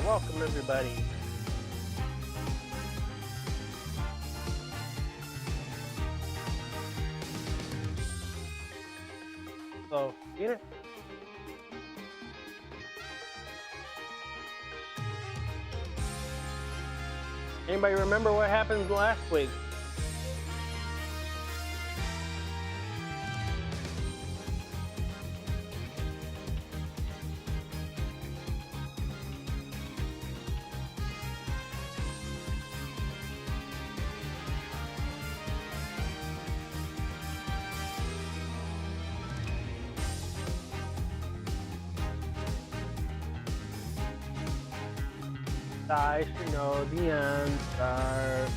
Welcome everybody. So, yeah. Anybody remember what happened last week? I should know the answer.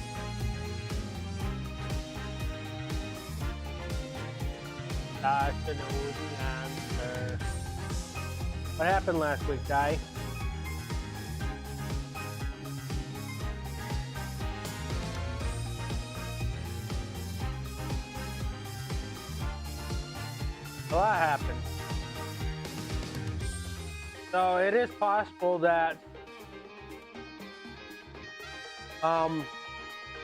I should know the answer. What happened last week, Di? A lot happened. So it is possible that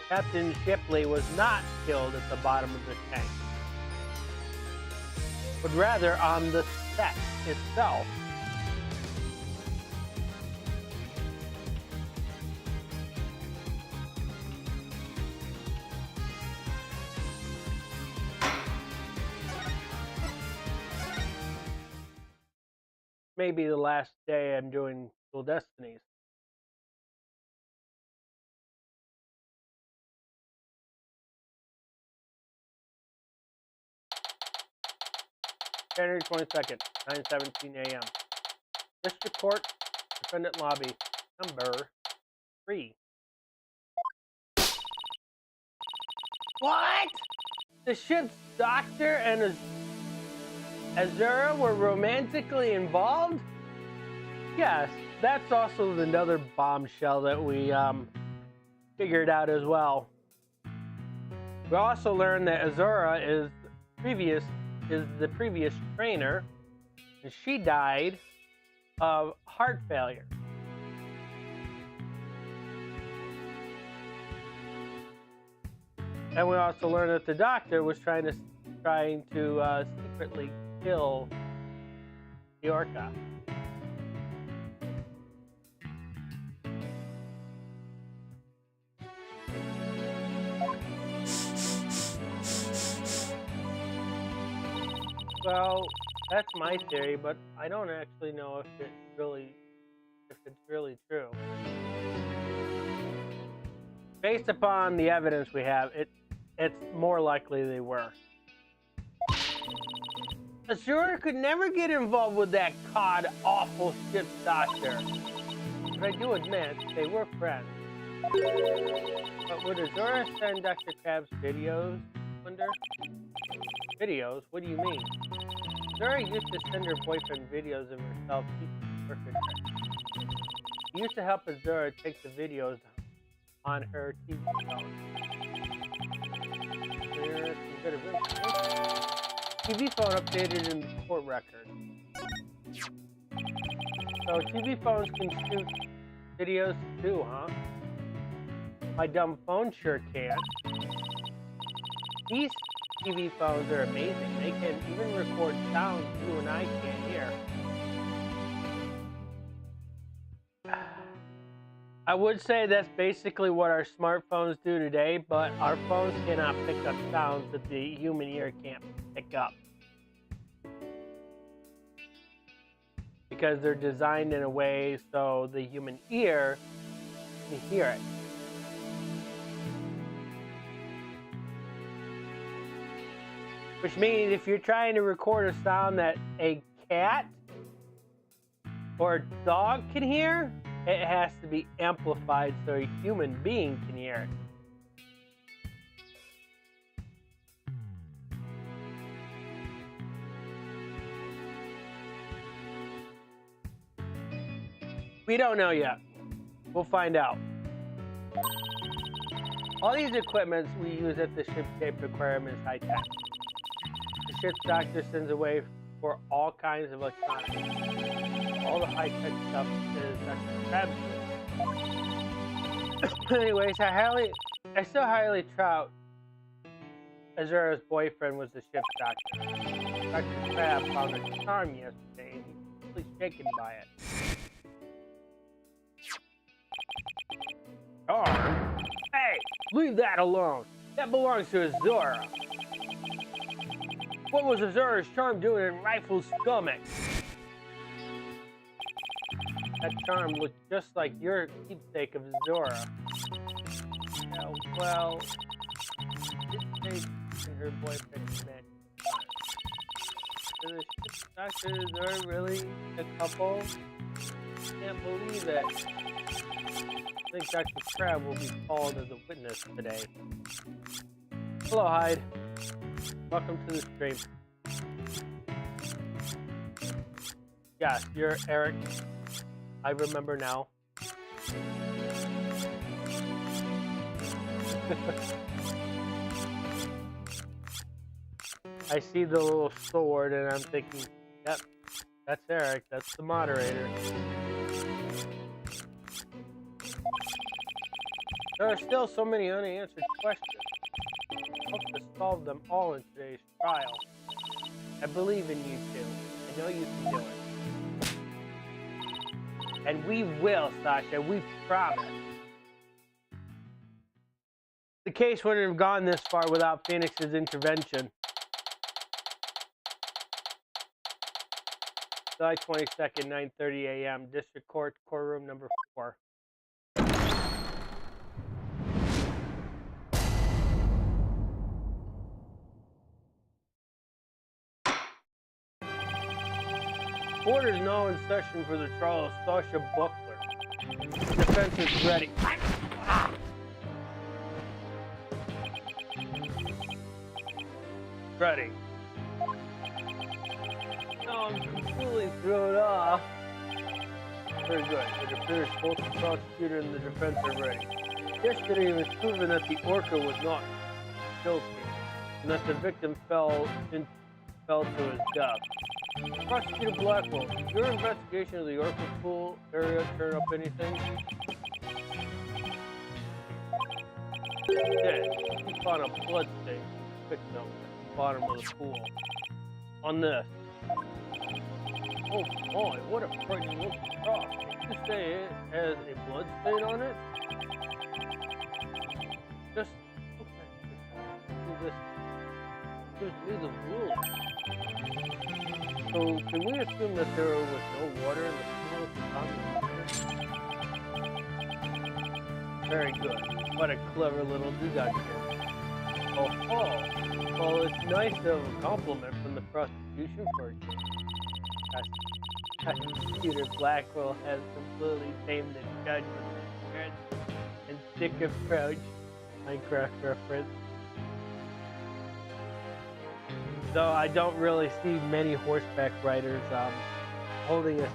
Captain Shipley was not killed at the bottom of the tank, but rather on the set itself. Maybe the last day I'm doing Dual Destinies. January 22nd, 9:17 a.m. District Court, Defendant Lobby, number 3. What? The ship's doctor and Azura were romantically involved? Yes, that's also another bombshell that we figured out as well. We also learned that Azura is the previous trainer, and she died of heart failure. And we also learned that the doctor was trying to secretly kill the Orca. Well, that's my theory, but I don't actually know if it's really true. Based upon the evidence we have, it's more likely they were. Azura could never get involved with that awful ship's doctor. But I do admit they were friends. But would Azura send Dr. Crab's videos? Wonder? Videos? What do you mean? Azura used to send her boyfriend videos of herself teaching perfect tricks. He used to help Azura take the videos on her TV phone. Here's some bit of information. TV phone updated in the court record. So TV phones can shoot videos too, huh? My dumb phone sure can. These TV phones are amazing. They can even record sounds you and I can't hear. I would say that's basically what our smartphones do today, but our phones cannot pick up sounds that the human ear can't pick up. Because they're designed in a way so the human ear can hear it. Which means if you're trying to record a sound that a cat or a dog can hear, it has to be amplified so a human being can hear it. We don't know yet. We'll find out. All these equipments we use at the ship's tape aquarium is high tech. The ship's doctor sends away for all kinds of electronics. All the high-tech stuff is Dr. Crab's. Anyways, I still highly doubt Azura's boyfriend was the ship's doctor. Dr. Crab found a charm yesterday and he's really shaken by it. Charm? Hey, leave that alone. That belongs to Azura. What was Azura's charm doing in Rifle's stomach? That charm looked just like your keepsake of Azura. Well, this and her boyfriend met. So the ship's doctor and Azura really a couple? Can't believe it. I think Dr. Crab will be called as a witness today. Hello, Hyde. Welcome to the stream. Yes, you're Eric. I remember now. I see the little sword and I'm thinking, yep, that's Eric. That's the moderator. There are still so many unanswered questions. I hope to solve them all in today's trial. I believe in you two. I know you can do it. And we will, Sasha. We promise. The case wouldn't have gone this far without Phoenix's intervention. July 22nd, 9:30 a.m. District Court, courtroom number 4. Court is now in session for the trial of Sasha Buckler. Defense is ready. Ready. No, I'm completely thrown off. Very good. It appears both the prosecutor and the defense are ready. Yesterday it was proven that the orca was not guilty, and that the victim fell to his death. Prosecutor Blackwell, did your investigation of the orca pool area turn up anything? It did. We found a blood stain victim at the bottom of the pool. On this. Oh boy, what a frightening looking cross. Did you say it has a blood stain on it? Just, okay. Do this. Gives me the rule. So, can we assume that there was no water in the pool at the time? Very good. What a clever little deduction. Oh, well, it's nice to have a compliment from the prosecution for it. Prosecutor Blackwell has completely tamed the judgment and thick approach. Minecraft reference. Though I don't really see many horseback riders holding a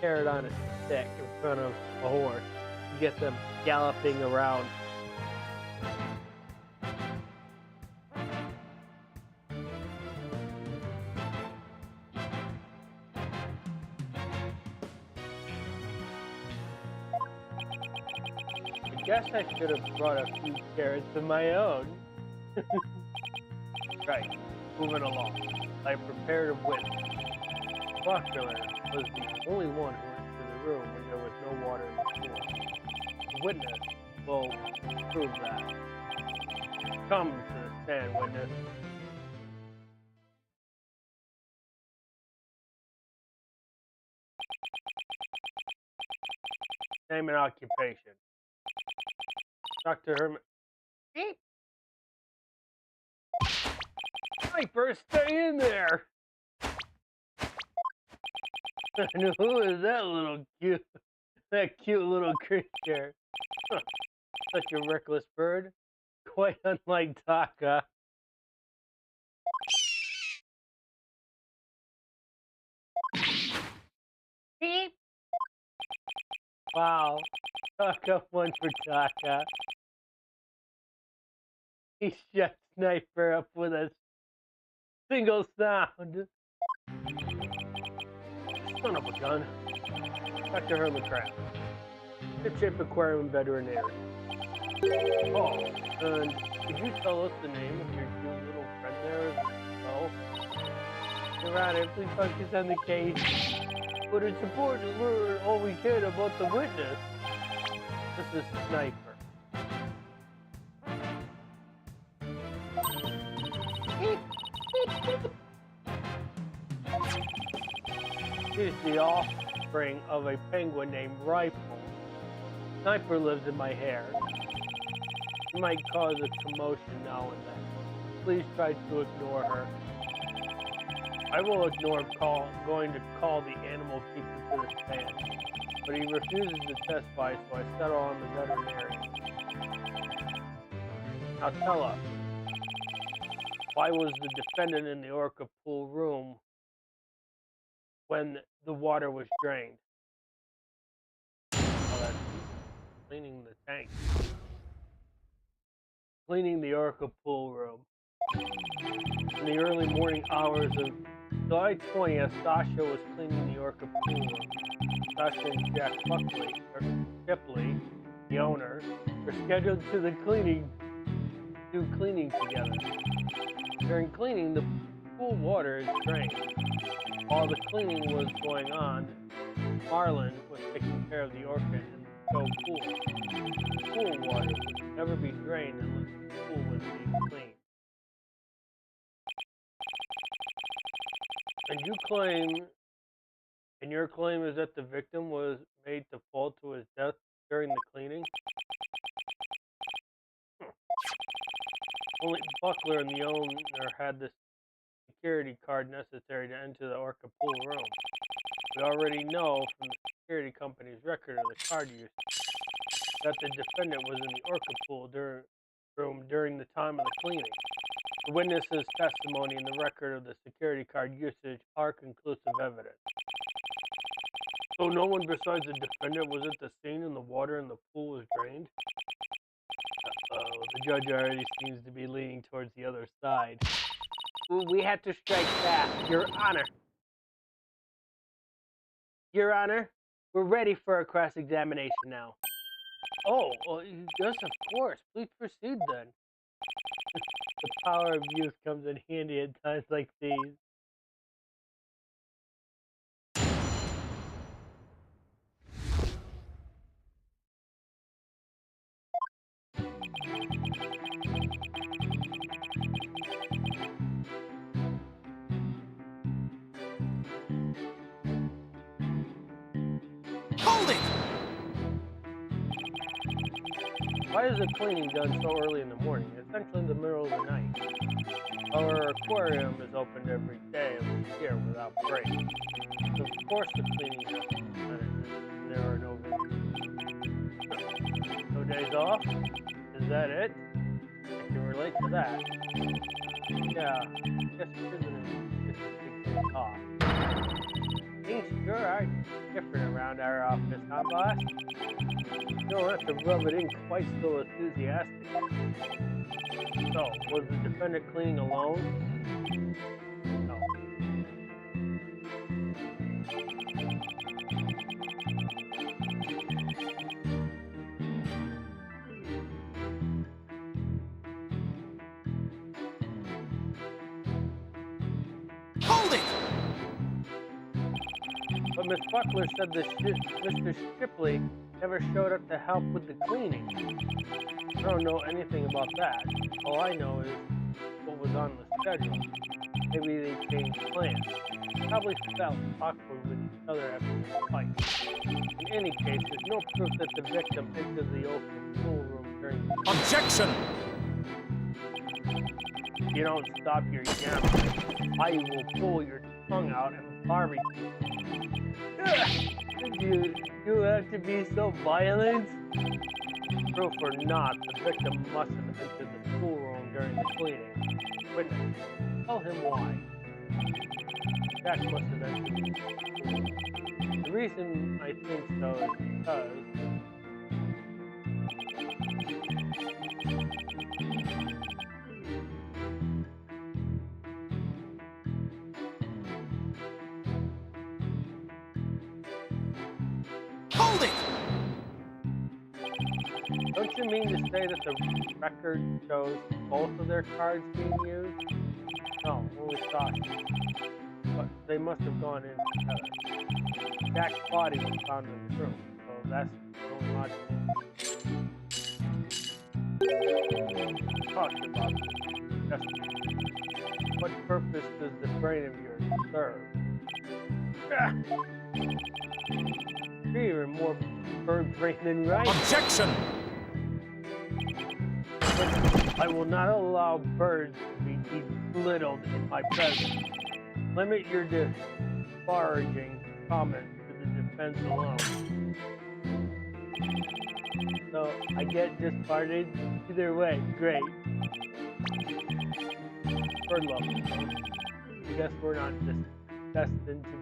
carrot on a stick in front of a horse to get them galloping around. I guess I should have brought a few carrots of my own. Right. Moving along, I prepared a witness. Buckler was the only one who went to the room when there was no water in the pool. The witness will prove that. Come to the stand, witness. Name and occupation. Dr. Herman. Beep. Sniper, stay in there! And who is that cute little creature? Huh. Such a reckless bird. Quite unlike Taka. Beep! Wow. Taka one for Taka. He shut Sniper up with a single sound. Son of a gun. Dr. Herman Crab. Ship Aquarium Veterinary. Oh, and could you tell us the name of your cute little friend there? No. You're right, please focus on the case. But it's important to learn all we can about the witness. This is Sniper. He's the offspring of a penguin named Rifle. Sniper lives in my hair. She might cause a commotion now and then. Please try to ignore her. I will ignore going to call the animal keeper to the stand, but he refuses to testify, so I settle on the veterinarian. Now tell us, why was the defendant in the orca pool room when the water was drained? Oh, that's cleaning the tank. Cleaning the orca pool room. In the early morning hours of July 20th, Sasha was cleaning the orca pool room. Sasha and Jack Shipley, the owner, were scheduled to do cleaning together. During cleaning, the pool water is drained. While the cleaning was going on, Marlin was taking care of the orca in the show pool. The pool water would never be drained unless the pool was being cleaned. And your claim is that the victim was made to fall to his death during the cleaning? Only Buckler and the owner had the security card necessary to enter the orca pool room. We already know from the security company's record of the card use that the defendant was in the orca pool room during the time of the cleaning. The witness's testimony and the record of the security card usage are conclusive evidence. So no one besides the defendant was at the scene and the water in the pool was drained? The judge already seems to be leaning towards the other side. Ooh, we have to strike back, Your Honor. Your Honor, we're ready for a cross-examination now. Oh, well, yes, of course. Please proceed then. The power of youth comes in handy at times like these. Hold it! Why is the cleaning done so early in the morning, essentially in the middle of the night? Our aquarium is opened every day of the year without break. So of course the cleaning has to be done. There are no days off? Is that it? I can relate to that. Yeah, I guess it isn't a big day off. Things sure are different around our office, huh, boss? You don't have to rub it in quite so enthusiastically. So, was the defendant cleaning alone? No. Hold it! But Miss Buckler said that Mr. Shipley never showed up to help with the cleaning. I don't know anything about that. All I know is what was on the schedule. Maybe they changed plans. Probably felt awkward with each other after the fight. In any case, there's no proof that the victim entered the open pool room during the Objection! If you don't stop your yammering, I will pull your tongue out and barbecue. Do you have to be so violent? Proof or not, the victim must have entered the pool room during the cleaning. Witness, tell him why. Jack must have entered the pool. The reason I think so is because Hold it! it mean to say that the record shows both of their cards being used? No, only Sasha. But they must have gone in together. Jack's body was found in the room, so that's the only logical. Talked about this. Destiny. What purpose does the brain of yours serve? Even more bird brain than Wright. Objection! I will not allow birds to be belittled in my presence. Limit your disparaging comments to the defense alone. So I get disparaged either way. Great. Bird love. I guess we're not just destined to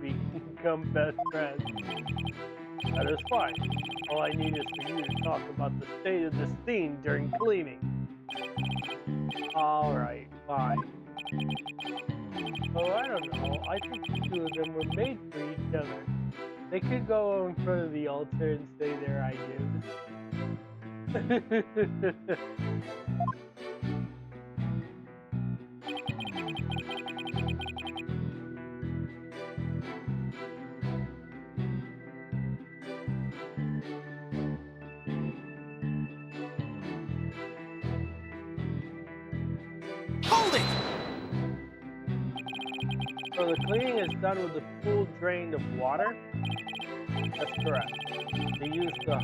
become best friends. That is fine. All I need is for you to talk about the state of the scene during cleaning. Alright, fine. Oh, I don't know. I think the two of them were made for each other. They could go in front of the altar and say their ideas. Hold it! So the cleaning is done with the pool drained of water? That's correct. They used the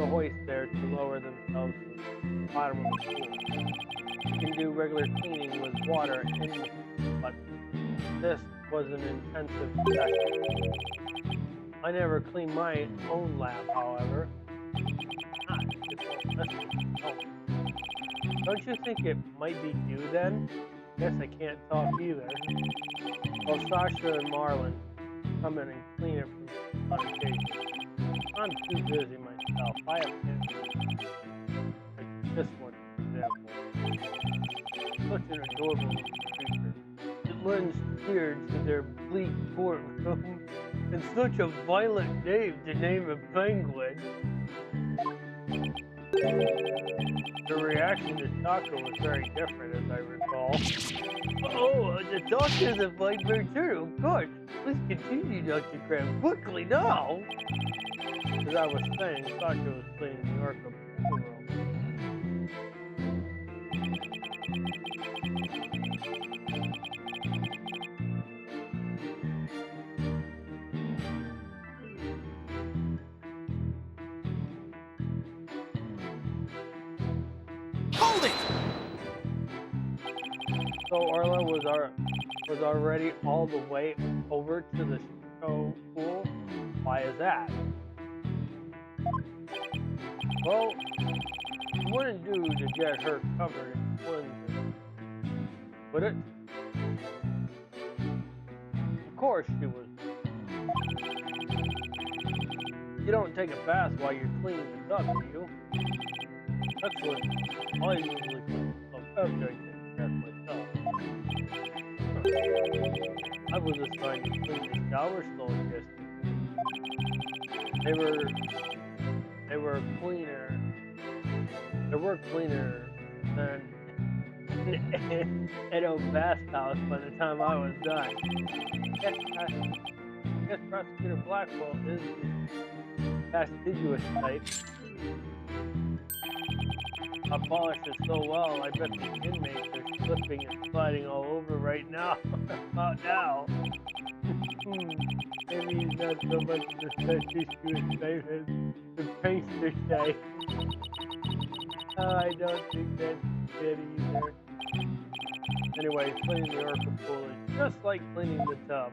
hoist there to lower themselves to the bottom of the pool. You can do regular cleaning with water in the pool, but this was an intensive session. I never cleaned my own lab, however. Don't you think it might be you then? Guess I can't talk either. Well, Sasha and Marlon come in and clean it on occasion. I'm too busy myself. I have kids. Like this one, for example. Such an adorable little creature. It lends cheer to their bleak courtroom. And such a violent name to name a penguin. The reaction to Taco was very different, as I recall. Oh, the Taco is a fine bird too, of course. Please continue, Dr. Crab. Quickly, now! As I was saying, Sasha was cleaning the Orca pool room. Hold it! So Orla was already all the way over to the show pool? Why is that? Well, it wouldn't do to get her covered in cleansing, would it? Of course she was. You don't take a bath while you're cleaning the tub, do you? That's what I usually do. After I take a bath myself. I was assigned to clean the shower stall yesterday. They were cleaner. They were cleaner than an old bathhouse by the time I was done. Yes, Prosecutor Blackwell is the fastidious type. I polished it so well, I bet the inmates are slipping and sliding all over right now. About now. Maybe he's not so much the fastidious type as the prankster type. I don't think that's good either. Anyway, cleaning the Orca pool is just like cleaning the tub.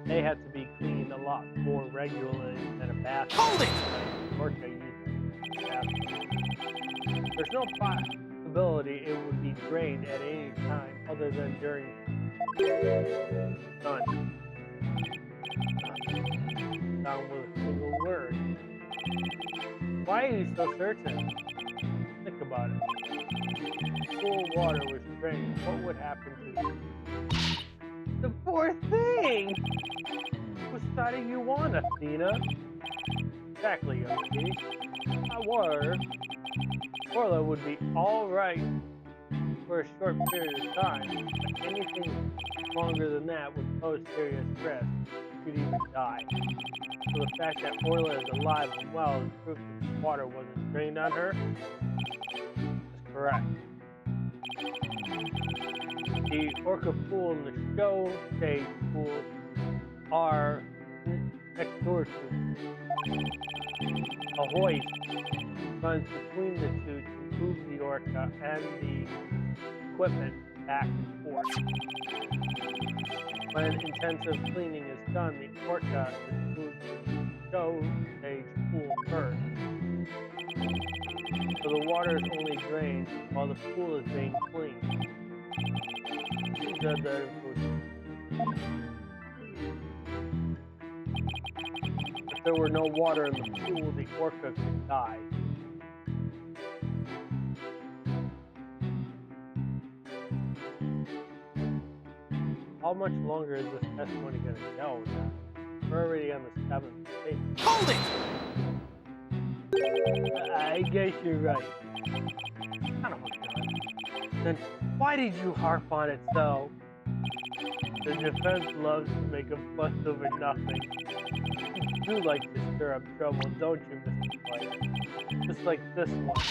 They have to be cleaned a lot more regularly than a bathroom. Hold it! There's no possibility it would be drained at any time other than during sun. Down with a single word. Why are you so certain? Think about it. Pool water was drained. What would happen to the poor thing? Which side are you on, Athena? Exactly, young lady. However, Orla would be alright for a short period of time, but anything longer than that would pose serious risk. She could even die. So the fact that Orla is alive and well is proof that the water wasn't drained on her is correct. The orca pool and the show stage pool are next door to a hoist runs between the two to move the orca and the equipment back and forth. When intensive cleaning is done, the orca is moved to the show stage pool first. So the water is only drained while the pool is being cleaned. Who said that information? If there were no water in the pool, the orca could die. How much longer is this testimony going to go? We're already on the 7th day. Hold it! I guess you're right. I don't know. Then why did you harp on it so? The defense loves to make a fuss over nothing. You do like to stir up trouble, don't you, Mr. White? Just like this one.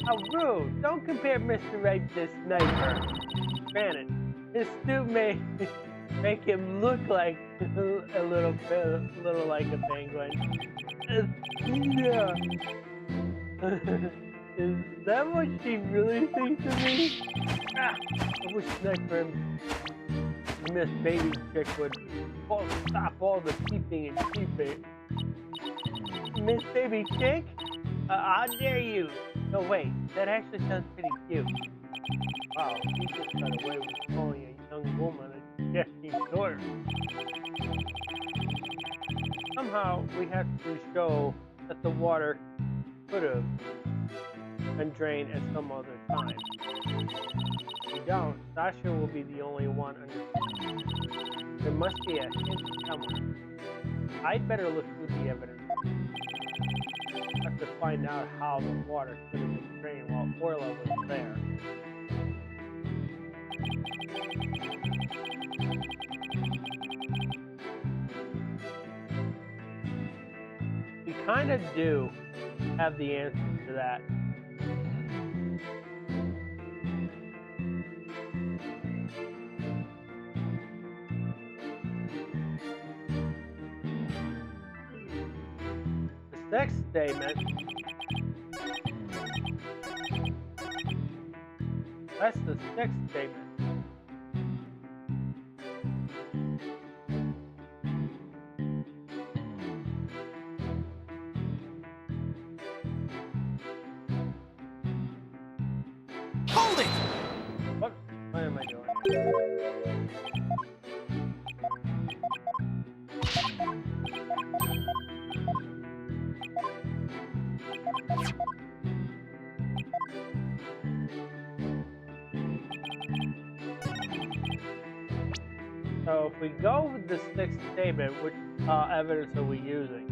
How rude! Don't compare Mr. Wright to this sniper. Granted, his suit may make him look like a little like a penguin. Yeah. Is that what she really thinks of me? Ah, I wish Sniper and Miss Baby Chick would stop all the peeping and cheeping. Miss Baby Chick? How dare you? No, wait, that actually sounds pretty cute. Wow, he just got away with calling a young woman a Destiny's daughter. Somehow, we have to show that the water could have been drained at some other time. If we don't, Sasha will be the only one understanding. There must be a hint somewhere. I'd better look through the evidence. I have to find out how the water could have been drained while Orla was there. We kind of do have the answer to that. The sixth statement. That's the sixth statement. Hold it! What am I doing? So if we go with the sixth statement, which evidence are we using?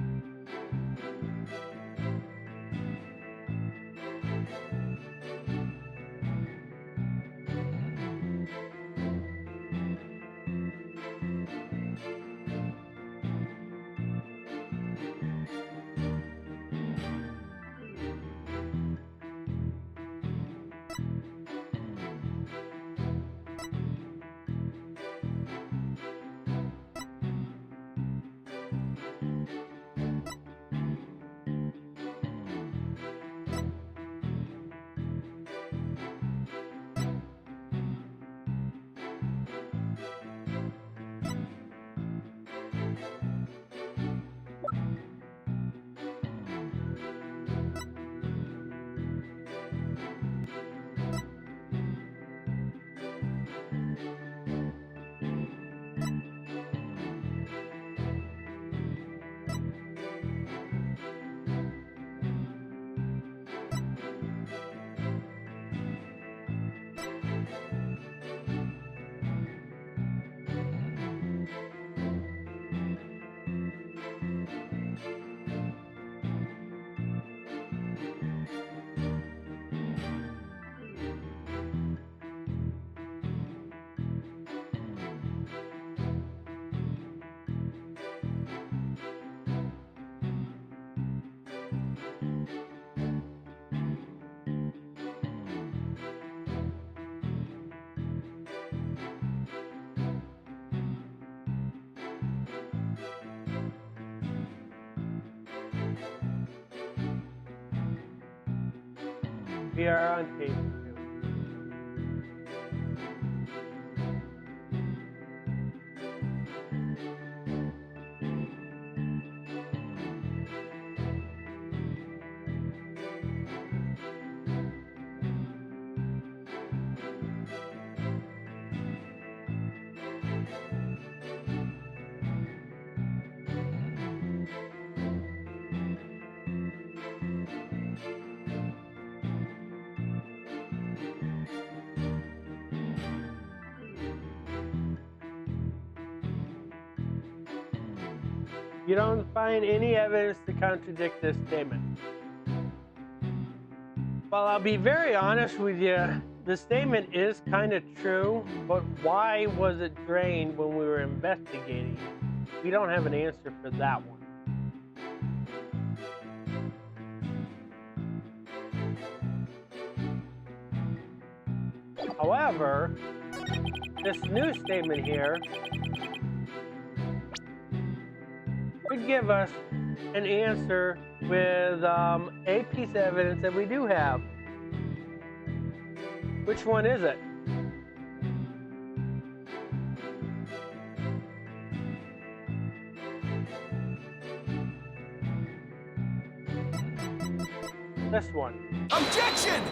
We are on tape too. You don't find any evidence to contradict this statement. Well, I'll be very honest with you. The statement is kind of true, but why was it drained when we were investigating? We don't have an answer for that one. However, this new statement here could give us an answer with a piece of evidence that we do have. Which one is it? This one. Objection!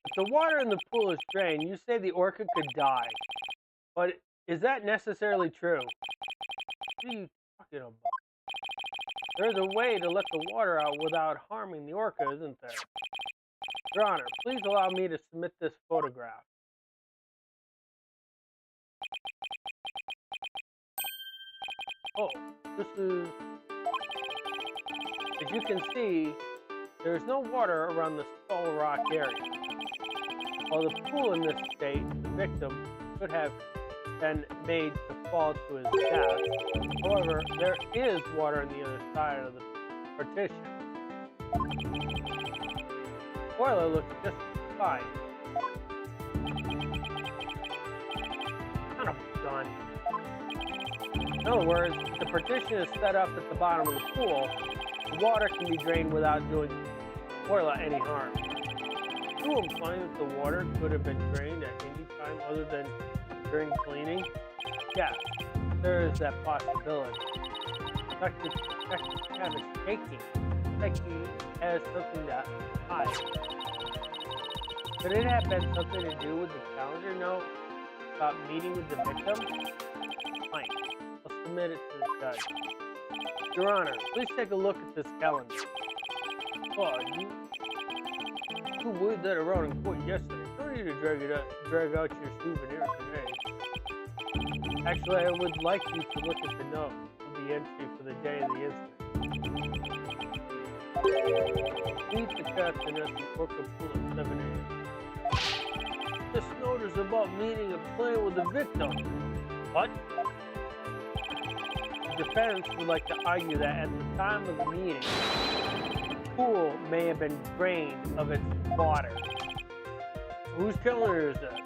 If the water in the pool is drained, you say the orca could die. But is that necessarily true? What are you talking about? There's a way to let the water out without harming the orca, isn't there? Your Honor, please allow me to submit this photograph. Oh, this is... As you can see, there's no water around the Skull Rock area. While the pool in this state, the victim could have been made to fall to his death. However, there is water on the other side of the partition. Spoiler looks just fine. Son of a gun. In other words, the partition is set up at the bottom of the pool. The water can be drained without doing Orla any harm. You implying that the water could have been drained at any time other than during cleaning? Yes, there is that possibility. Dr. Crab is shaking, like he has something to hide. Could it have been something to do with the calendar note about meeting with the victim? Fine, I'll submit it to the judge. Your Honor, please take a look at this calendar. Oh, you wheeled that around in court yesterday. Don't need to drag out your souvenir today. Actually, I would like you to look at the note of the entry for the day of the incident. Meet the captain at the Orca Pool at 7 a.m. This note is about meeting and playing with the victim. What? The defense would like to argue that at the time of the meeting, the pool may have been drained of its water. Whose calendar is that?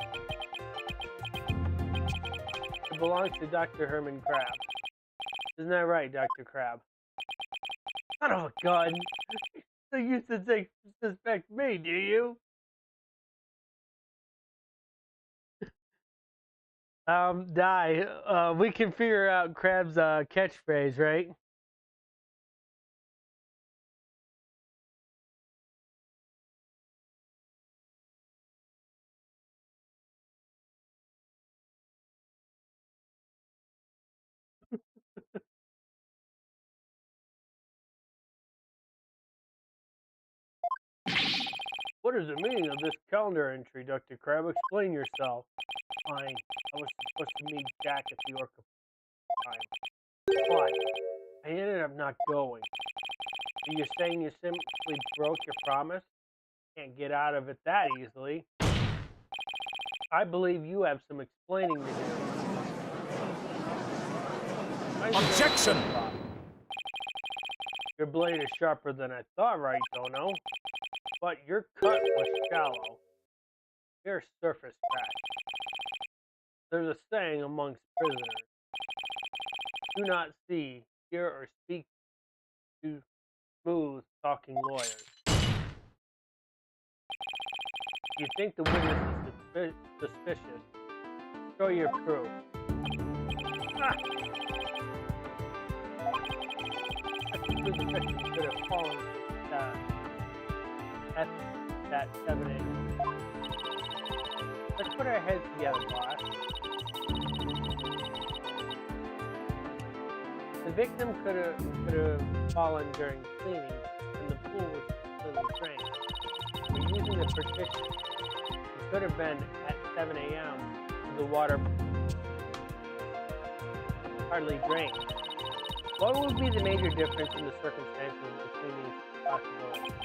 It belongs to Dr. Herman Crab. Isn't that right, Dr. Crab? Son of a gun! So you suspect me, do you? We can figure out Crab's catchphrase, right? What is the meaning of this calendar entry, Dr. Crab? Explain yourself. Fine. I was supposed to meet Jack at the Orca time. But I ended up not going. Are you saying you simply broke your promise? Can't get out of it that easily. I believe you have some explaining to do. Objection! Your blade is sharper than I thought, right, Dono? But your cut was shallow. You're surface crack. There's a saying amongst prisoners. Do not see, hear, or speak to smooth-talking lawyers. You think the witness is suspicious? Show your proof. Ah! The victim could have fallen at that 7 a.m. Let's put our heads together, boss. The victim could have fallen during cleaning, and the pool was completely drained. We're using the partition. It could have been at 7 a.m. The water hardly drained. What would be the major difference in the circumstances between these possibilities?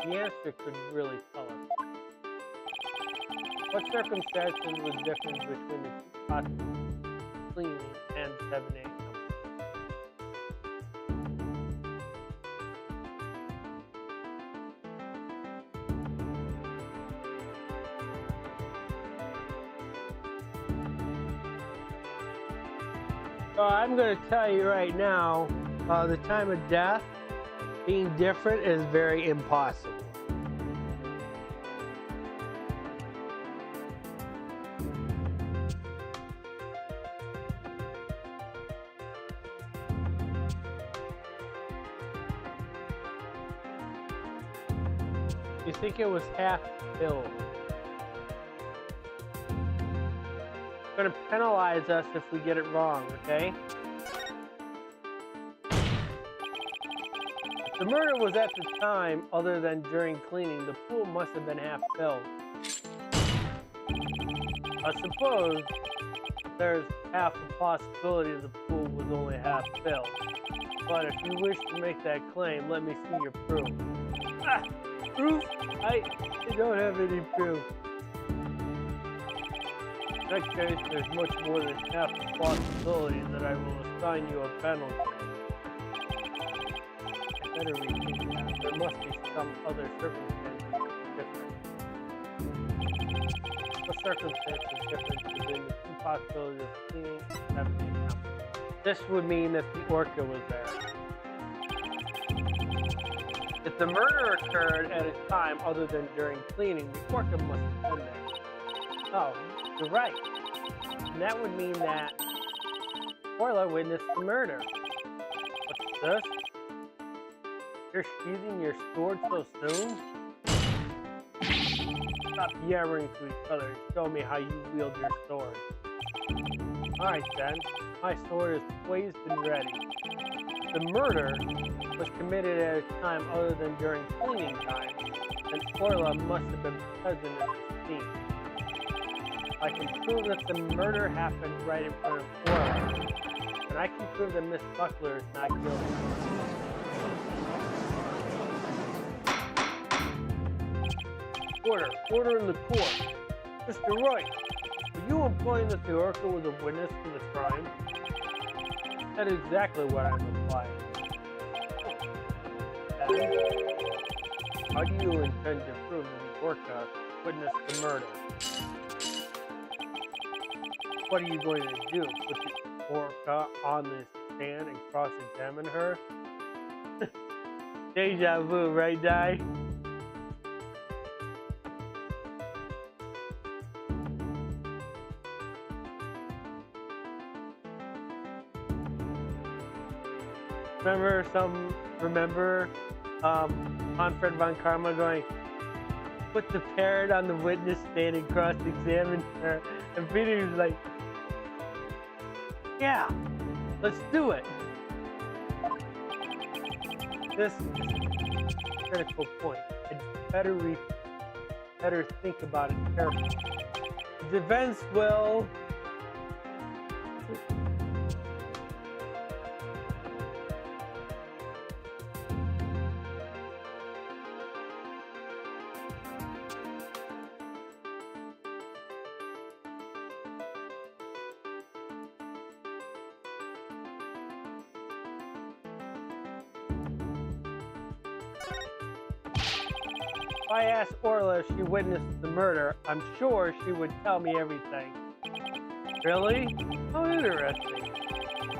The answer could really tell us. What circumstances was different between the two possibilities, cleaning and 7 a.m.? So I'm going to tell you right now, the time of death being different is very impossible. You think it was half filled? It's going to penalize us if we get it wrong, okay? If the murder was at the time other than during cleaning, the pool must have been half filled. I suppose there's half a possibility the pool was only half filled. But if you wish to make that claim, let me see your proof. Ah! Proof? I don't have any proof. In that case, there's much more than half the possibility that I will assign you a penalty. I better rethink that. There must be some other circumstances different. What circumstances different between the two possibilities of cleaning and having an encounter? This would mean that the orca was there. If the murder occurred at a time other than during cleaning, the orca must have been there. Oh, you're right. And that would mean that Orla witnessed the murder. What's this? You're sheathing your sword so soon? Stop yammering to each other and show me how you wield your sword. Alright then, my sword is poised and ready. The murder was committed at a time other than during cleaning time, and Orla must have been present at the scene. I can prove that the murder happened right in front of Orla, and I can prove that Miss Buckler is not guilty. Order in the court. Mr. Wright, are you implying that the orca was a witness to the crime? That is exactly what I'm implying. How do you intend to prove that the orca witnessed the murder? What are you going to do? Put the orca on the stand and cross-examine her? Deja vu, right, Di? Remember Manfred von Karma going, put the parrot on the witness stand and cross-examine her, and Peter was like, yeah, let's do it. This is a critical point. I'd better think about it carefully. The defense will If I asked Orla if she witnessed the murder, I'm sure she would tell me everything. Really? How interesting.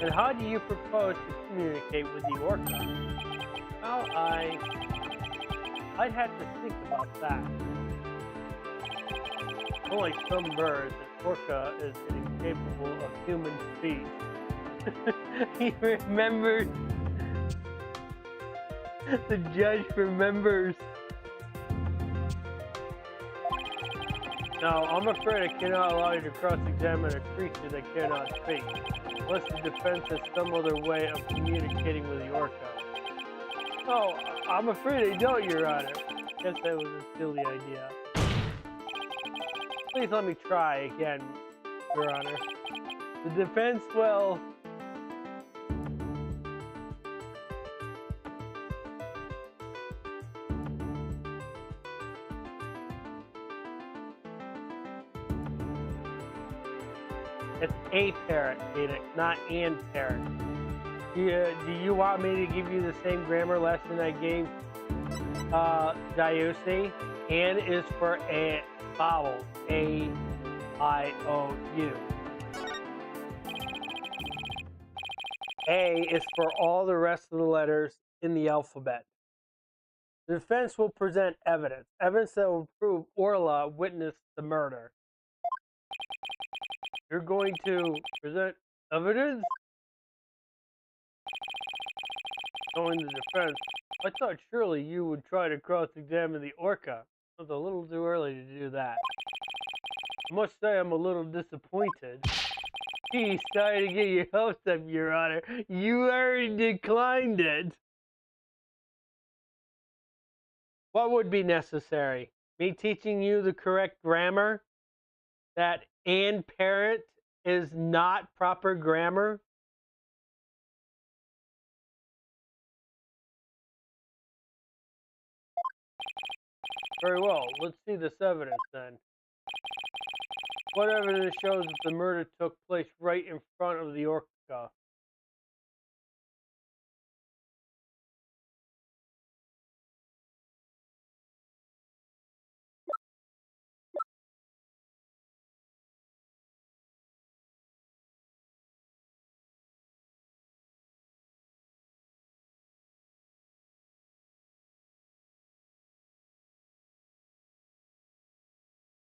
And how do you propose to communicate with the orca? Well, I'd have to think about that. Unlike some birds, an orca is incapable of human speech. He remembers. The judge remembers. No, I'm afraid I cannot allow you to cross-examine a creature that cannot speak, unless the defense has some other way of communicating with the orca. Oh, I'm afraid I don't, Your Honor. Guess that was a silly idea. Please let me try again, Your Honor. The defense will... It's a parrot, Phoenix, not an parrot. Do you want me to give you the same grammar lesson I gave Diusi? An is for a vowel. A, I, O, U. A is for all the rest of the letters in the alphabet. The defense will present evidence that will prove Orla witnessed the murder. You're going to present evidence? Knowing the defense, I thought surely you would try to cross-examine the orca. It was a little too early to do that. I must say I'm a little disappointed. Geez, sorry to get your hopes up, Your Honor. You already declined it. What would be necessary? Me teaching you the correct grammar? That and parrot is not proper grammar? Very well, let's see this evidence then. What evidence shows that the murder took place right in front of the orca?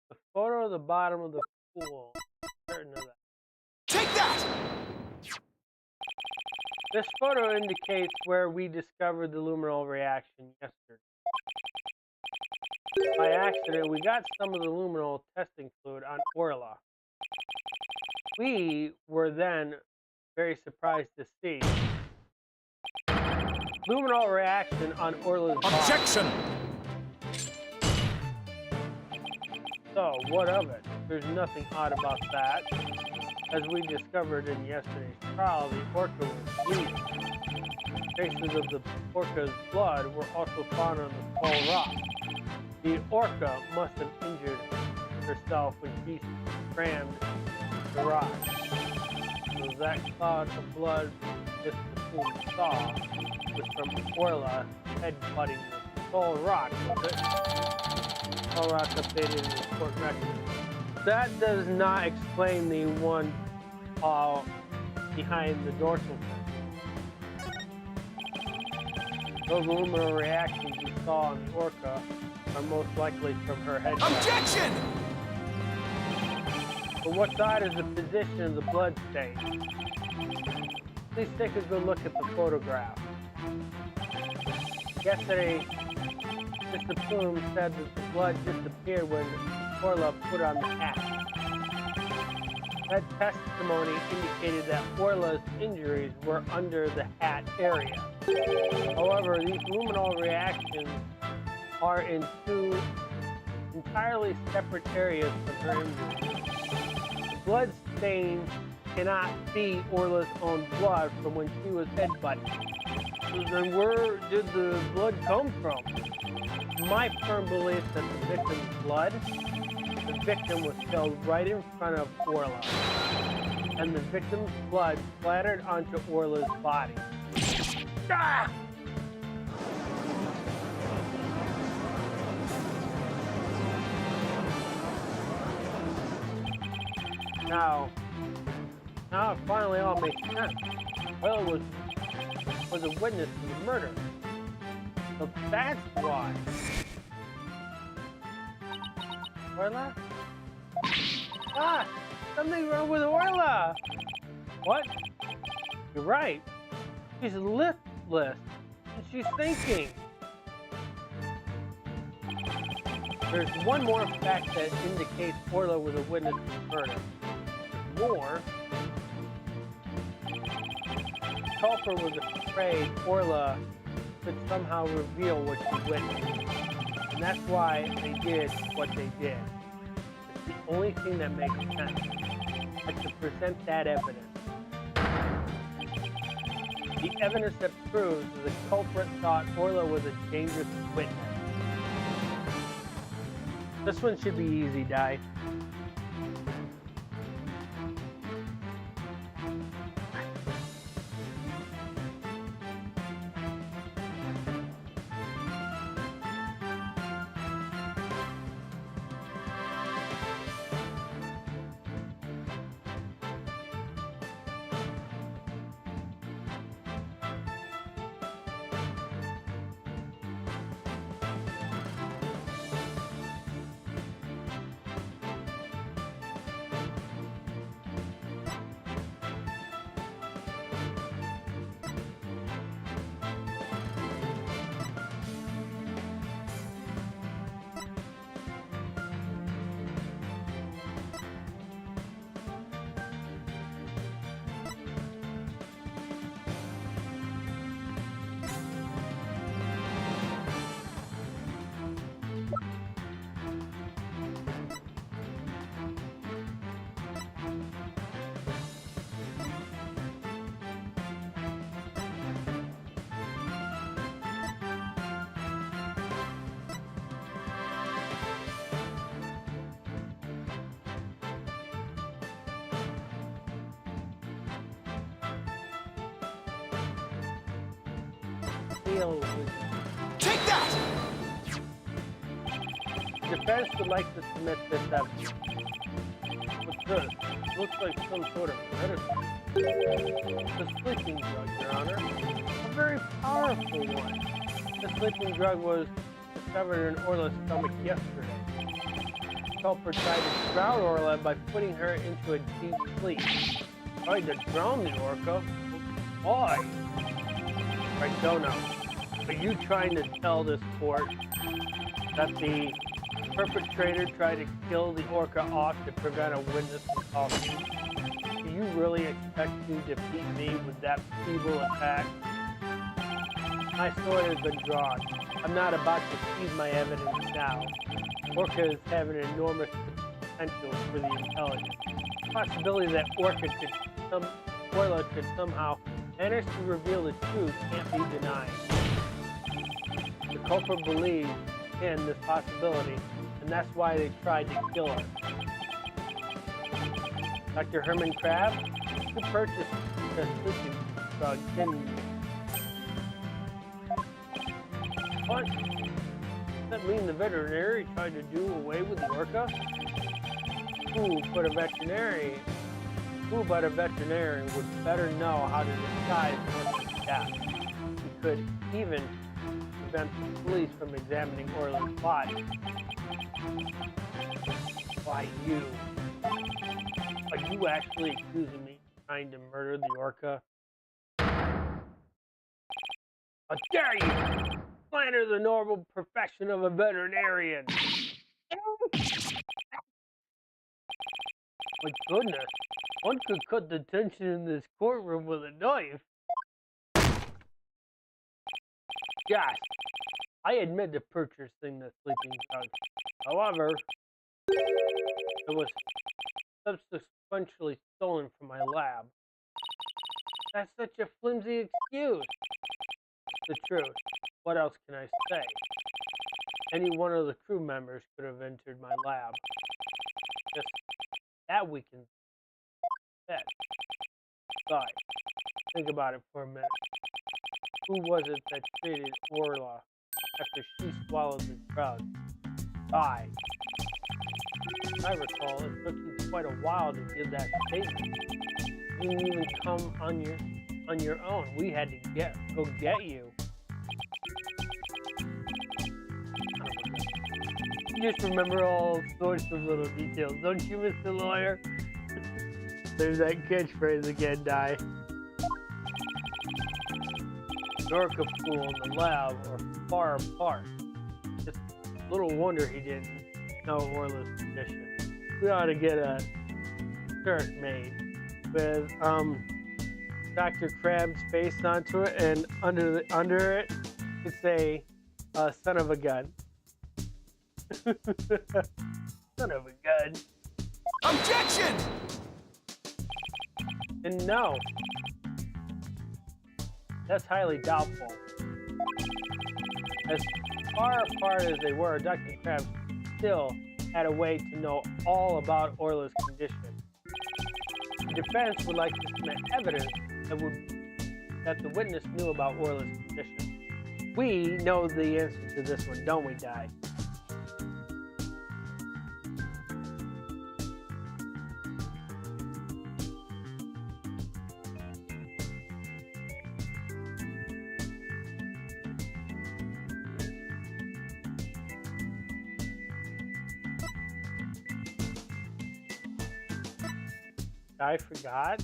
The photo of the bottom of the pool. Certain of that. Take that! This photo indicates where we discovered the luminol reaction yesterday. By accident, we got some of the luminol testing fluid on Orla. We were then very surprised to see luminol reaction on Orla's body. Objection! So, what of it? There's nothing odd about that. As we discovered in yesterday's trial, the orca was bleeding. Traces of the orca's blood were also found on the skull rock. The orca must have injured herself when she crammed the rock. So that cloud of blood Mr. Poon saw was from Orla headbutting the skull rock, was it? Skull rock updated in the court record. That does not explain the one behind the dorsal fin. Those luminol reactions we saw on the orca are most likely from her head. Objection! But what side is the position of the blood stain? Please take a good look at the photograph. Yesterday, Mr. Plume said that the blood disappeared when Orla put on the hat. That testimony indicated that Orla's injuries were under the hat area. However, these luminol reactions are in two entirely separate areas from her injuries. The blood stain cannot be Orla's own blood from when she was headbutted. So then where did the blood come from? My firm belief that the victim's blood, the victim was killed right in front of Orla, and the victim's blood splattered onto Orla's body. Ah! Now it finally all makes sense. Orla was a witness to the murder. So that's why. Orla? Ah! Something wrong with Orla! What? You're right. She's listless. And she's thinking. There's one more fact that indicates Orla was a witness to the murder. More. The culprit was afraid Orla could somehow reveal what she witnessed. And that's why they did what they did. It's the only thing that makes sense. Like to present that evidence. The evidence that proves that the culprit thought Orla was a dangerous witness. This one should be easy, Di. Take that! The defense would like to submit this evidence. What's this? Looks like some sort of medicine. The sleeping drug, Your Honor. A very powerful one. The sleeping drug was discovered in Orla's stomach yesterday. The culprit tried to drown Orla by putting her into a deep sleep. Tried to drown the orca? Why? I don't know. Are you trying to tell this court that the perpetrator tried to kill the orca off to prevent a witness from talking? Do you really expect to defeat me with that feeble attack? My sword has been drawn. I'm not about to seize my evidence now. Orcas have an enormous potential for the intelligence. The possibility that Orla could somehow manage to reveal the truth can't be denied. The culprit believes in this possibility, and that's why they tried to kill her. Dr. Herman Crab, who purchased the sleeping drug, didn't you? What? Does that mean the veterinary tried to do away with the orca? Who but a veterinarian would better know how to disguise Orla's death? He could even prevent the police from examining Orla's body. Why you? Are you actually accusing me of trying to murder the orca? How dare you slander the noble profession of a veterinarian? My goodness, one could cut the tension in this courtroom with a knife. Yes, I admit to purchasing the sleeping drug. However, it was subsequently stolen from my lab. That's such a flimsy excuse. It's the truth. What else can I say? Any one of the crew members could have entered my lab. Just that we can say. But think about it for a minute. Who was it that treated Orla after she swallowed the drug? I recall it took you quite a while to give that statement. You didn't even come on your own. We had to go get you. You just remember all sorts of little details, don't you, Mr. Lawyer? There's that catchphrase again, Di. Norca pool and the lab are far apart. Just little wonder he didn't know Orla's condition. We ought to get a shirt made with Dr. Crab's face onto it, and under it could say son of a gun. Son of a gun. Objection! And no. That's highly doubtful. As far apart as they were, Dr. Krabs still had a way to know all about Orla's condition. The defense would like to submit evidence that the witness knew about Orla's condition. We know the answer to this one, don't we, Di? I forgot.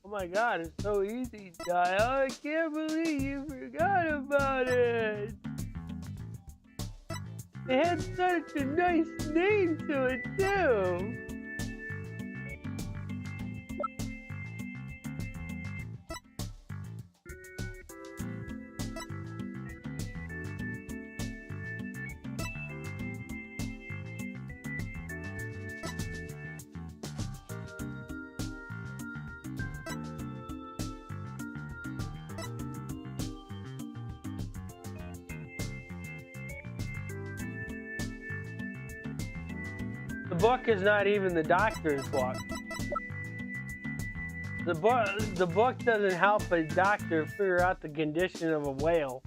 Oh my god, it's so easy, Di. Oh, I can't believe you forgot about it. It had such a nice name to it, too. The book is not even the doctor's book. The book doesn't help a doctor figure out the condition of a whale.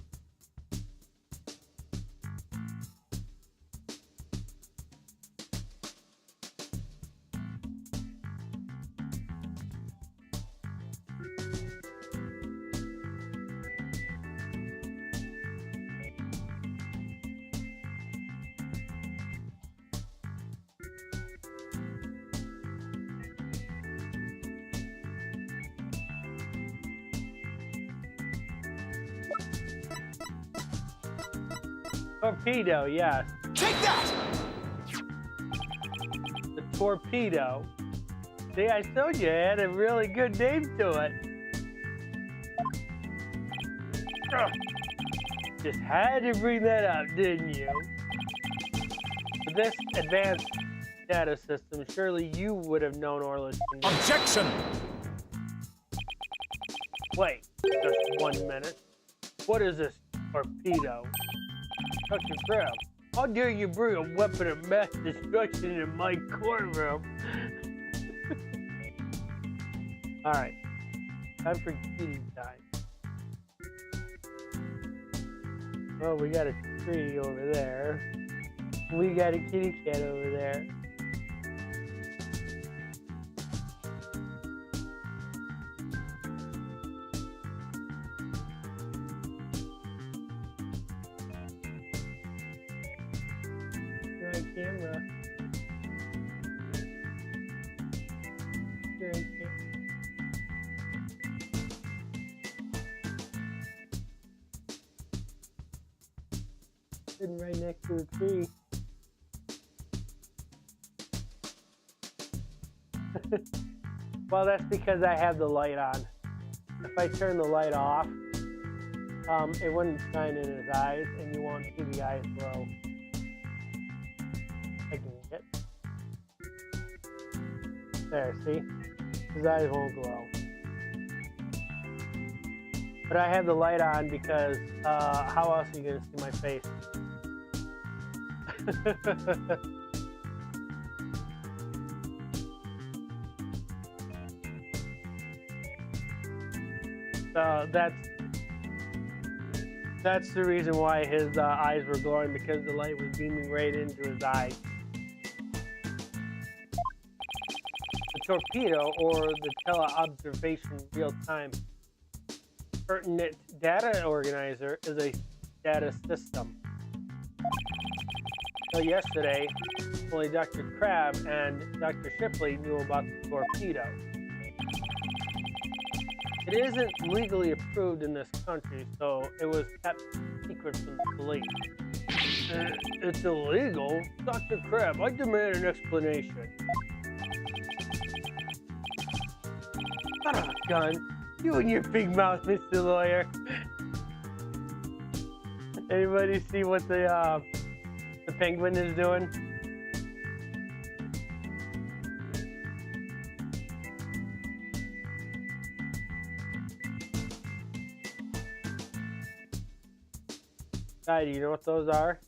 Torpedo, yes. Take that! The torpedo. See, I told you it had a really good name to it. Ugh. Just had to bring that up, didn't you? With this advanced data system, surely you would have known Orla's condition. Objection! Wait, just 1 minute. What is this torpedo? Dr. Crab, how dare you bring a weapon of mass destruction into my courtroom? Alright, time for kitty time. Oh, we got a tree over there. We got a kitty cat over there. Camera. Sitting right next to the tree. Well, that's because I have the light on. If I turn the light off, it wouldn't shine in his eyes, and you won't see the eyes glow. I can get there, see? His eyes won't glow. But I have the light on because how else are you gonna see my face? So that's the reason why his eyes were glowing, because the light was beaming right into his eye. Torpedo, or the teleobservation real-time pertinent data organizer, is a status system. So yesterday, only Dr. Crab and Dr. Shipley knew about the torpedo. It isn't legally approved in this country, so it was kept secret from the police. It's illegal? Dr. Crab, I demand an explanation. Son of a gun. You and your big mouth, Mr. Lawyer. Anybody see what the penguin is doing? Guy, do you know what those are?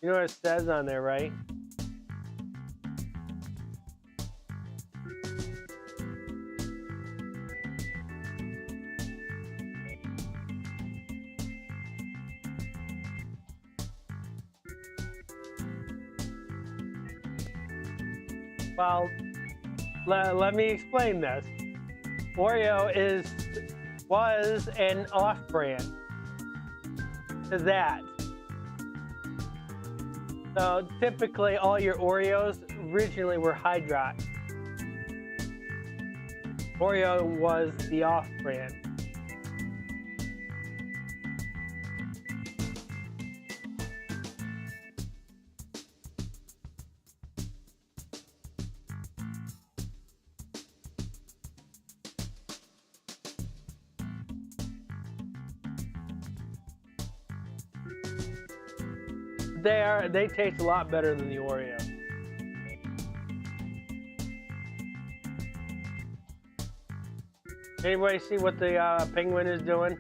You know what it says on there, right? Well, let me explain this. Oreo was an off-brand to that. So typically all your Oreos originally were Hydrox. Oreo was the off-brand. They taste a lot better than the Oreo. Anybody see what the penguin is doing?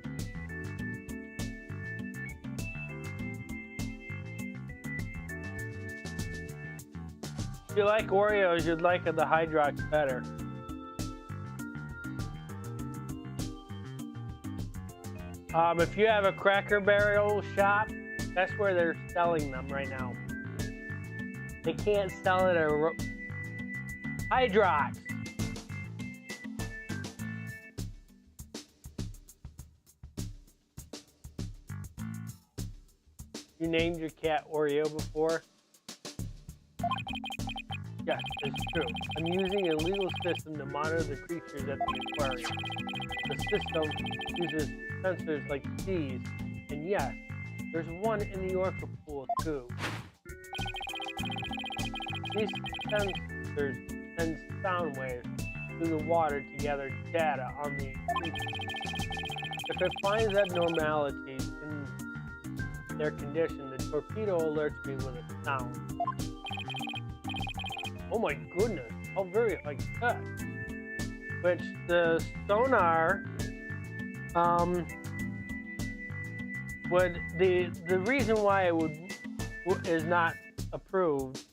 If you like Oreos, you'd like the Hydrox better. If you have a Cracker Barrel shop, that's where they're selling them right now. They can't sell it at Hydrox. You named your cat Oreo before? Yes, it's true. I'm using a legal system to monitor the creatures at the aquarium. The system uses sensors like these, and yes, there's one in the orca pool too. These sensors send sound waves through the water to gather data on the creatures. If it finds abnormalities in their condition, the torpedo alerts me with a sound. Oh my goodness, how very high-tech. Which the sonar the reason why it is not approved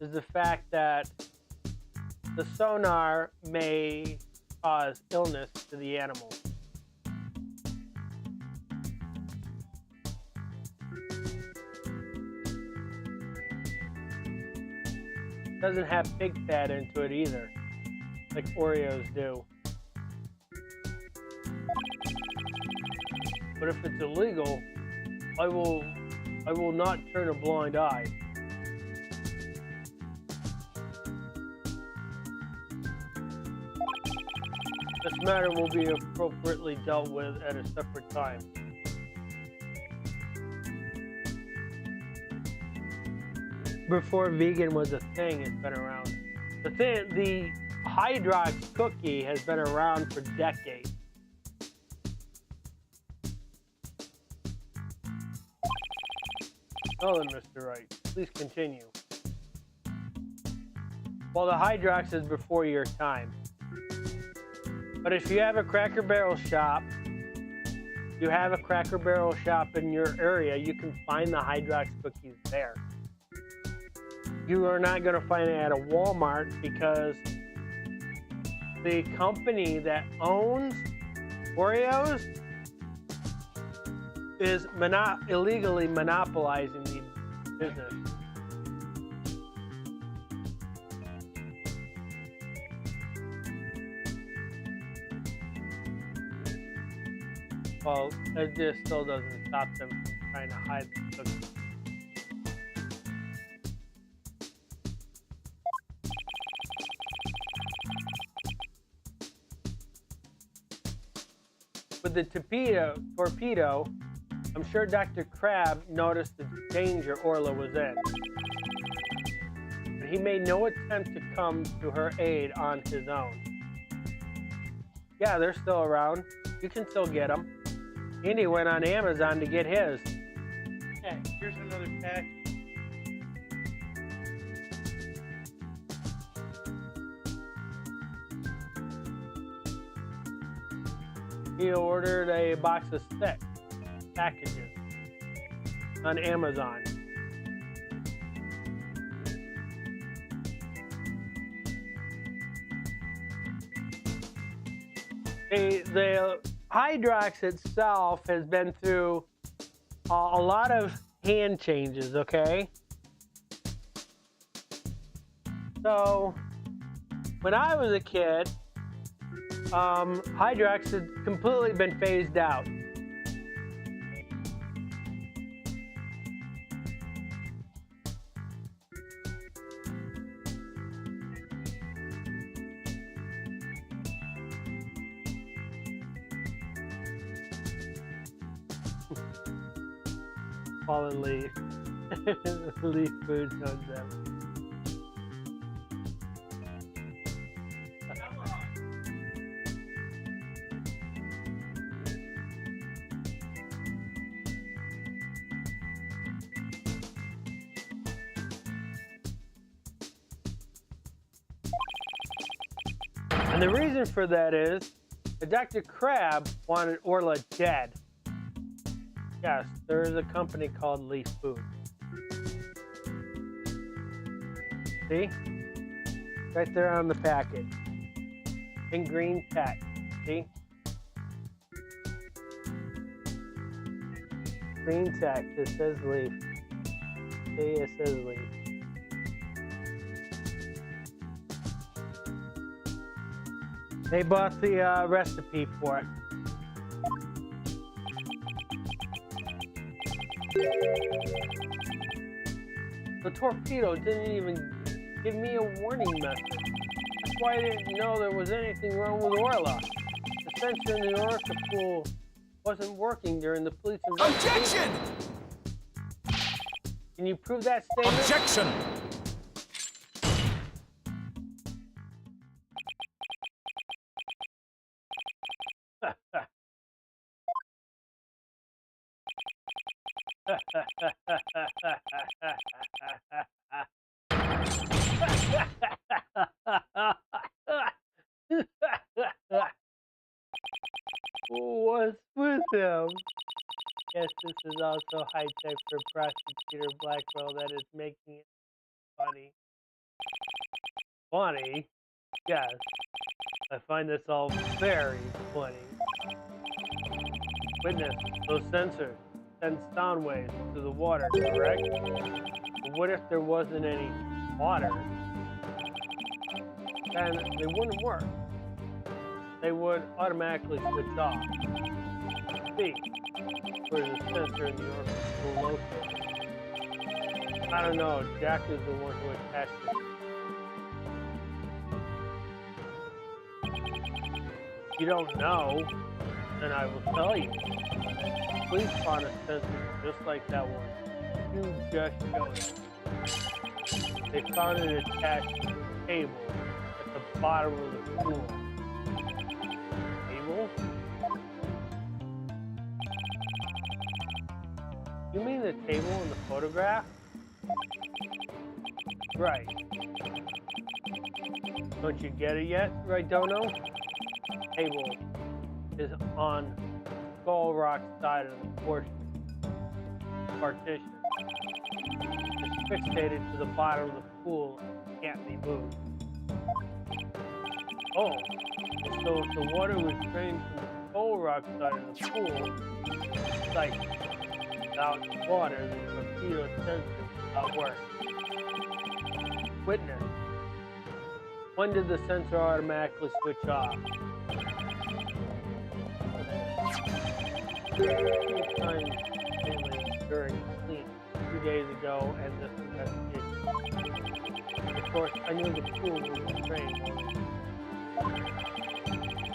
is the fact that the sonar may cause illness to the animal. Doesn't have pig fat into it either, like Oreos do. But if it's illegal, I will not turn a blind eye. This matter will be appropriately dealt with at a separate time. Before vegan was a thing, it's been around. The Hydrox cookie has been around for decades. Oh, then, Mr. Wright, please continue. Well, the Hydrox is before your time. But if you have a Cracker Barrel shop, in your area, you can find the Hydrox cookies there. You are not going to find it at a Walmart because the company that owns Oreos is illegally monopolizing the business. Well, it just still doesn't stop them from trying to hide the cookies. With the torpedo, I'm sure Dr. Crab noticed the danger Orla was in. But he made no attempt to come to her aid on his own. Yeah, they're still around. You can still get them. Andy went on Amazon to get his. Hey, here's another pack. He ordered a box of six packages on Amazon. The Hydrox itself has been through a lot of hand changes, okay? So, when I was a kid, Hydrox had completely been phased out. Fallen leaf. Leaf food on them. And the reason for that is that Dr. Crab wanted Orla dead. Yes, there is a company called Leaf Food. See? Right there on the package. In green text. See? Green text. It says Leaf. See, it says Leaf. They bought the recipe for it. The torpedo didn't even give me a warning message. That's why I didn't know there was anything wrong with Orla. The sensor in the Orca pool wasn't working during the police investigation. Objection! Can you prove that statement? Objection! What's with him? Yes, this is also high tech for Prosecutor Blackwell that is making it funny. Funny? Yes. I find this all very funny. Witness, those sensors send sound waves to the water, correct? But what if there wasn't any water? Then they wouldn't work. They would automatically switch off. See, where the sensor in the Orca will locate. I don't know, Jack is the one who attached it. If you don't know, then I will tell you. Police found a sensor just like that one. You just showed it. They found it attached to a cable at the bottom of the pool. Cable? You mean the table in the photograph? Right. Don't you get it yet, right, Dono? Table is on Skull Rock's side of the partition. It's fixated to the bottom of the pool and can't be moved. Oh, so if the water was drained from the Skull Rock side of the pool, it's like without water, the torpedo sensor does not work. Witness, when did the sensor automatically switch off? Times mainly during clean 2 days ago and this investigation. Of course, I knew the pool was drained,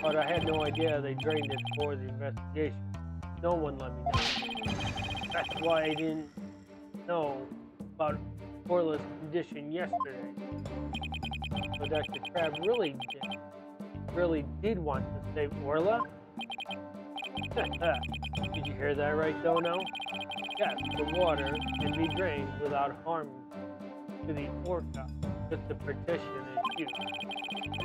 but I had no idea they drained it for the investigation. No one let me know. That's why I didn't know about Orla's condition yesterday. So Dr. Crab really did want to save Orla? Did you hear that right, Dono? Yes, the water can be drained without harm to the orca if the partition is used.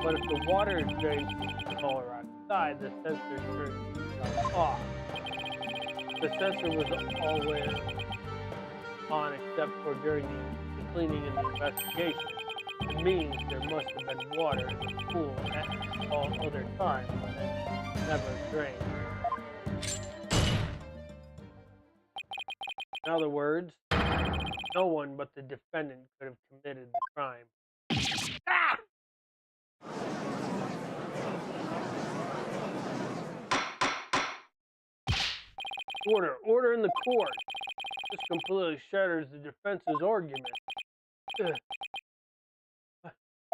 But if the water is drained from the polar outside, the sensor turns itself off. The sensor was always on except for during the cleaning and the investigation. It means there must have been water in the pool at all other times, but it never drained. In other words, no one but the defendant could have committed the crime. Ah! Order in the court. This completely shatters the defense's argument.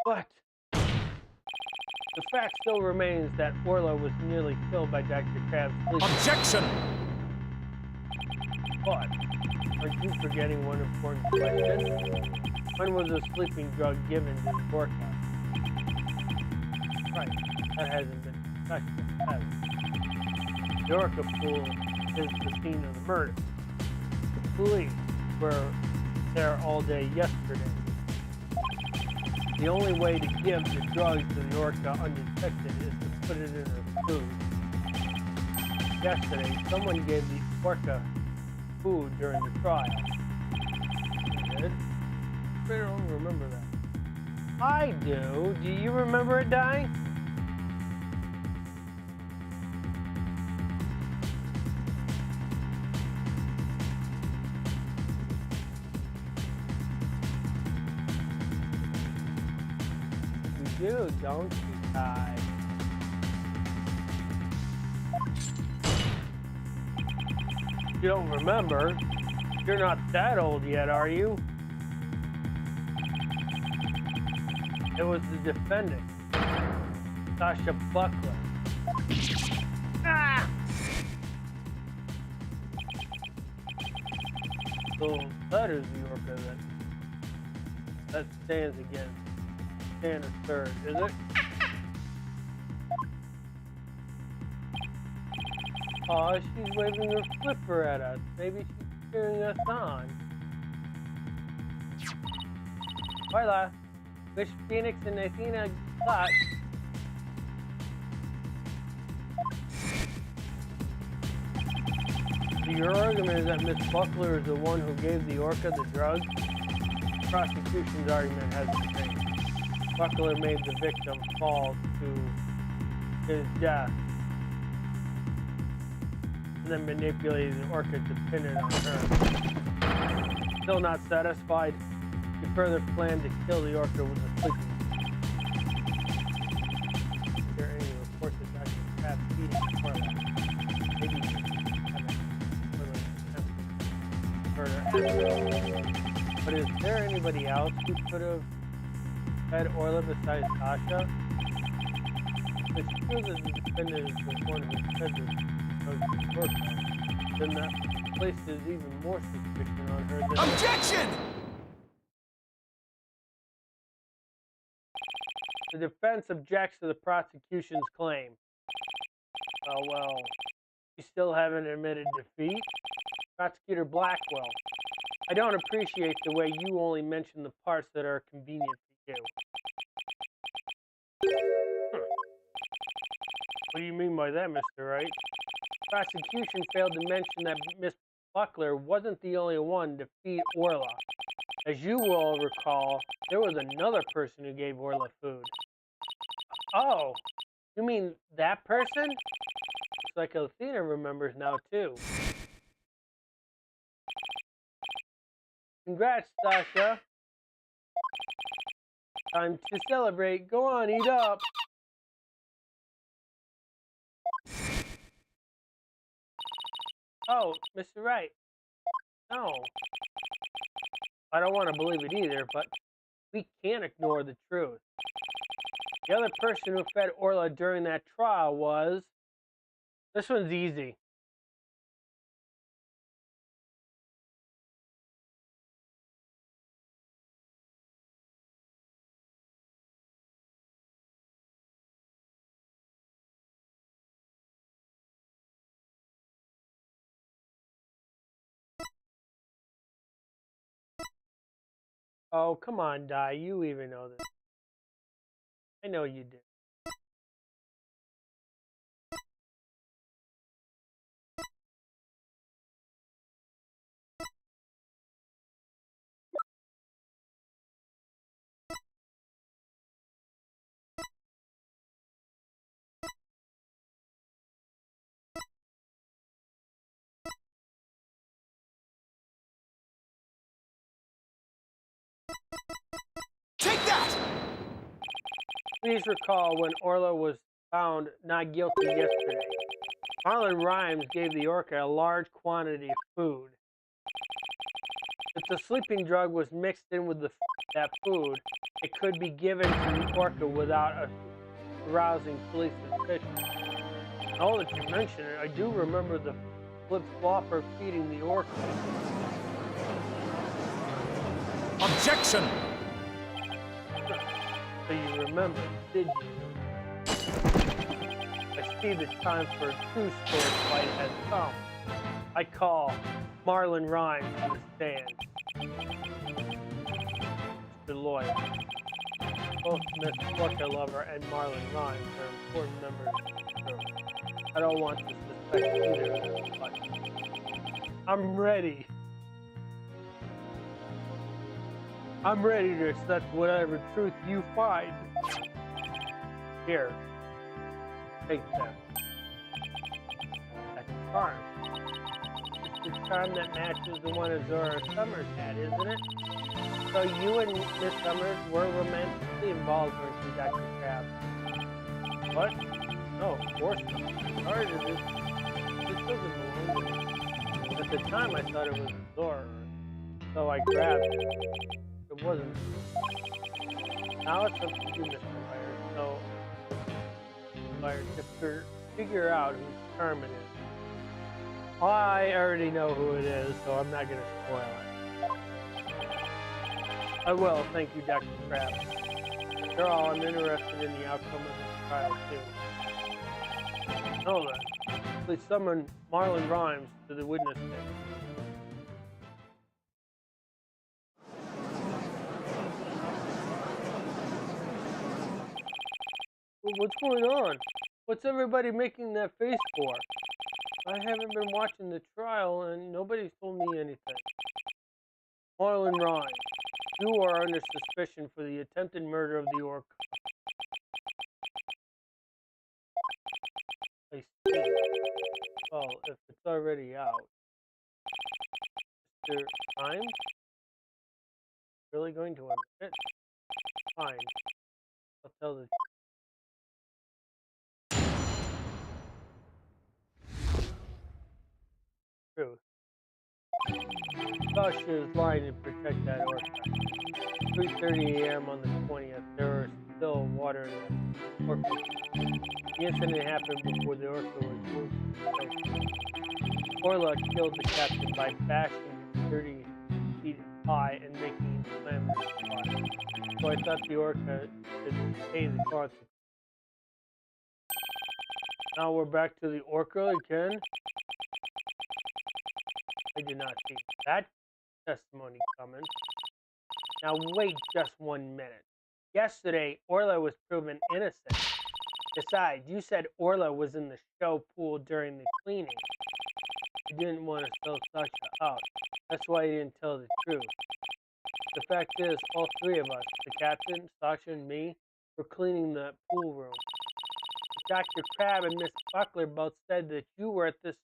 What? The fact still remains that Orla was nearly killed by Dr. Crab's sleeping. Objection! But aren't you forgetting one important question? When was a sleeping drug given to the orca? Right, that hasn't been touched yet, has it? The orca pool is the scene of the murder. The police were there all day yesterday. The only way to give the drug to the orca undetected is to put it in her food. Yesterday, someone gave the orca food during the trial. You did? I don't remember that. I do. Do you remember it, Di? You do, don't you, Di? You don't remember? You're not that old yet, are you? It was the defendant, Sasha Buckler. Ah! So that is the orca that stands against Stand third, is it? Aw, she's waving her flipper at us. Maybe she's cheering us on. Hola. Wish Phoenix and Athena luck. So your argument is that Miss Buckler is the one who gave the orca the drug? The prosecution's argument hasn't changed. Buckler made the victim fall to his death and then manipulated the orca to pin it on her. Still not satisfied, he further planned to kill the orca with a sleeping. Is there any reports that Dr. Crab feeding Orla? Maybe murder. But is there anybody else who could have fed Orla besides Sasha? It's true that the defendant is the one who fed the orca. Then that places even more suspicion on her than... Objection! The defense objects to the prosecution's claim. Well, you still haven't admitted defeat? Prosecutor Blackwell, I don't appreciate the way you only mention the parts that are convenient to you. What do you mean by that, Mr. Wright? Prosecution failed to mention that Miss Buckler wasn't the only one to feed Orla. As you will recall, there was another person who gave Orla food. Oh, you mean that person? Looks like Athena remembers now, too. Congrats, Sasha. Time to celebrate. Go on, eat up. Oh, Mr. Wright. No. I don't want to believe it either, but we can't ignore the truth. The other person who fed Orla during that trial was... This one's easy. Oh, come on, Di. You even know this. I know you did. Take that! Please recall when Orla was found not guilty yesterday. Marlon Rhymes gave the orca a large quantity of food. If the sleeping drug was mixed in with that food, it could be given to the orca without arousing police suspicion. Now that you mention it, I do remember the flip-flopper feeding the orca. Objection! So you remember, did you? I see the time for a true sword fight has come. I call Marlon Rhymes to the stand. Mr. Lawyer. Both Miss Orca Lover and Marlon Rhymes are important members of the crew. I don't want to suspect either of them, but I'm ready. I'm ready to accept whatever truth you find. Here. Take them. That's a charm. It's the charm that matches the one Azora Summers had, isn't it? So you and Miss Summers were romantically involved, weren't you, Dr. Crab? What? No, of course not. Sorry to this doesn't belong to me. At the time I thought it was Azora, so I grabbed it. It wasn't. Now it's up to you, Mr. Myers. So, Myers, to figure out whose charm it is. I already know who it is, so I'm not going to spoil it. I will, thank you, Dr. Crab. After all, I'm interested in the outcome of this trial, too. Know that. Please summon Marlon Rhymes to the witness stand. What's going on? What's everybody making that face for? I haven't been watching the trial and nobody's told me anything. Marlon Rhymes, you are under suspicion for the attempted murder of the orca. I see. Well, if it's already out. Mr. Rhymes? Really going to admit it? Fine. I'll tell the truth. Sasha is lying to protect that orca. 3:30 a.m. on the 20th, there was still water in the orca. The incident happened before the orca was moved. Orla killed the captain by bashing him 30 feet high and making him slam into the water. So I thought the orca should pay the consequences. Now we're back to the orca again. I did not see that testimony coming. Now wait just 1 minute. Yesterday, Orla was proven innocent. Besides, you said Orla was in the show pool during the cleaning. You didn't want to sell Sasha out. That's why you didn't tell the truth. The fact is, all three of us, the captain, Sasha, and me, were cleaning the pool room. Dr. Crab and Miss Buckler both said that you were at this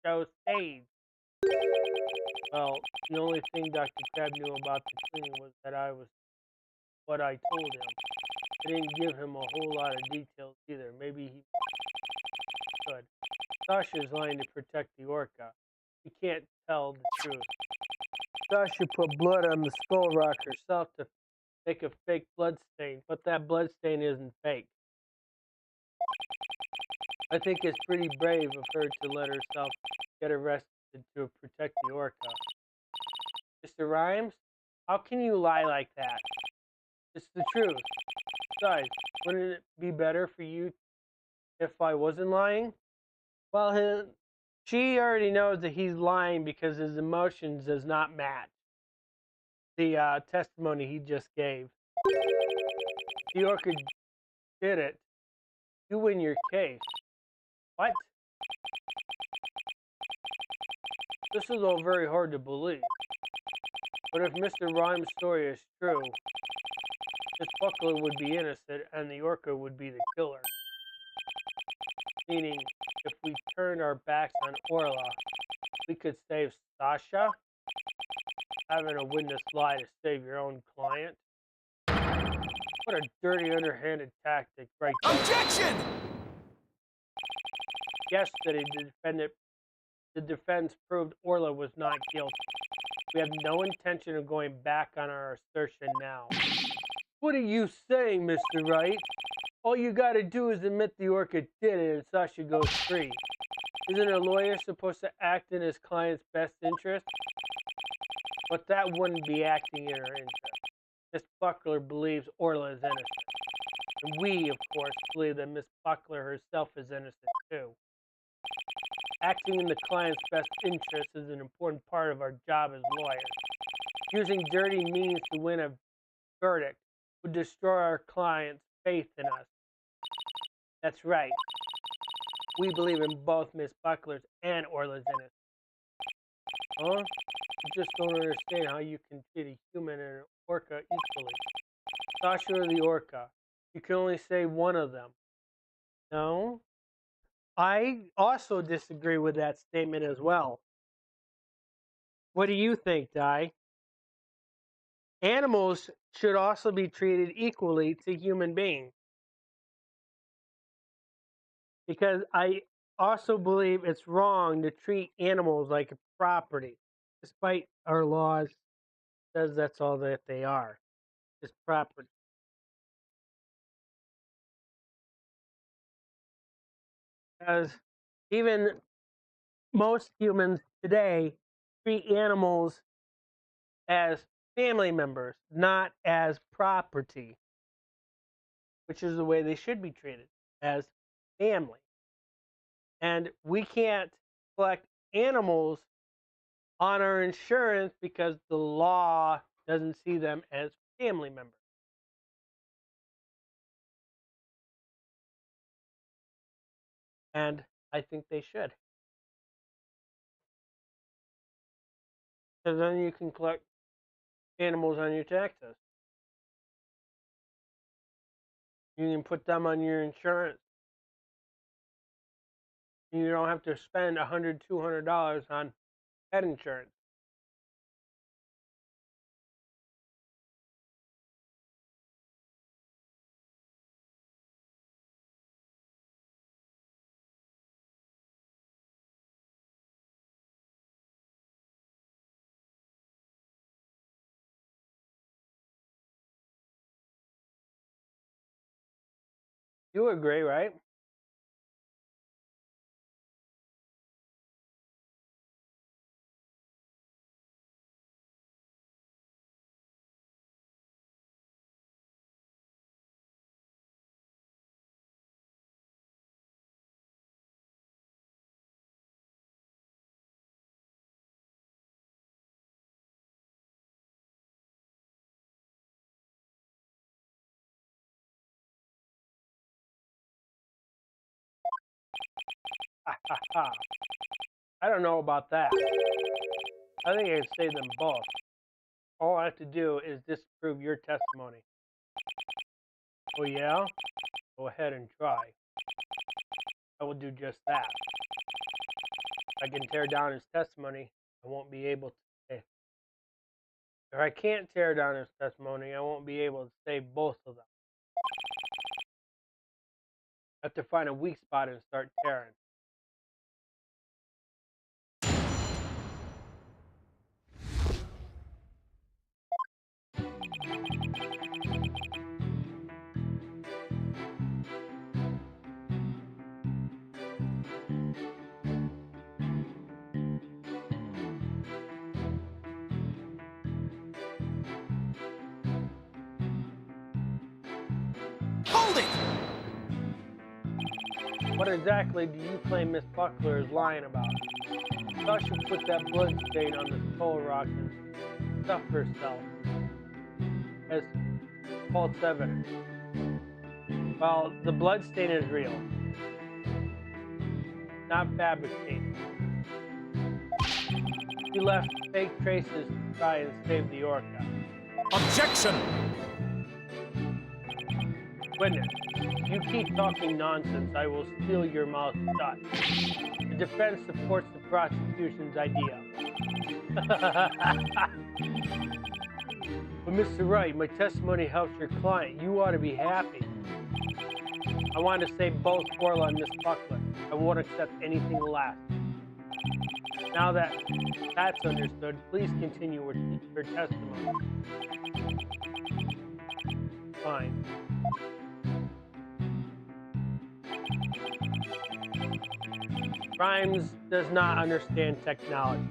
show stage. Well, the only thing Dr. Crab knew about the cleaning was that I was what I told him. I didn't give him a whole lot of details either. Maybe he could. Sasha is lying to protect the orca. You can't tell the truth. Sasha put blood on the skull rock herself to make a fake blood stain, but that blood stain isn't fake. I think it's pretty brave of her to let herself get arrested to protect the orca. Mr. Rhymes, how can you lie like that? It's the truth. Besides, wouldn't it be better for you if I wasn't lying? Well, she already knows that he's lying because his emotions does not match the testimony he just gave. The orca did it. You win your case. What? This is all very hard to believe. But if Mr. Rhymes' story is true, Miss Buckler would be innocent and the orca would be the killer. Meaning, if we turned our backs on Orla, we could save Sasha? Having a witness lie to save your own client? What a dirty, underhanded tactic right there. Objection! Yesterday, the defense proved Orla was not guilty. We have no intention of going back on our assertion now. What are you saying, Mr. Wright? All you gotta do is admit the orca did it and Sasha goes free. Isn't a lawyer supposed to act in his client's best interest? But that wouldn't be acting in her interest. Miss Buckler believes Orla is innocent. And we, of course, believe that Miss Buckler herself is innocent too. Acting in the client's best interest is an important part of our job as lawyers. Using dirty means to win a verdict would destroy our client's faith in us. That's right. We believe in both Miss Buckler's and Orla's innocence. Huh? I just don't understand how you can treat a human and an orca equally. Sasha or the orca? You can only save one of them. No? I also disagree with that statement as well. What do you think, Di? Animals should also be treated equally to human beings. Because I also believe it's wrong to treat animals like a property, despite our laws says that's all that they are, is property. Because even most humans today treat animals as family members, not as property, which is the way they should be treated, as family. And we can't collect animals on our insurance because the law doesn't see them as family members. And I think they should. Because then you can collect animals on your taxes. You can put them on your insurance. You don't have to spend $100, $200 on pet insurance. You agree, right? I don't know about that. I think I'd save them both. All I have to do is disprove your testimony. Oh yeah? Go ahead and try. I will do just that. If I can tear down his testimony, I won't be able to save. If I can't tear down his testimony, I won't be able to save both of them. I have to find a weak spot and start tearing. What exactly do you claim Miss Buckler is lying about? I thought she put that blood stain on the skull rock and stuffed herself as false evidence. Well, the blood stain is real, not fabricated. You left fake traces to try and save the orca. Objection! Witness, you keep talking nonsense, I will steal your mouth shut. The defense supports the prosecution's idea. But Mr. Wright, my testimony helps your client. You ought to be happy. I want to save both Orla and Miss Buckler. I won't accept anything less. Now that that's understood, please continue with your testimony. Fine. Grimes does not understand technology.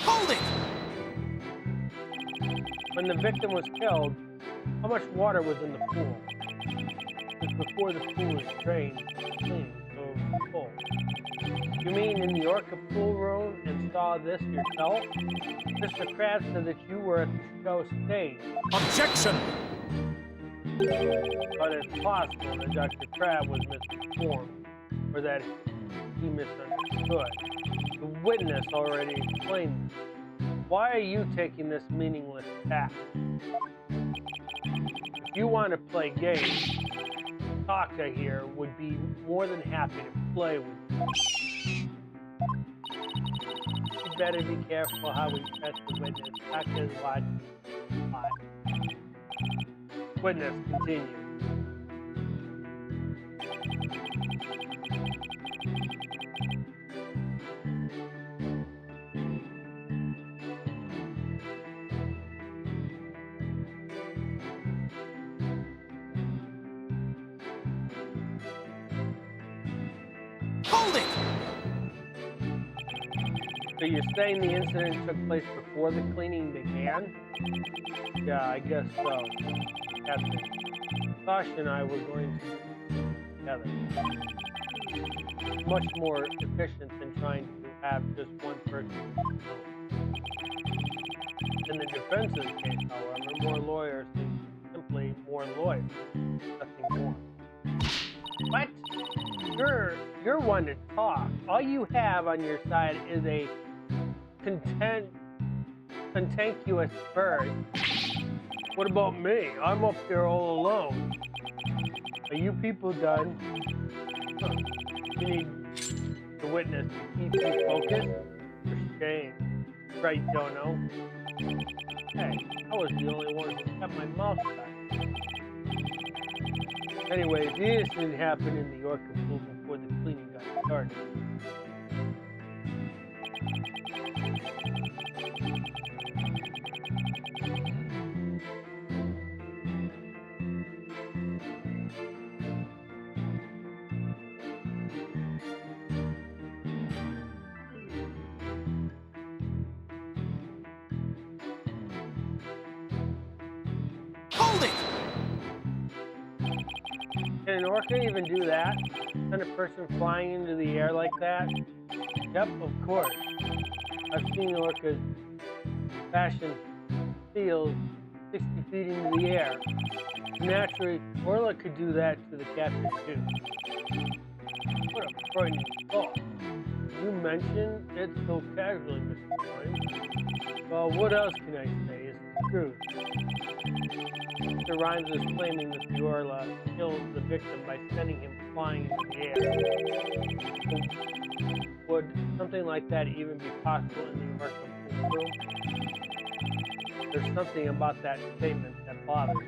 Hold it! When the victim was killed, how much water was in the pool? Because before the pool was drained, clean, so it was full. You mean in the orca pool room and saw this yourself? Mr. Krabs said that you were at the show stage. Objection! But it's possible that Dr. Crab was misinformed, or that he misunderstood. The witness already explained this. Why are you taking this meaningless task? If you want to play games, Taka here would be more than happy to play with you. You better be careful how we test the witness. Taka's watching. Witness, continue. Hold it! So you're saying the incident took place before the cleaning began? Yeah, I guess so. Captain, Sasha and I were going to do together. Much more efficient than trying to have just one person. In the defense's case, however, more lawyers means simply more lawyers. Nothing more. What? You're one to talk. All you have on your side is a cantankerous bird. What about me? I'm up here all alone. Are you people done? Huh. You need the witness to keep you focused? For shame. Right, Dono? Hey, I was the only one who kept my mouth shut. Anyways, the incident happened in the orca pool before the cleaning got started. Hold it! Can an orca even do that? Send a person flying into the air like that? Yep, of course. I've seen orcas fashion seals 60 feet into the air. Naturally, Orla could do that to the captive too. What a frightening thought. You mentioned it so casually, Mr. Coyne. Well, what else can I say? It's the truth. Mr. Rhymes is claiming that the Orla killed the victim by sending him flying into the air. Would something like that even be possible in the Orca pool room? There's something about that statement that bothers me.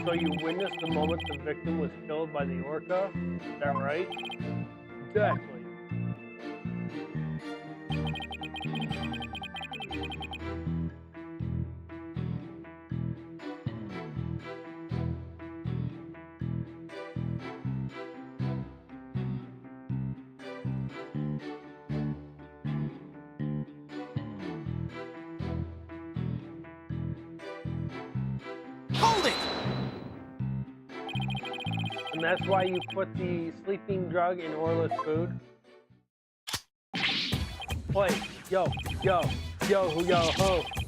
So you witnessed the moment the victim was killed by the orca? Is that right? Exactly. that's why you put the sleeping drug in Orla's food? Wait, yo, ho.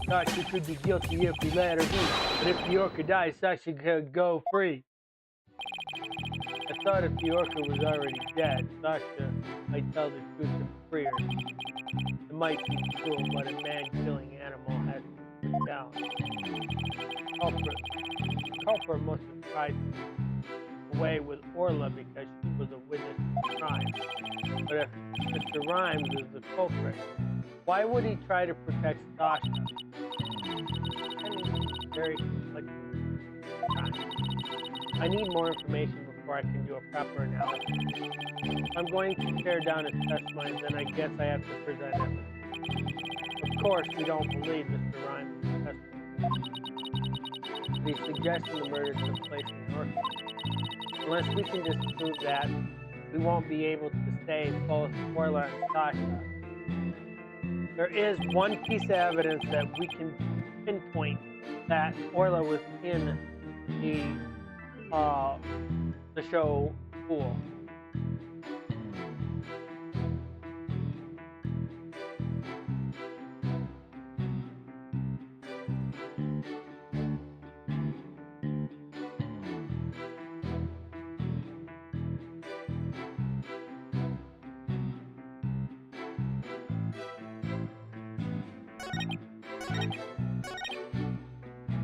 Sasha could be guilty if we let her be. But if the orca dies, Sasha could go free. I thought if the orca was already dead, Sasha might tell the truth and free her. It might seem cruel, but a man-killing animal has to be put down. Culprit must have tried to away with Orla because she was a witness to the crime. But if Mr. Rhymes is the culprit, why would he try to protect Sasha? Very conflicting. I need more information before I can do a proper analysis. If I'm going to tear down his testimony, then I guess I have to present evidence. Of course, we don't believe Mr. Rhymes' testimony. The suggestion the murder took place in North. Unless we can disprove that, we won't be able to save both Orla and Sasha. There is one piece of evidence that we can pinpoint that Orla was in the show pool.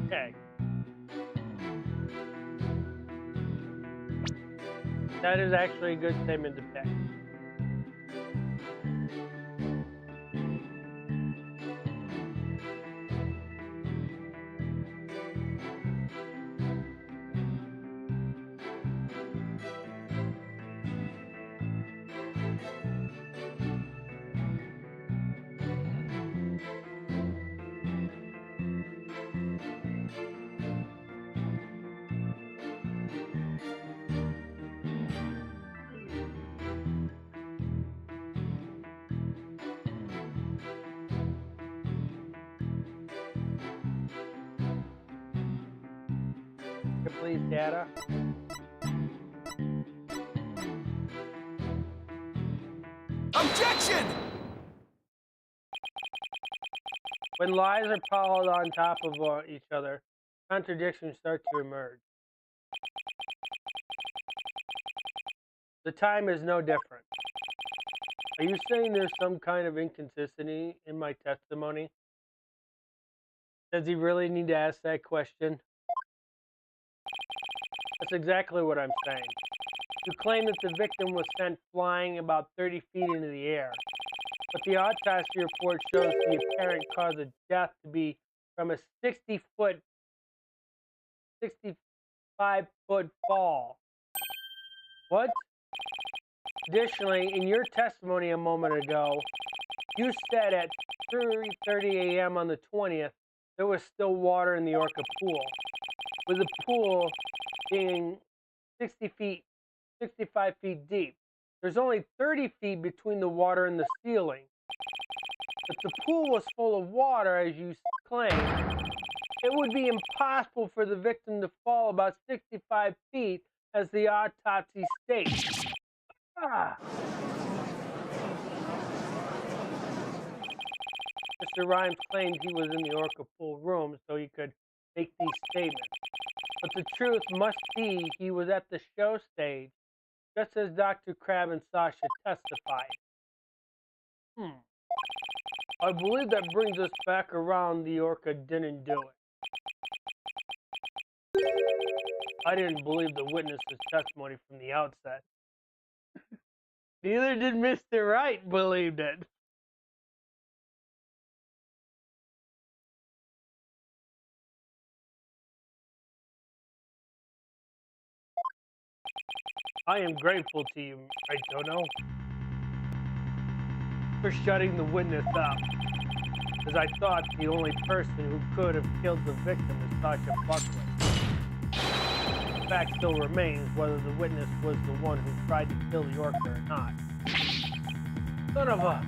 Okay. That is actually a good statement to pick. Please, data. Objection! When lies are piled on top of each other, contradictions start to emerge. The time is no different. Are you saying there's some kind of inconsistency in my testimony? Does he really need to ask that question? That's exactly what I'm saying. You claim that the victim was sent flying about 30 feet into the air, but the autopsy report shows the apparent cause of death to be from a 65-foot fall. What? Additionally, in your testimony a moment ago, you said at 3:30 a.m. on the 20th, there was still water in the orca pool, with the pool being 65 feet deep. There's only 30 feet between the water and the ceiling. If the pool was full of water, as you claim, it would be impossible for the victim to fall about 65 feet, as the autopsy states. Mr. Rhymes claimed he was in the orca pool room so he could make these statements. But the truth must be he was at the show stage, just as Dr. Crab and Sasha testified. I believe that brings us back around. The orca didn't do it. I didn't believe the witness's testimony from the outset. Neither did Mr. Wright believe it. I am grateful to you, I don't know, for shutting the witness up, as I thought the only person who could have killed the victim is Sasha Buckley. The fact still remains whether the witness was the one who tried to kill the orca or not. Son of a...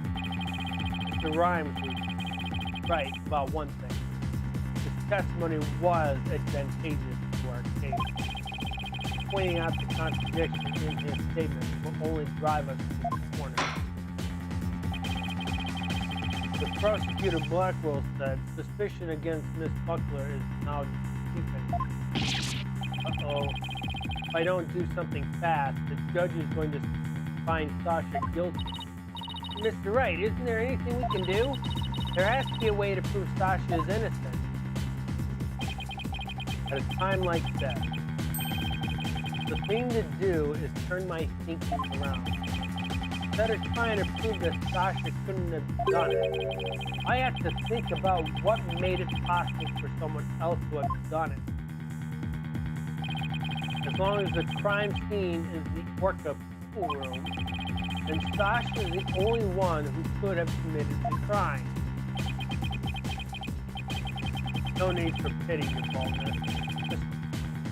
Mr. Rhymes was right about one thing. His testimony was advantageous to our case. pointing out the contradiction in his statement will only drive us to the corner. The prosecutor Blackwell said suspicion against Miss Buckler is now deepening. Uh-oh. If I don't do something fast, the judge is going to find Sasha guilty. Mr. Wright, isn't there anything we can do? There has to be a way to prove Sasha is innocent. At a time like this, the thing to do is turn my thinking around. Instead of trying to prove that Sasha couldn't have done it, I have to think about what made it possible for someone else to have done it. As long as the crime scene is the Orca pool room, then Sasha is the only one who could have committed the crime. No need for pity, you boldness. Just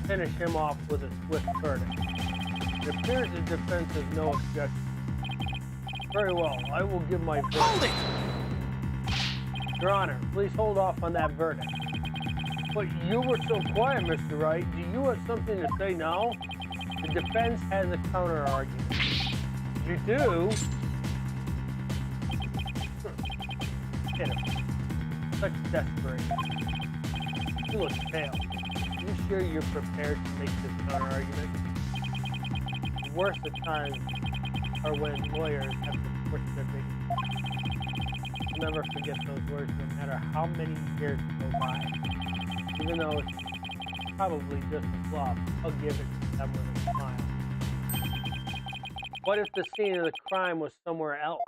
finish him off with a swift verdict. It appears the defense has no objection. Very well, I will give my verdict. Hold it! Your Honor, please hold off on that verdict. But you were so quiet, Mr. Wright. Do you have something to say now? The defense has a counter-argument. You do? Pitiful. Such desperation. You look pale. Are you sure you're prepared to make this counter-argument? The worst of times are when lawyers have to push their big. I'll never forget those words no matter how many years go by. Even though it's probably just a bluff, I'll give it to them with a smile. What if the scene of the crime was somewhere else?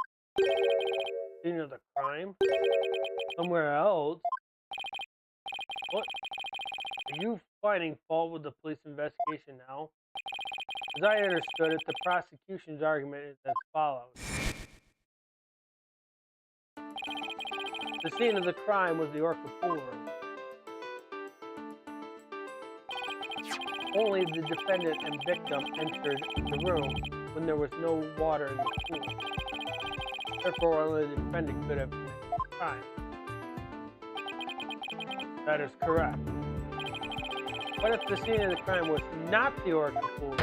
Scene of the crime? Somewhere else? What? Are you finding fault with the police investigation now? As I understood it, the prosecution's argument is as follows. The scene of the crime was the Orca pool room. Only the defendant and victim entered the room when there was no water in the pool. Therefore, only the defendant could have committed the crime. That is correct. What if the scene of the crime was not the Orca pool room?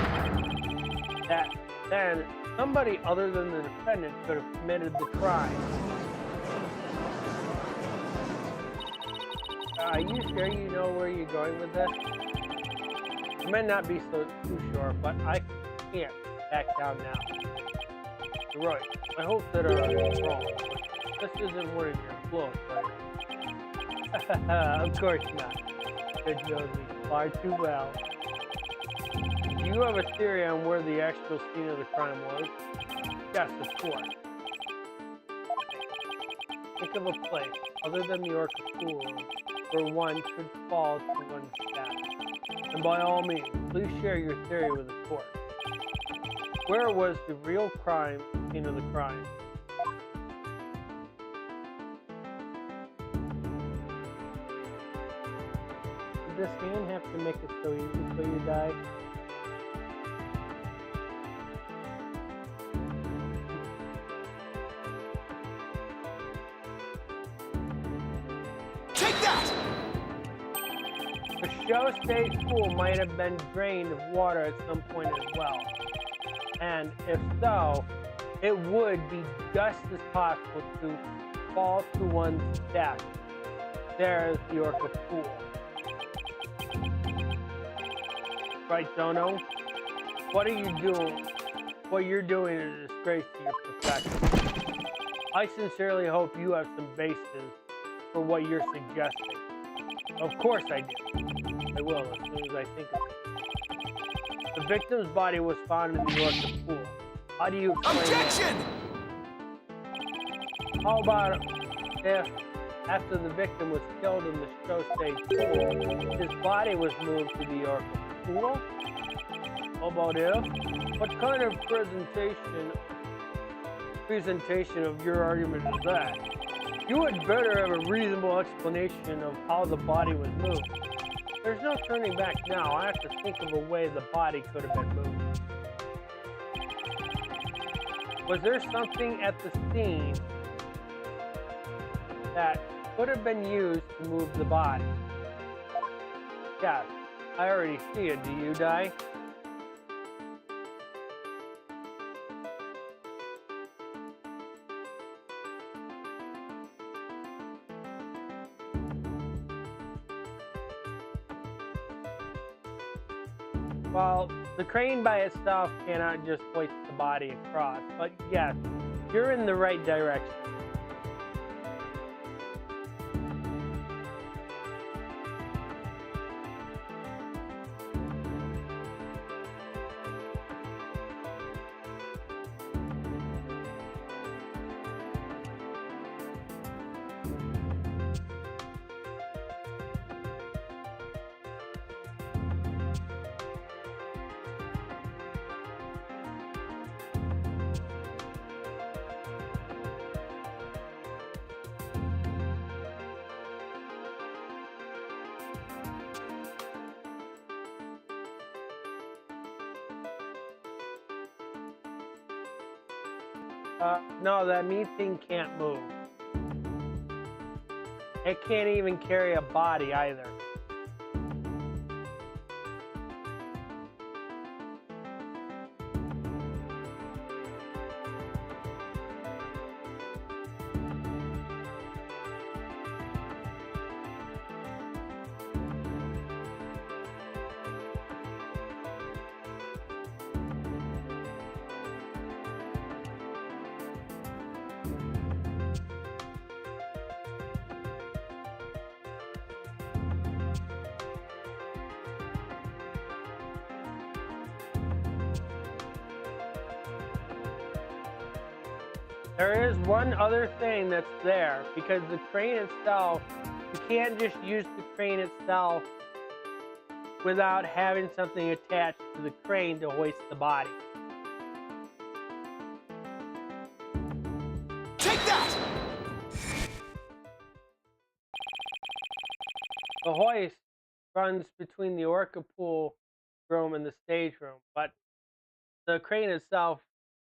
Then somebody other than the defendant could have committed the crime. Are you sure you know where you're going with this? I may not be too sure, but I can't back down now. You're right. I hope that I'm wrong, but this isn't one of your blows, right? Of course not. Said Josie far too well. Do you have a theory on where the actual scene of the crime was? Yes, of course. Think of a place other than the Orca pool room where one could fall to one's death. And by all means, please share your theory with the court. Where was the real crime scene of the crime? Did this hand have to make it so easy so you die? Take that! The show stage pool might have been drained of water at some point as well. And if so, it would be just as possible to fall to one's death. There's the Orca pool. Right, Dono? What are you doing? What you're doing is a disgrace to your profession. I sincerely hope you have some basis for what you're suggesting. Of course I do. I will as soon as I think of it. The victim's body was found in the Orca pool. How do you explain Objection! that? How about if, after the victim was killed in the show stage pool, his body was moved to the Orca pool? How about if? What kind of presentation of your argument is that? You had better have a reasonable explanation of how the body was moved. There's no turning back now. I have to think of a way the body could have been moved. Was there something at the scene that could have been used to move the body? Yes, I already see it. Do you, Di? Well, the crane by itself cannot just hoist the body across, but yes, you're in the right direction. No, that meat thing can't move. It can't even carry a body either. There is one other thing that's there, because the crane itself, you can't just use the crane itself without having something attached to the crane to hoist the body. Take that! The hoist runs between the orca pool room and the stage room, but the crane itself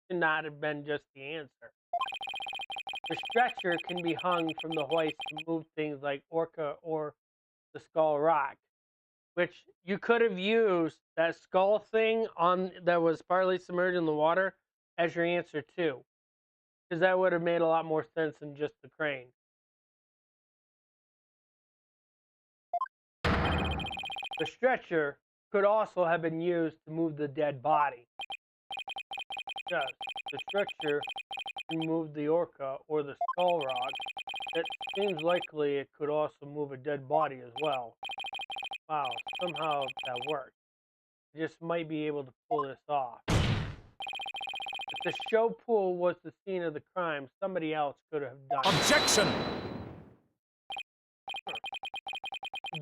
should not have been just the answer. The stretcher can be hung from the hoist to move things like orca or the skull rock, which you could have used that skull thing on that was partly submerged in the water as your answer too, because that would have made a lot more sense than just the crane. The stretcher could also have been used to move the dead body. Yes, the stretcher can move the orca or the skull rock. It seems likely it could also move a dead body as well. Wow, somehow that worked. I just might be able to pull this off. If the show pool was the scene of the crime, somebody else could have done it. Objection!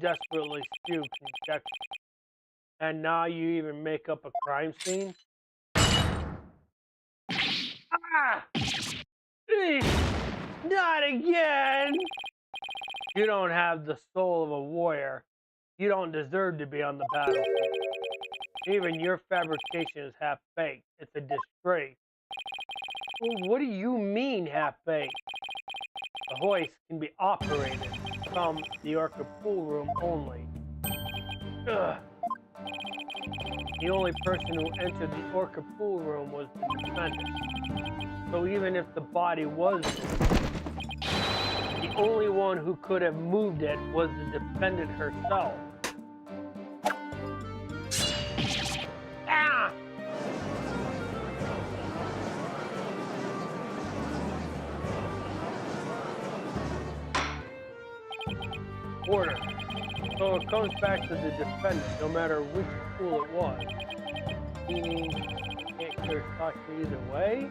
Desperately spew conjecture. And now you even make up a crime scene? Ah! Not again! You don't have the soul of a warrior. You don't deserve to be on the battlefield. Even your fabrication is half-baked. It's a disgrace. Well, what do you mean half-baked? The hoist can be operated from the orca pool room only. Ugh. The only person who entered the orca pool room was the defendant. So even if the body was moved, the only one who could have moved it was the defendant herself. Ah! Order. So it comes back to the defendant, no matter which pool it was. Meaning, can't clear Sasha either way.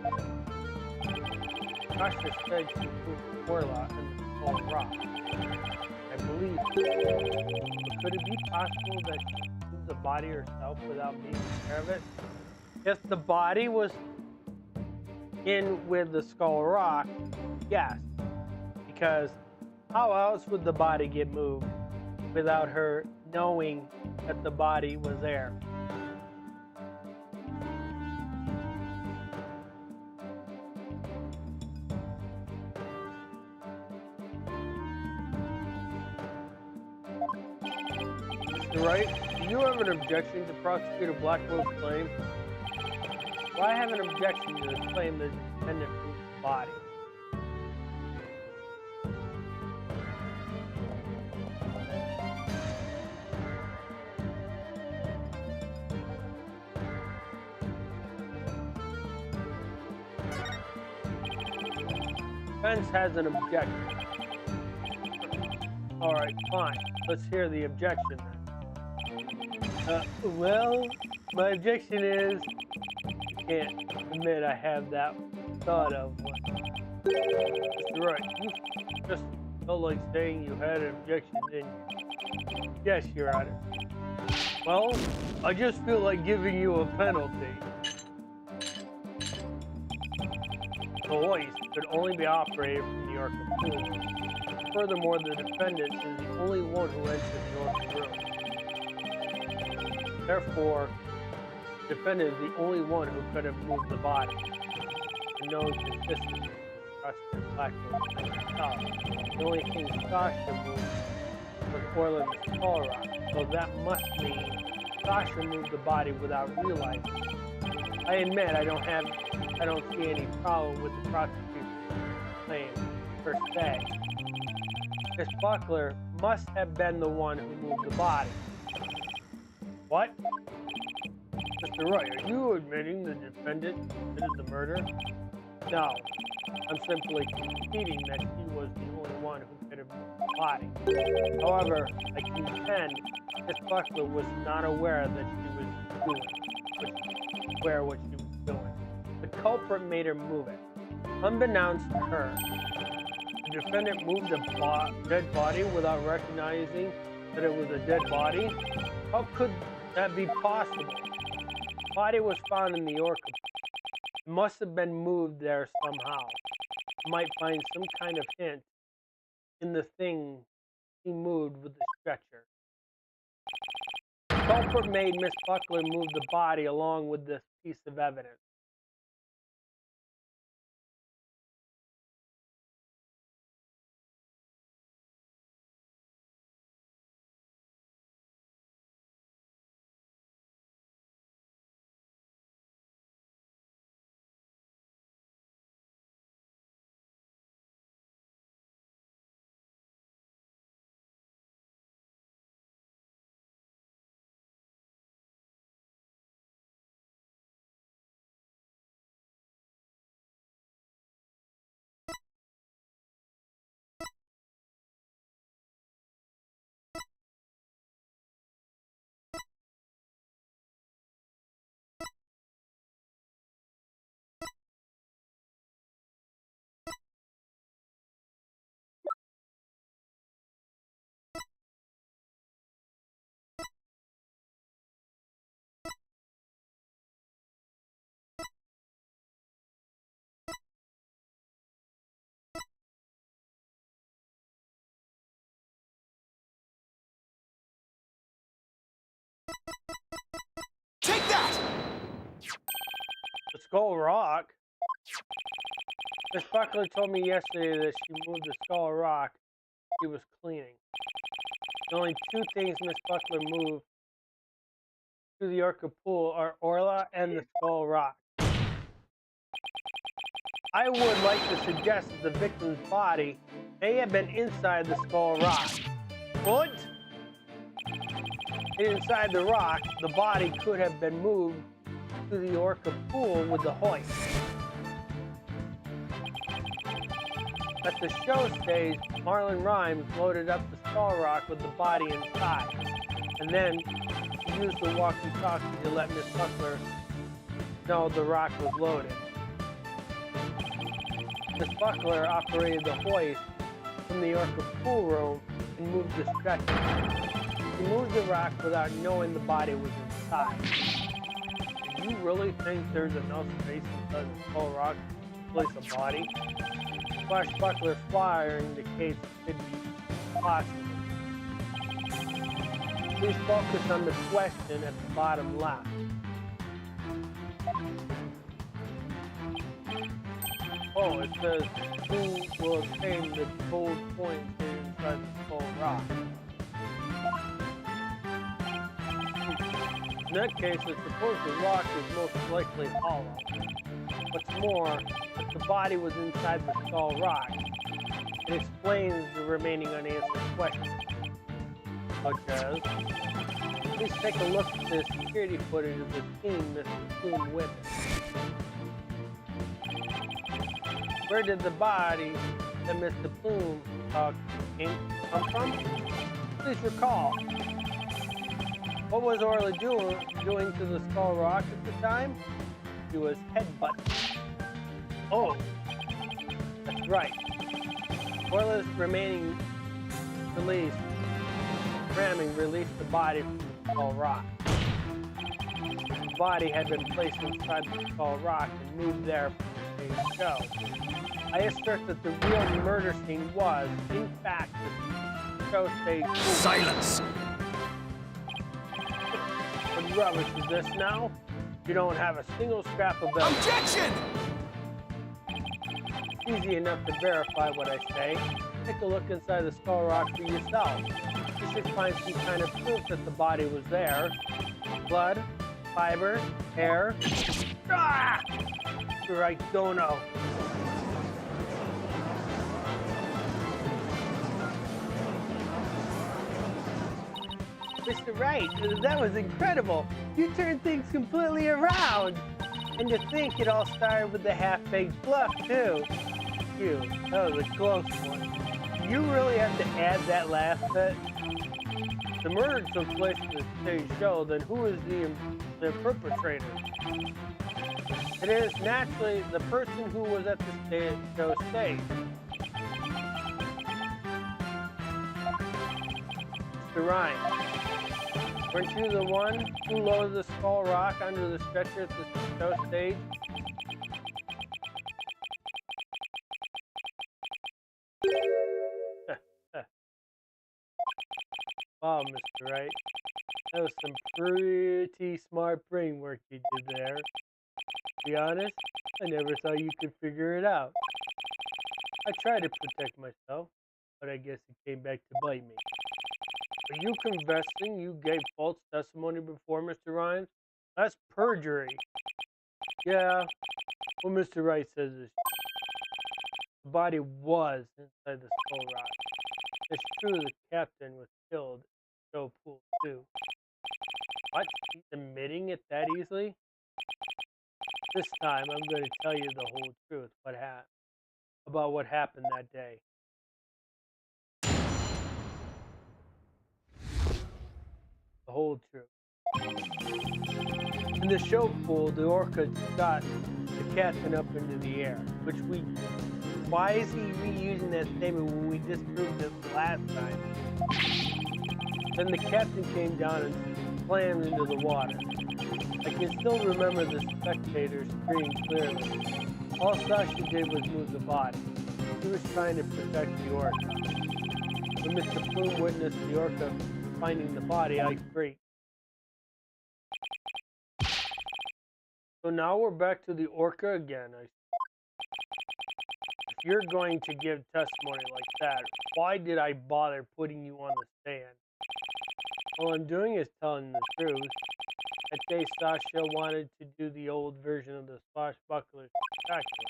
Sasha said she moved Orla and the Skull Rock. I believe so. But could it be possible that she moved the body herself without being aware of it? If the body was in with the Skull Rock, yes. Because how else would the body get moved without her knowing that the body was there? Mr. Wright, do you have an objection to Prosecutor Blackwell's claim? Well, I have an objection to the claim that the defendant moved the body. defense has an objection. Alright, fine. Let's hear the objection then. Well, my objection is I can't admit I have that thought of one. Mr. Wright, you just felt like saying you had an objection, didn't you? Yes, Your Honor. Well, I just feel like giving you a penalty. The hoist could only be operated from the Orca pool. Furthermore, the defendant is the only one who entered the Orca room. Therefore, the defendant is the only one who could have moved the body. For no consistency, Sasha Black was the only thing Sasha moved was Orland's skull rock, so that must mean Sasha moved the body without realizing. I admit I don't see any problem with the prosecution's claim per se. Miss Buckler must have been the one who moved the body. What? Mr. Wright, are you admitting the defendant committed the murder? No. I'm simply conceding that she was the only one who could have moved the body. However, I contend Miss Buckler was not aware that she was doing what she was doing. The culprit made her move it. Unbeknownst to her, the defendant moved a dead body without recognizing that it was a dead body? How could that be possible? The body was found in the Orca. It must have been moved there somehow. You might find some kind of hint in the thing he moved with the stretcher. The culprit made Miss Buckler move the body along with this piece of evidence. Take that! The Skull Rock? Miss Buckler told me yesterday that she moved the Skull Rock she was cleaning. The only two things Miss Buckler moved to the Orca pool are Orla and the Skull Rock. I would like to suggest that the victim's body may have been inside the Skull Rock. What? Inside the rock, the body could have been moved to the Orca pool with the hoist. At the show stage, Marlon Rhymes loaded up the Skull Rock with the body inside, and then he used the walkie-talkie to let Miss Buckler know the rock was loaded. Miss Buckler operated the hoist from the Orca pool room and moved the stretcher. She moved the rock without knowing the body was inside. Do you really think there's enough space inside the Skull Rock to place a body? Flash Buckler's flyer indicates it could be possible. Please focus on the question at the bottom left. Oh, it says, who will obtain the gold coins inside the Skull Rock? In that case, I suppose the rock is most likely hollow. What's more, if the body was inside the Skull Rock, it explains the remaining unanswered questions. Such as, please take a look at the security footage of the scene Mr. Bloom witnessed. Where did the body that Mr. Plume come from? Please recall. What was Orla doing to the Skull Rock at the time? He was headbutting. Oh, that's right. Orla's remaining released the body from the Skull Rock. The body had been placed inside the Skull Rock and moved there for the show. I assert that the real murder scene was, in fact, the show stage. Silence! What rubbish is this now? You don't have a single scrap of evidence. Objection! It's easy enough to verify what I say. Take a look inside the Skull Rock for yourself. You should find some kind of proof that the body was there. Blood, fiber, hair. Ah! You're right, Dono. Mr. Wright, that was incredible. You turned things completely around. And to think it all started with the half-baked bluff, too. That was a close one. You really have to add that last bit? The murder took place at the stage show, then who is the perpetrator? It is naturally the person who was at the show stage. Mr. Ryan, weren't you the one who loaded the Skull Rock onto the stretcher at the show stage? Wow, Mr. Wright. That was some pretty smart brain work you did there. To be honest, I never thought you could figure it out. I tried to protect myself, but I guess it came back to bite me. Are you confessing you gave false testimony before, Mr. Ryan? That's perjury. Yeah, what Mr. Wright says is the body was inside the Skull Rock. It's true the captain was killed in the show pool too. What? He's admitting it that easily? This time I'm going to tell you the whole truth about what happened that day. The whole truth. In the show pool, the orca shot the captain up into the air, why is he reusing that statement when we disproved it last time? Then the captain came down and slammed into the water. I can still remember the spectators screaming clearly. All Sasha did was move the body. He was trying to protect the orca. When Mr. Plume witnessed the orca finding the body, I freaked. So now we're back to the orca again. If you're going to give testimony like that, why did I bother putting you on the stand? All I'm doing is telling the truth. That day, Sasha wanted to do the old version of the swashbuckler spectacular,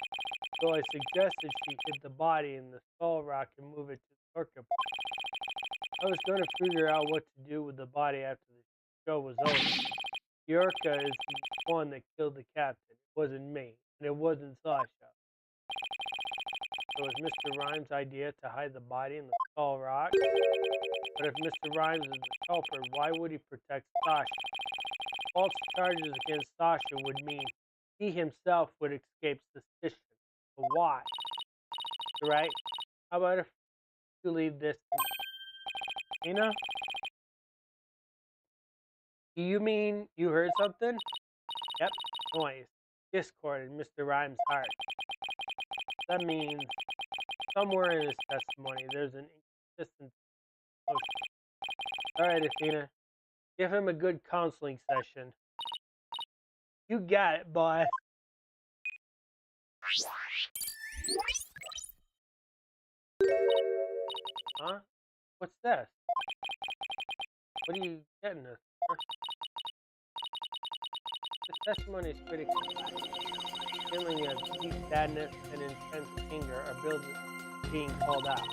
so I suggested she hid the body in the Skull Rock and move it to the orca. I was going to figure out what to do with the body after the show was over. The orca is the one that killed the captain. It wasn't me, and it wasn't Sasha. So it was Mr. Rhymes' idea to hide the body in the Skull Rock. But if Mr. Rhymes is the culprit, why would he protect Sasha? False charges against Sasha would mean he himself would escape suspicion. But why? Right? How about if you leave this to me? Tina? Do you mean you heard something? Yep, noise. Discord in Mr. Rhymes' heart. That means somewhere in his testimony there's an inconsistency. Alright, Athena. Give him a good counseling session. You got it, boss. Huh? What's this? What are you getting this? Huh? This testimony is pretty clear. Feeling of deep sadness and intense anger are being called out.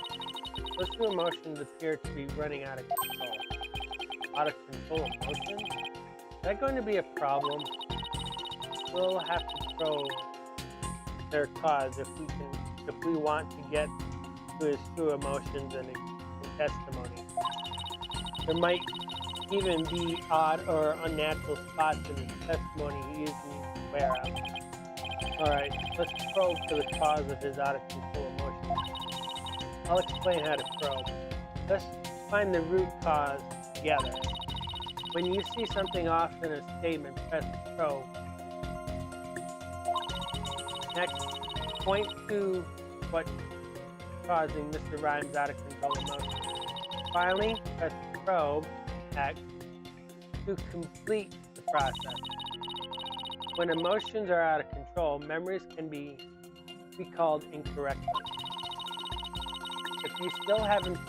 Those two emotions appear to be running out of control. Out of control emotions? Is that going to be a problem? We'll have to probe their cause if we want to get to his true emotions and testimony. There might even be odd or unnatural spots in his testimony he isn't even aware of. Alright, let's probe for the cause of his out-of-control emotions. I'll explain how to probe. Let's find the root cause together. When you see something off in a statement, press probe. Next, point to what's causing Mr. Rhymes' out-of-control emotions. Finally, press probe X to complete the process. When emotions are out of control, memories can be recalled incorrectly. If you still haven't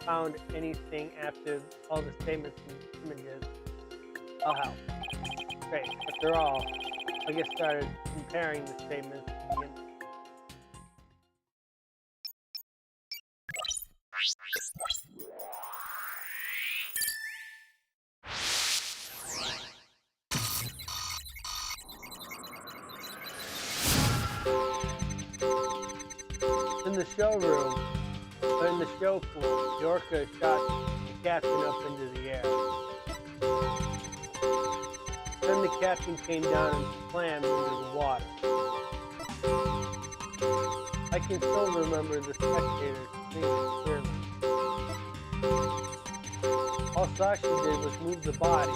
found anything after all the statements and images, I'll help. Great. After all, I'll get started comparing the statements to the images. In the showroom, or in the show pool, the orca shot the captain up into the air. Then the captain came down and slammed into the water. I can still remember the spectators seeing it clearly. All Sasha did was move the body.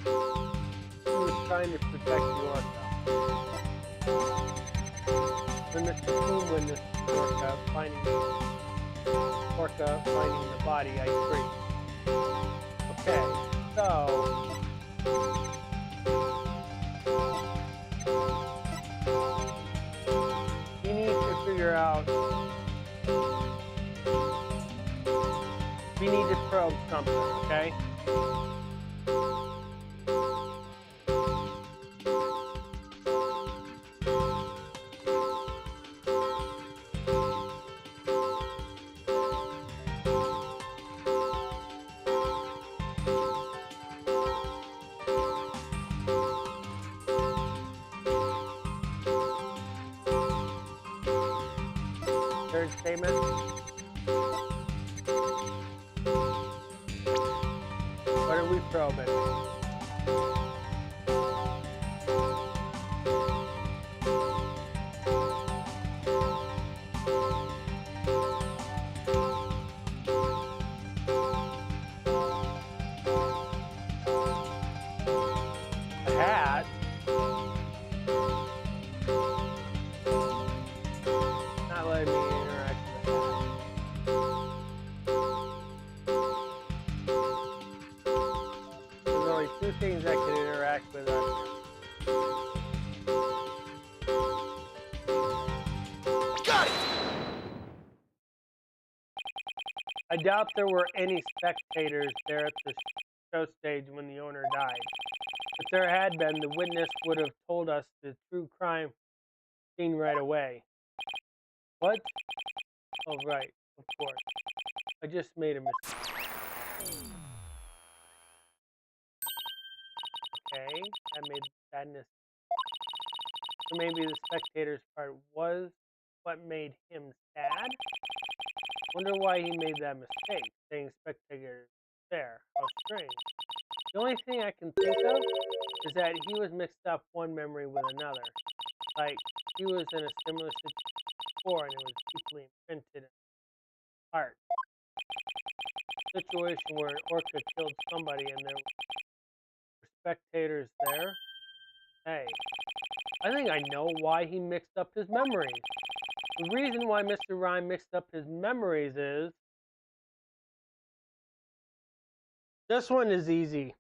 He was trying to protect the orca. When Mr. Boom witnessed the orca finding the body, I shrieked. Okay, so we need to figure out. We need to probe something, okay? Third statement. What are we probing? A hat. Not letting me interact with that. There's only two things I can interact with on Got it! I doubt there were any spectators there at the show stage when the owner died. If there had been, the witness would have told us the true crime scene right away. What? Oh, right, of course. I just made a mistake. Okay, that made sadness. So maybe the spectator's part was what made him sad? Wonder why he made that mistake, saying spectators there. How strange. The only thing I can think of is that he was mixed up one memory with another. Like, he was in a similar situation before and it was deeply imprinted in his heart. Situation where an orca killed somebody and there were spectators there. Hey, I think I know why he mixed up his memories. The reason why Mr. Rhyme mixed up his memories is... This one is easy.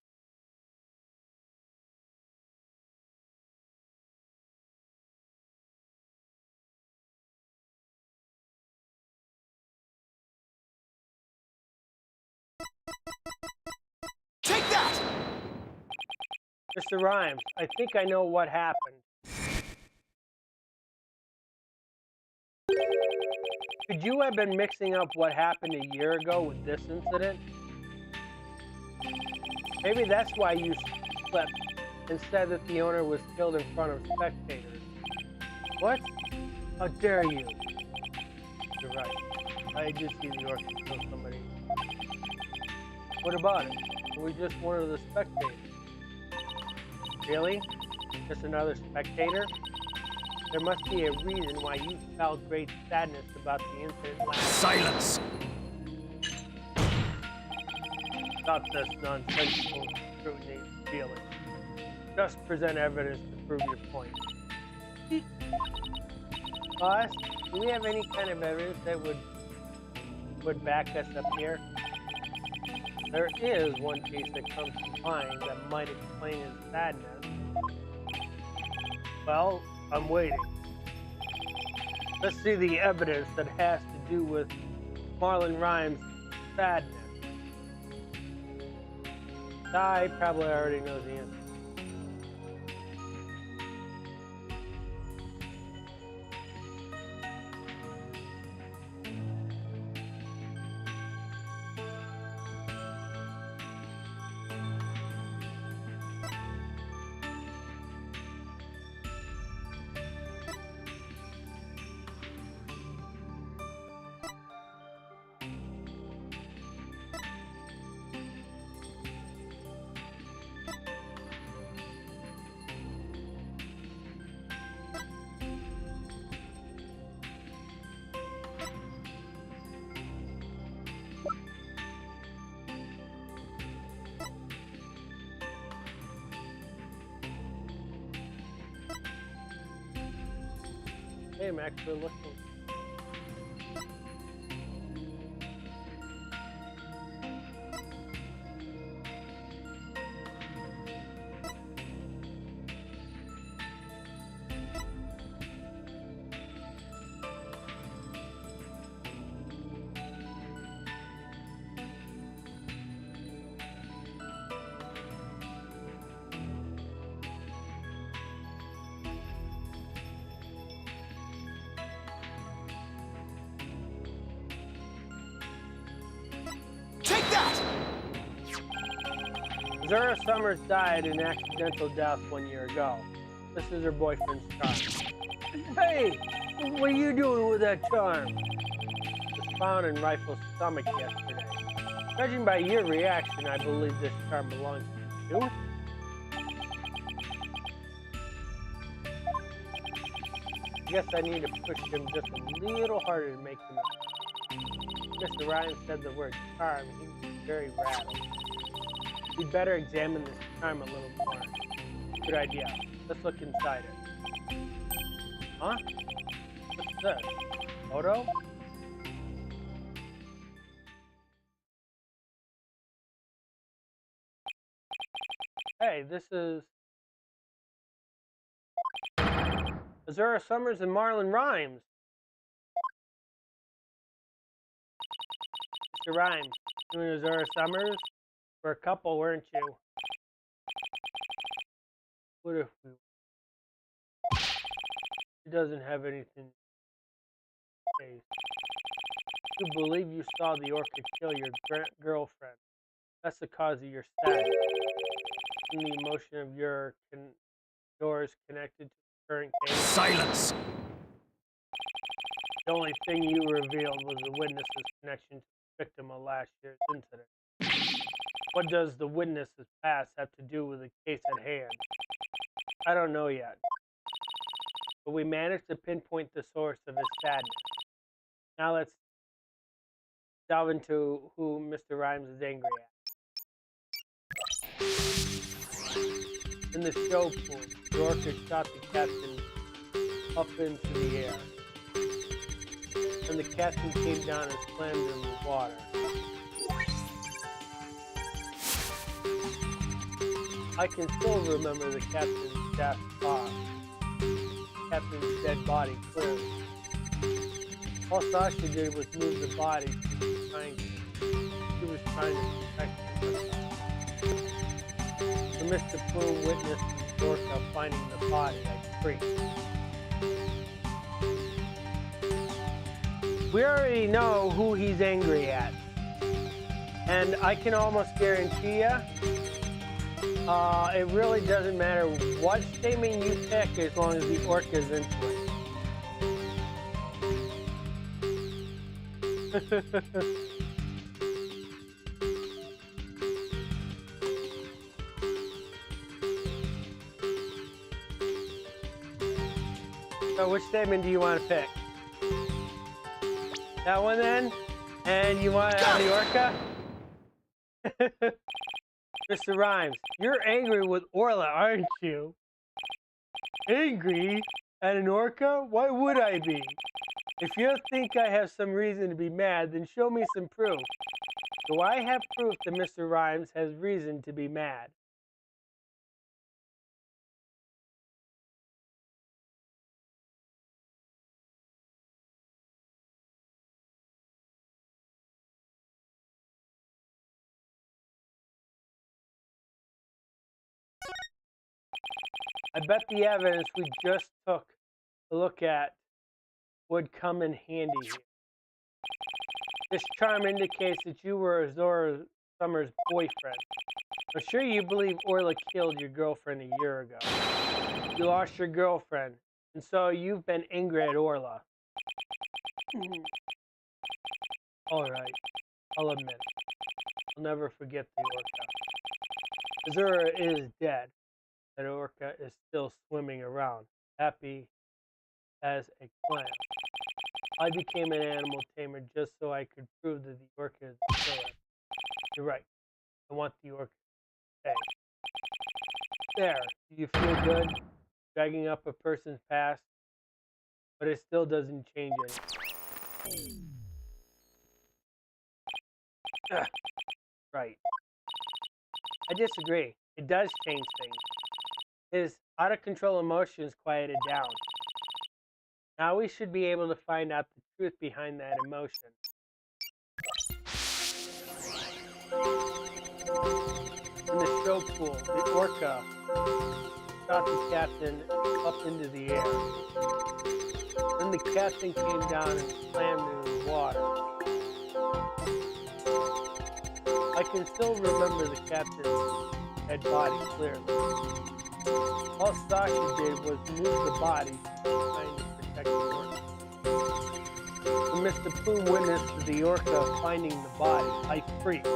Take that! Mr. Rhymes, I think I know what happened. Could you have been mixing up what happened a year ago with this incident? Maybe that's why you slept and said that the owner was killed in front of spectators. What? How dare you? You're right. I did see the orca kill somebody. What about it? We just one of the spectators. Really? Just another spectator? There must be a reason why you felt great sadness about the incident last. Silence! Stop this nonsensical scrutiny and feeling. Just present evidence to prove your point. Boss, do we have any kind of evidence that would back us up here? There is one case that comes to mind that might explain his sadness. Well, I'm waiting. Let's see the evidence that has to do with Marlon Rhymes' sadness. I probably already know the answer. Hey, I'm actually looking. Take that! Zura Summers died in accidental death 1 year ago. This is her boyfriend's charm. Hey, what are you doing with that charm? It was found in Rifle's stomach yesterday. Judging by your reaction, I believe this charm belongs to you. I guess I need to push him just a little harder to make him up. Mr. Ryan said the word charm, he was very rattled. We'd better examine this charm a little more. Good idea. Let's look inside it. Huh? What's this? Photo? Hey, this is Azura Summers and Marlon Rhymes. Mr. Rhymes, you and Azura Summers were a couple, weren't you? What if we... He doesn't have anything to say. You believe you saw the orca kill your girlfriend. That's the cause of your sadness. And the emotion of yours connected to the current case. Silence! The only thing you revealed was the witness's connection to the victim of last year's incident. What does the witness's past have to do with the case at hand? I don't know yet. But we managed to pinpoint the source of his sadness. Now let's delve into who Mr. Rhymes is angry at. In the show pool, the orca shot the captain up into the air. And the captain came down and slammed him with water. I can still remember the captain's death spot. Captain's dead body clearly. All Sasha did was move the body. She was trying to protect herself. The Mr. Plume witnessed the orca finding the body like freak. We already know who he's angry at. And I can almost guarantee you, it really doesn't matter what statement you pick as long as the orca's into it. So which statement do you want to pick? That one then? And you want it on the orca? Mr. Rhymes, you're angry with Orla, aren't you? Angry at an orca? Why would I be? If you think I have some reason to be mad, then show me some proof. Do I have proof that Mr. Rhymes has reason to be mad? I bet the evidence we just took a look at would come in handy here. This charm indicates that you were Azora Summer's boyfriend. I'm sure you believe Orla killed your girlfriend a year ago. You lost your girlfriend, and so you've been angry at Orla. All right, I'll admit it. I'll never forget the orca. Azora is dead. That orca is still swimming around, happy as a clam. I became an animal tamer just so I could prove that the orca is the killer. You're right. I want the orca to stay. There. Do you feel good? Dragging up a person's past? But it still doesn't change anything. Right. I disagree. It does change things. His out-of-control emotions quieted down. Now we should be able to find out the truth behind that emotion. In the show pool, the orca shot the captain up into the air. Then the captain came down and slammed into the water. I can still remember the captain's dead body clearly. All Sasha did was move the body, trying to protect the orca. When Mr. Plume witnessed the orca finding the body, I freaked.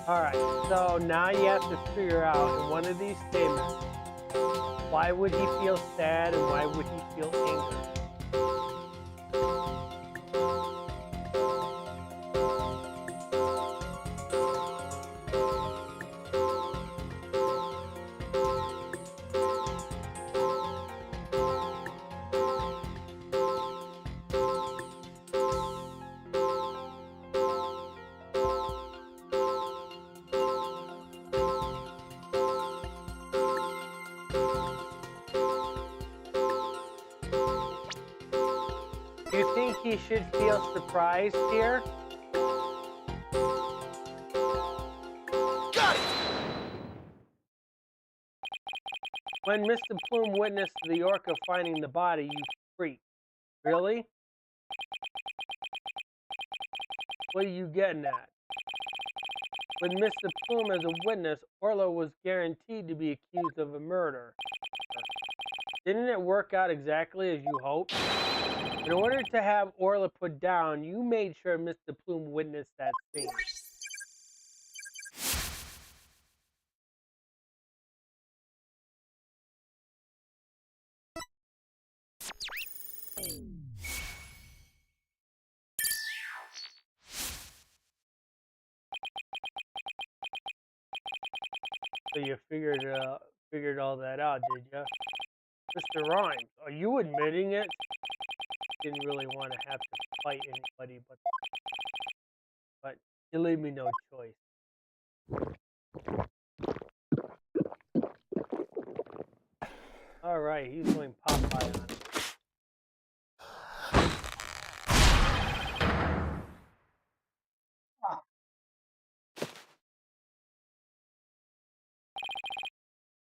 Alright, so now you have to figure out in one of these statements, why would he feel sad and why would he feel angry? Do you think he should feel surprised here? Got it! When Mr. Plume witnessed the orca finding the body, you freaked. Really? What are you getting at? With Mr. Plume as a witness, Orla was guaranteed to be accused of a murder. Didn't it work out exactly as you hoped? In order to have Orla put down, you made sure Mr. Plume witnessed that scene. So you figured all that out, did you? Mr. Rhymes, are you admitting it? Didn't really want to have to fight anybody, but you leave me no choice. All right, he's going Popeye on it.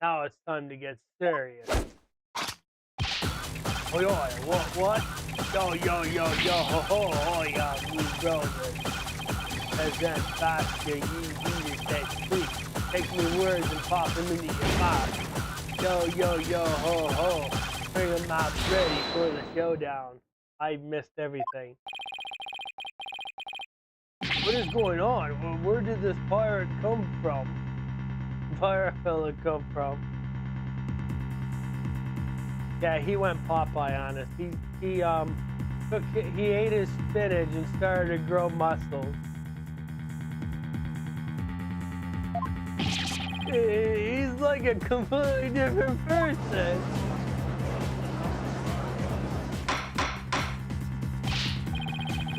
Now it's time to get serious. Oh, yeah, what? Yo, ho, ho, yeah, you brother. As that faster, you needed that tweet. Take me words and pop them into your mouth. Yo, ho, ho. Bring them out ready for the showdown. I missed everything. What is going on? Well, where did this pirate come from? Pirate fella come from? Yeah, he went Popeye on us. He ate his spinach and started to grow muscles. He's like a completely different person.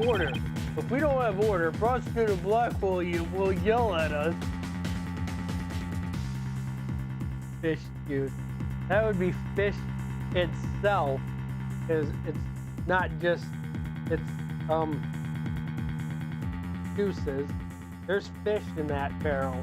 Order. If we don't have order, Prosecutor Blackwell will yell at us. Fish juice. That would be fish itself, because it's not just it's juices. There's fish in that barrel.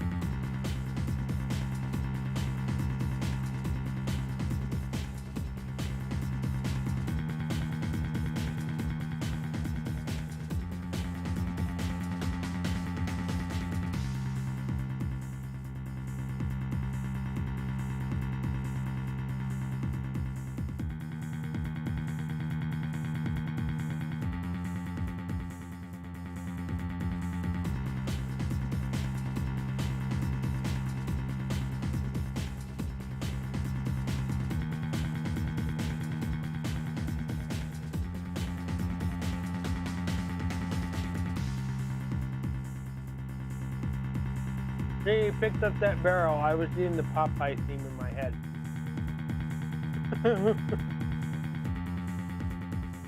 He picked up that barrel. I was seeing the Popeye theme in my head.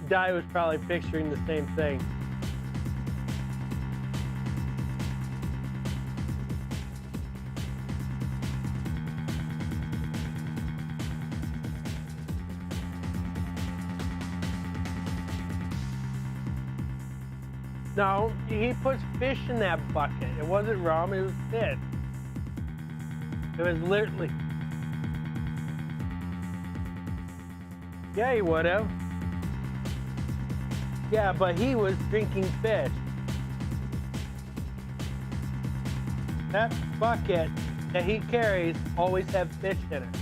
Di was probably picturing the same thing. No, he puts fish in that bucket. It wasn't rum, it was fish. It was literally... Yeah, he would have. Yeah, but he was drinking fish. That bucket that he carries always have fish in it.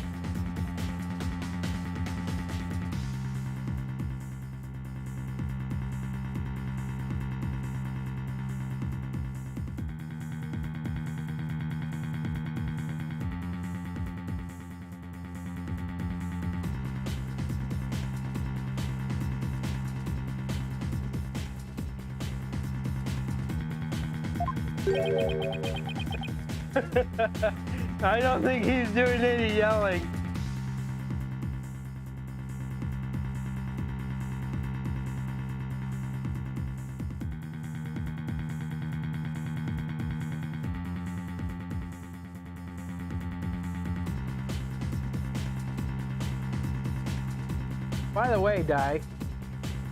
I don't think he's doing any yelling. By the way, Di,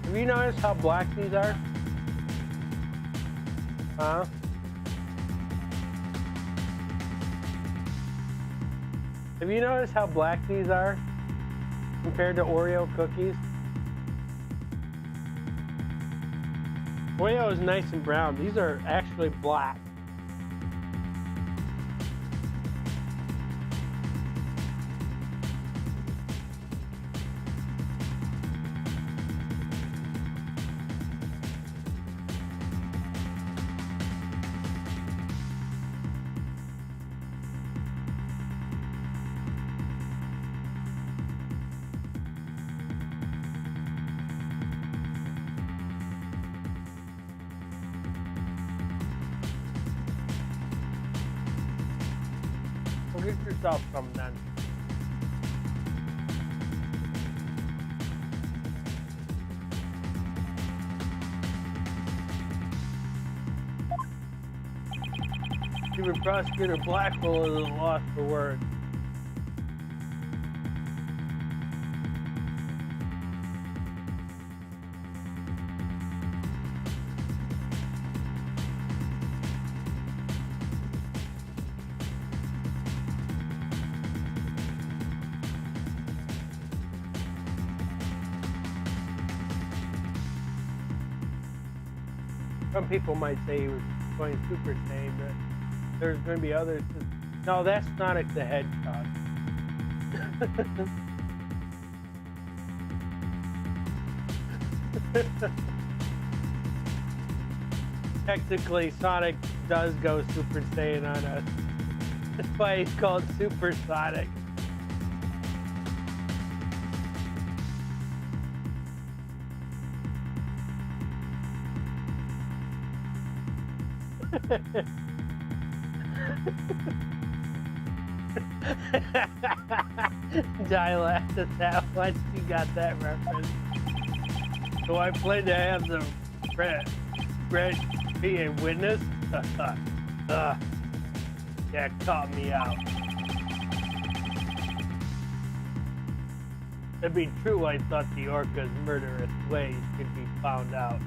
have you noticed how black these are? Huh? Have you noticed how black these are compared to Oreo cookies? Oreo is nice and brown. These are actually black. Get yourself some then. Even Prosecutor Blackwell is at a loss for words. Some people might say he was going Super Saiyan, but there's going to be others. No, that's Sonic the Hedgehog. Technically, Sonic does go Super Saiyan on us. That's why he's called Super Sonic. Jai laughed at that once you got that reference. So I plan to have the Brett be a witness? That caught me out. To be true, I thought the Orca's murderous ways could be found out.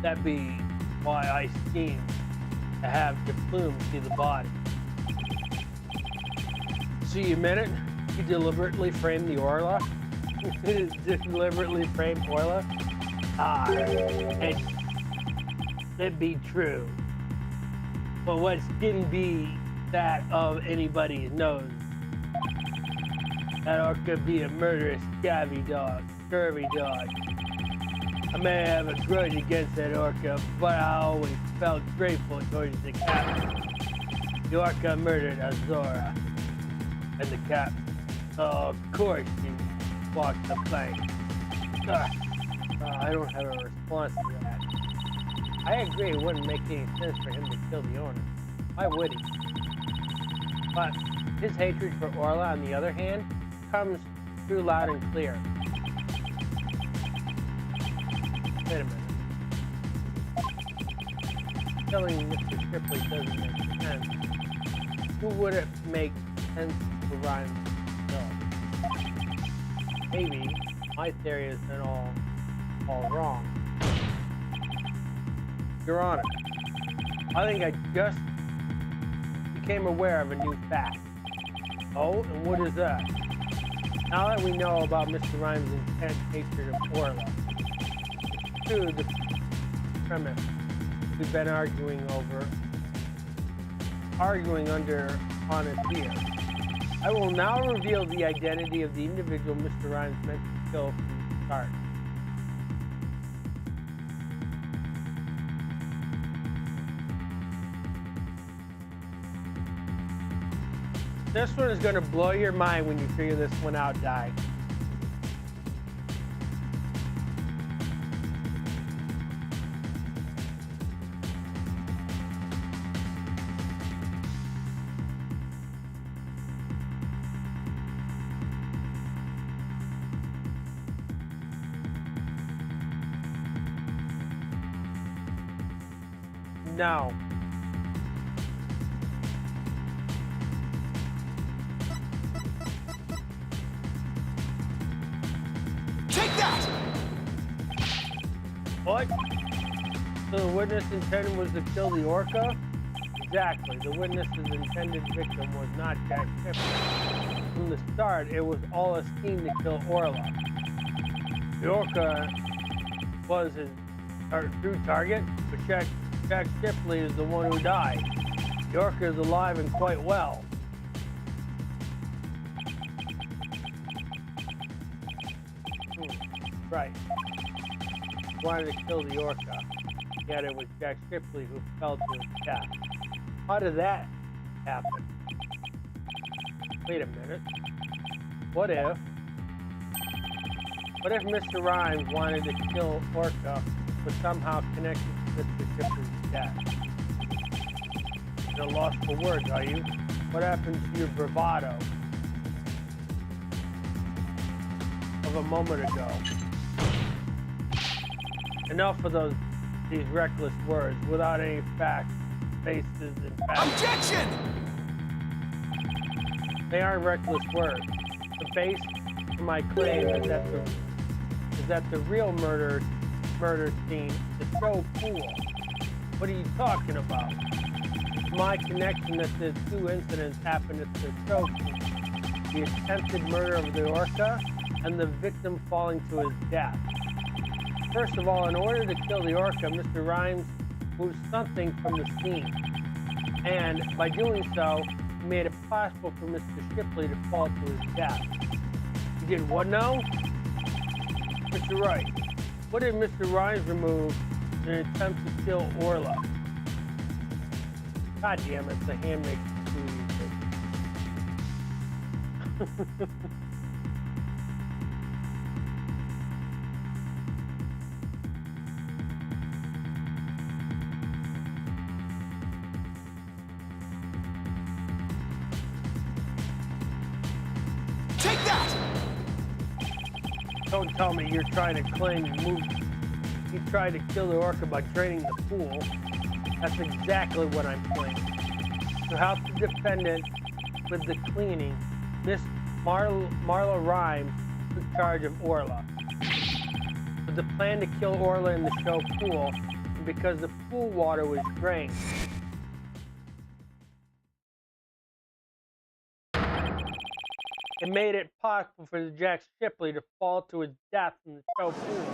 That'd be why I schemed to have the plume see the body. So you meant it? You deliberately framed the Orla? Deliberately framed Orla? It'd be true. But what didn't be that of anybody's nose. That Orca be a murderous, scurvy dog. I may have a grudge against that Orca, but I always felt grateful towards the captain. The Orca murdered Azora. And the captain, of course, he walked the plank. I don't have a response to that. I agree it wouldn't make any sense for him to kill the owner. Why would he? But his hatred for Orla, on the other hand, comes through loud and clear. Wait a minute. Killing Mr. Shipley doesn't make sense. Who would it make sense to rhyme? No. Maybe my theory has been all wrong. Your Honor, I think I just became aware of a new fact. Oh, and what is that? Now that we know about Mr. Rhymes' intense hatred of Orla, it's true the premise we've been arguing under honest fear. I will now reveal the identity of the individual Mr. Rhymes meant to kill from the start. This one is going to blow your mind when you figure this one out, Di. No. What? So the witness intended was to kill the Orca? Exactly. The witness's intended victim was not Jack Shipley. From the start, it was all a scheme to kill Orla. The Orca was his true target, but Jack Shipley is the one who died. The Orca is alive and quite well. Right. Wanted to kill the Orca, yet it was Jack Shipley who fell to his death. How did that happen? Wait a minute. What if Mr. Rhymes wanted to kill Orca, but somehow connected to Mr. Shipley's death? You're lost for words, are you? What happened to your bravado of a moment ago? Enough of these reckless words without any facts, bases, and facts. Objection! They aren't reckless words. The base for my claim is that the real murder scene is so cool. What are you talking about? My connection that the two incidents happened at the show scene. The attempted murder of the Orca and the victim falling to his death. First of all, in order to kill the Orca, Mr. Rhymes moved something from the scene. And by doing so, he made it possible for Mr. Shipley to fall to his death. You did what now? Mr. Wright, what did Mr. Rhymes remove in an attempt to kill Orla? God damn it, the hand makes it. Take that! Don't tell me you're trying to claim you tried to kill the orca by draining the pool. That's exactly what I'm claiming. To help the defendant with the cleaning, Miss Marla Rhymes took charge of Orla. With the plan to kill Orla in the show pool, and because the pool water was drained. It made it possible for the Jack Shipley to fall to his death in the show pool.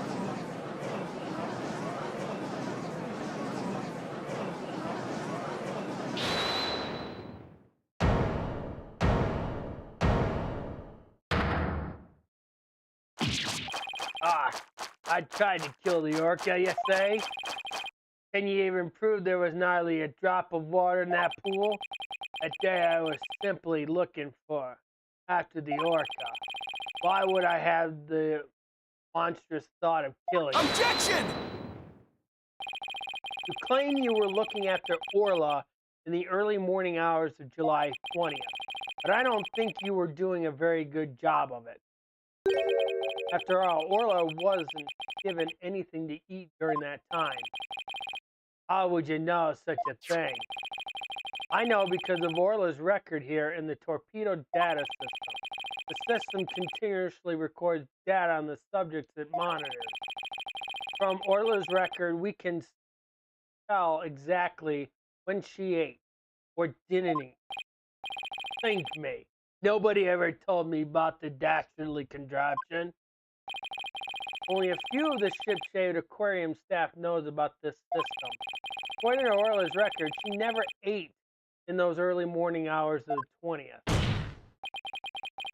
I tried to kill the orca, you say? Can you even prove there was nearly a drop of water in that pool? That day I was simply looking after the orca. Why would I have the monstrous thought of killing it? Objection! You claim you were looking after Orla in the early morning hours of July 20th, but I don't think you were doing a very good job of it. After all, Orla wasn't given anything to eat during that time. How would you know such a thing? I know because of Orla's record here in the torpedo data system. The system continuously records data on the subjects it monitors. From Orla's record, we can tell exactly when she ate or didn't eat. Think me. Nobody ever told me about the dastardly contraption. Only a few of the ship's shaped aquarium staff knows about this system. According to Orla's record, she never ate in those early morning hours of the 20th.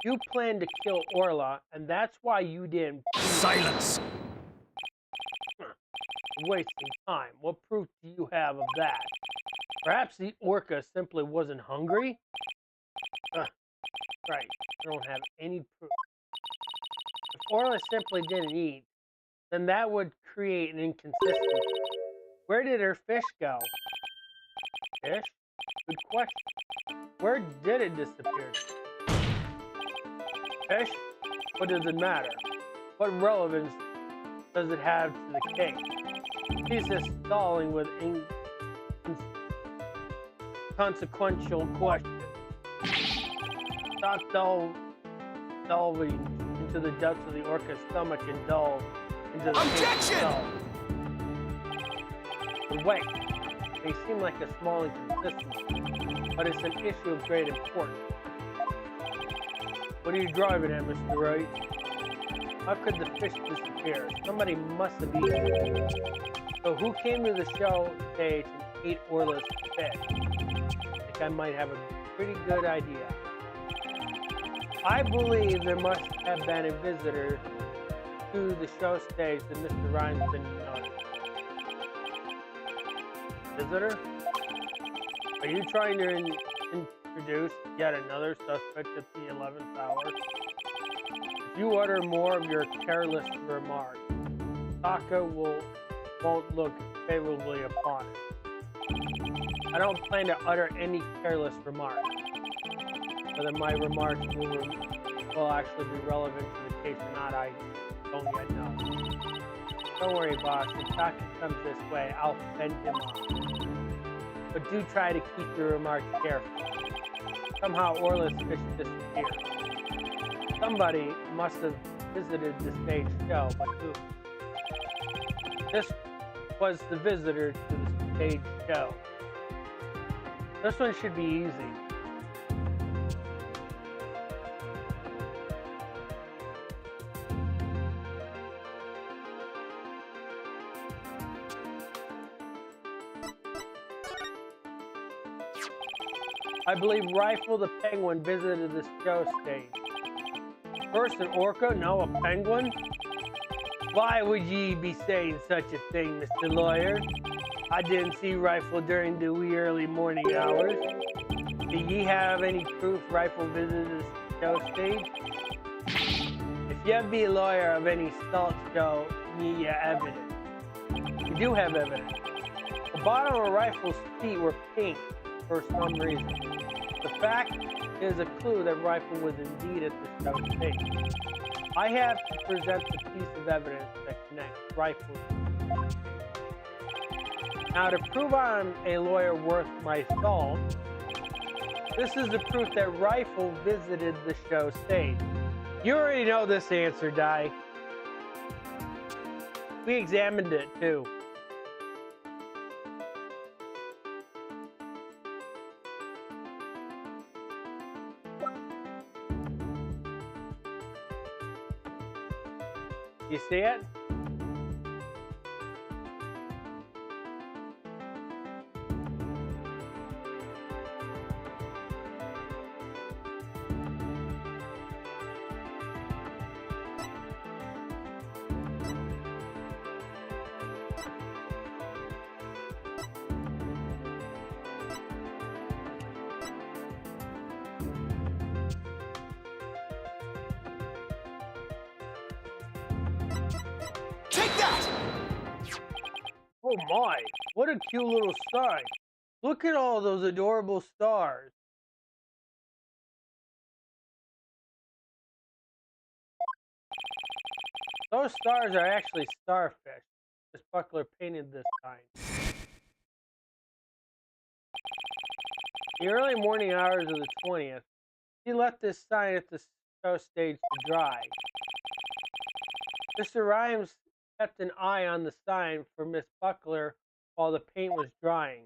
You planned to kill Orla, and that's why you didn't. Silence! Wasting time. What proof do you have of that? Perhaps the orca simply wasn't hungry? Right. I don't have any proof. If Orla simply didn't eat, then that would create an inconsistency. Where did her fish go? Fish? Good question. Where did it disappear? Fish? What does it matter? What relevance does it have to the case? He's just stalling with inconsequential questions. Stop delving into the depths of the orca's stomach and delve into the case itself. The weight may seem like a small inconsistency, but it's an issue of great importance. What are you driving at, Mr. Wright? How could the fish disappear? Somebody must have eaten it. So who came to the show stage and ate Orla's fish? I think I might have a pretty good idea. I believe there must have been a visitor to the show stage that Mr. Rhymes didn't notice. Visitor? Are you trying to introduce yet another suspect at the 11th hour? If you utter more of your careless remarks, Taka won't look favorably upon it. I don't plan to utter any careless remarks. Whether my remarks will actually be relevant to the case or not, I don't yet know. Don't worry, boss. If Taka comes this way, I'll fend him off. But do try to keep your remarks careful. Somehow Orla's fish disappeared. Somebody must have visited the stage show, but who? This was the visitor to the stage show. This one should be easy. I believe Rifle the Penguin visited the show stage. First an orca, now a penguin? Why would ye be saying such a thing, Mr. Lawyer? I didn't see Rifle during the wee early morning hours. Do ye have any proof Rifle visited the show stage? If ye be a lawyer of any salt, show me evidence. You do have evidence. The bottom of Rifle's feet were pink for some reason. The fact is a clue that Rifle was indeed at the show stage. I have to present the piece of evidence that connects Rifle. Now, to prove I'm a lawyer worth my salt, this is the proof that Rifle visited the show stage. You already know this answer, Di. We examined it too. You see it? Oh my, what a cute little sign. Look at all those adorable stars. Those stars are actually starfish. This buckler painted this sign. The early morning hours of the 20th, he left this sign at the show stage to dry. Mr. Rhymes kept an eye on the sign for Miss Buckler while the paint was drying.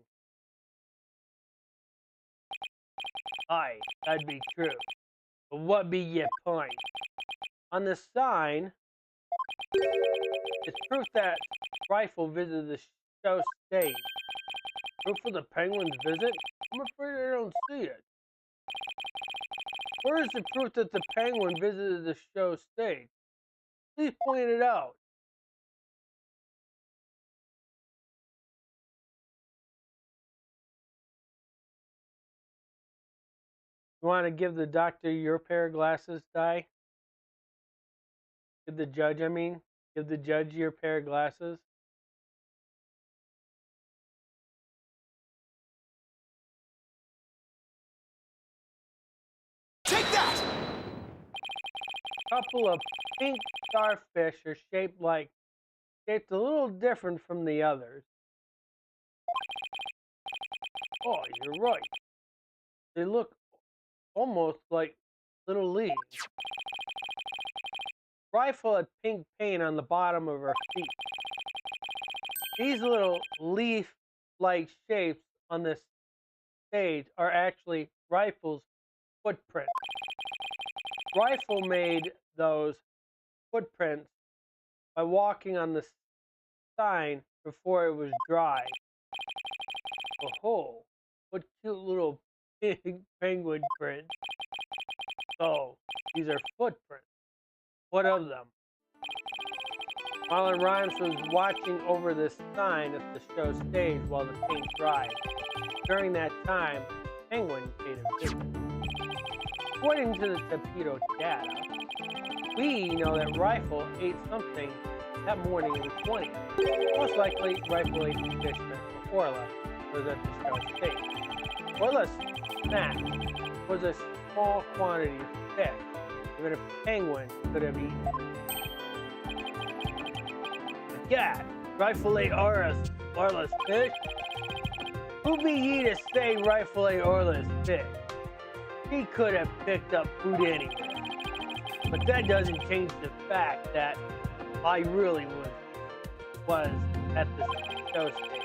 Aye, that'd be true. But what be your point? On the sign, it's proof that Rifle visited the show stage. Proof of the penguin's visit? I'm afraid I don't see it. Where is the proof that the penguin visited the show stage? Please point it out. You want to give the doctor your pair of glasses, Di? Give the judge, I mean. Give the judge your pair of glasses. Take that! A couple of pink starfish are shaped a little different from the others. Oh, you're right. They look almost like little leaves. Rifle had pink paint on the bottom of her feet. These little leaf-like shapes on this stage are actually Rifle's footprints. Rifle made those footprints by walking on the sign before it was dry. Oh, what cute little penguin prints. Oh, these are footprints. What of them? Marlon Rhymes was watching over this sign at the show stage while the paint dried. During that time, Penguin paid him visit. According to the torpedo data, we know that Rifle ate something that morning of the 20th. Most likely, Rifle ate the fish that Orla was at the show stage. Orla's snack was a small quantity of fish, even a penguin could have eaten. God, Rifle ate Orla's fish? Who be ye to say Rifle ate Orla's fish? He could have picked up food anywhere. But that doesn't change the fact that I really was at the show stage.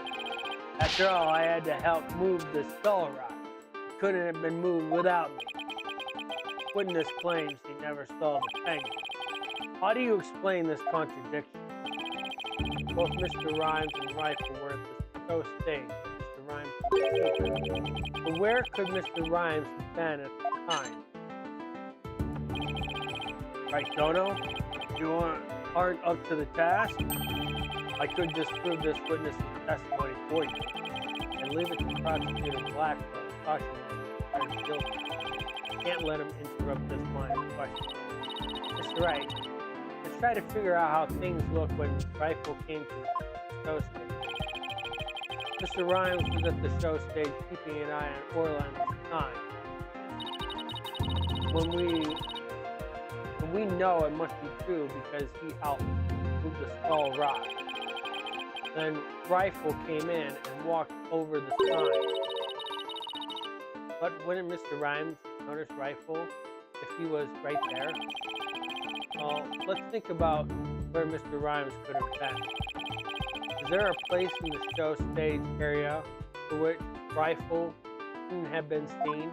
After all, I had to help move the skull rock. It couldn't have been moved without me. Witness claims he never saw the penguin. How do you explain this contradiction? Both Mr. Rhymes and Rifle were at the show stage. Mr. Rhymes was secret. But where could Mr. Rhymes have been at the time? Right, Dono? You aren't up to the task? I could disprove this witness's testimony for you and leave it to Prosecutor Blackwell. Caution him guilty. Can't let him interrupt this line of questioning. Mr. Wright, let's try to figure out how things look when Rifle came to the show stage. Mr. Rhymes was at the show stage keeping an eye on Orlando's time. When we know it must be true because he helped move the skull rock. Then Rifle came in and walked over the sign. But wouldn't Mr. Rhymes notice Rifle if he was right there? Well, let's think about where Mr. Rhymes could have been. Is there a place in the show stage area for which Rifle couldn't have been seen?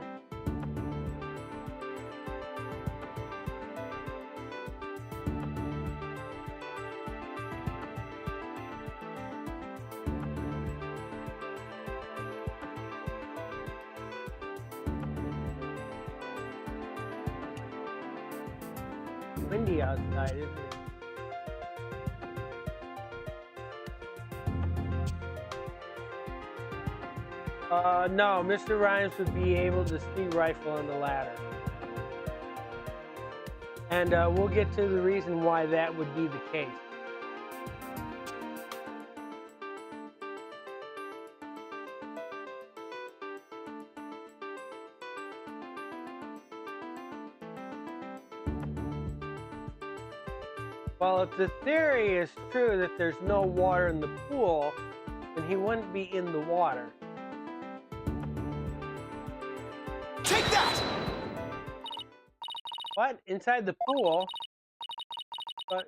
Windy outside, isn't it? No, Mr. Rhymes would be able to see Rifle on the ladder. And we'll get to the reason why that would be the case. Well, if the theory is true that there's no water in the pool, then he wouldn't be in the water. Take that! What? Inside the pool? But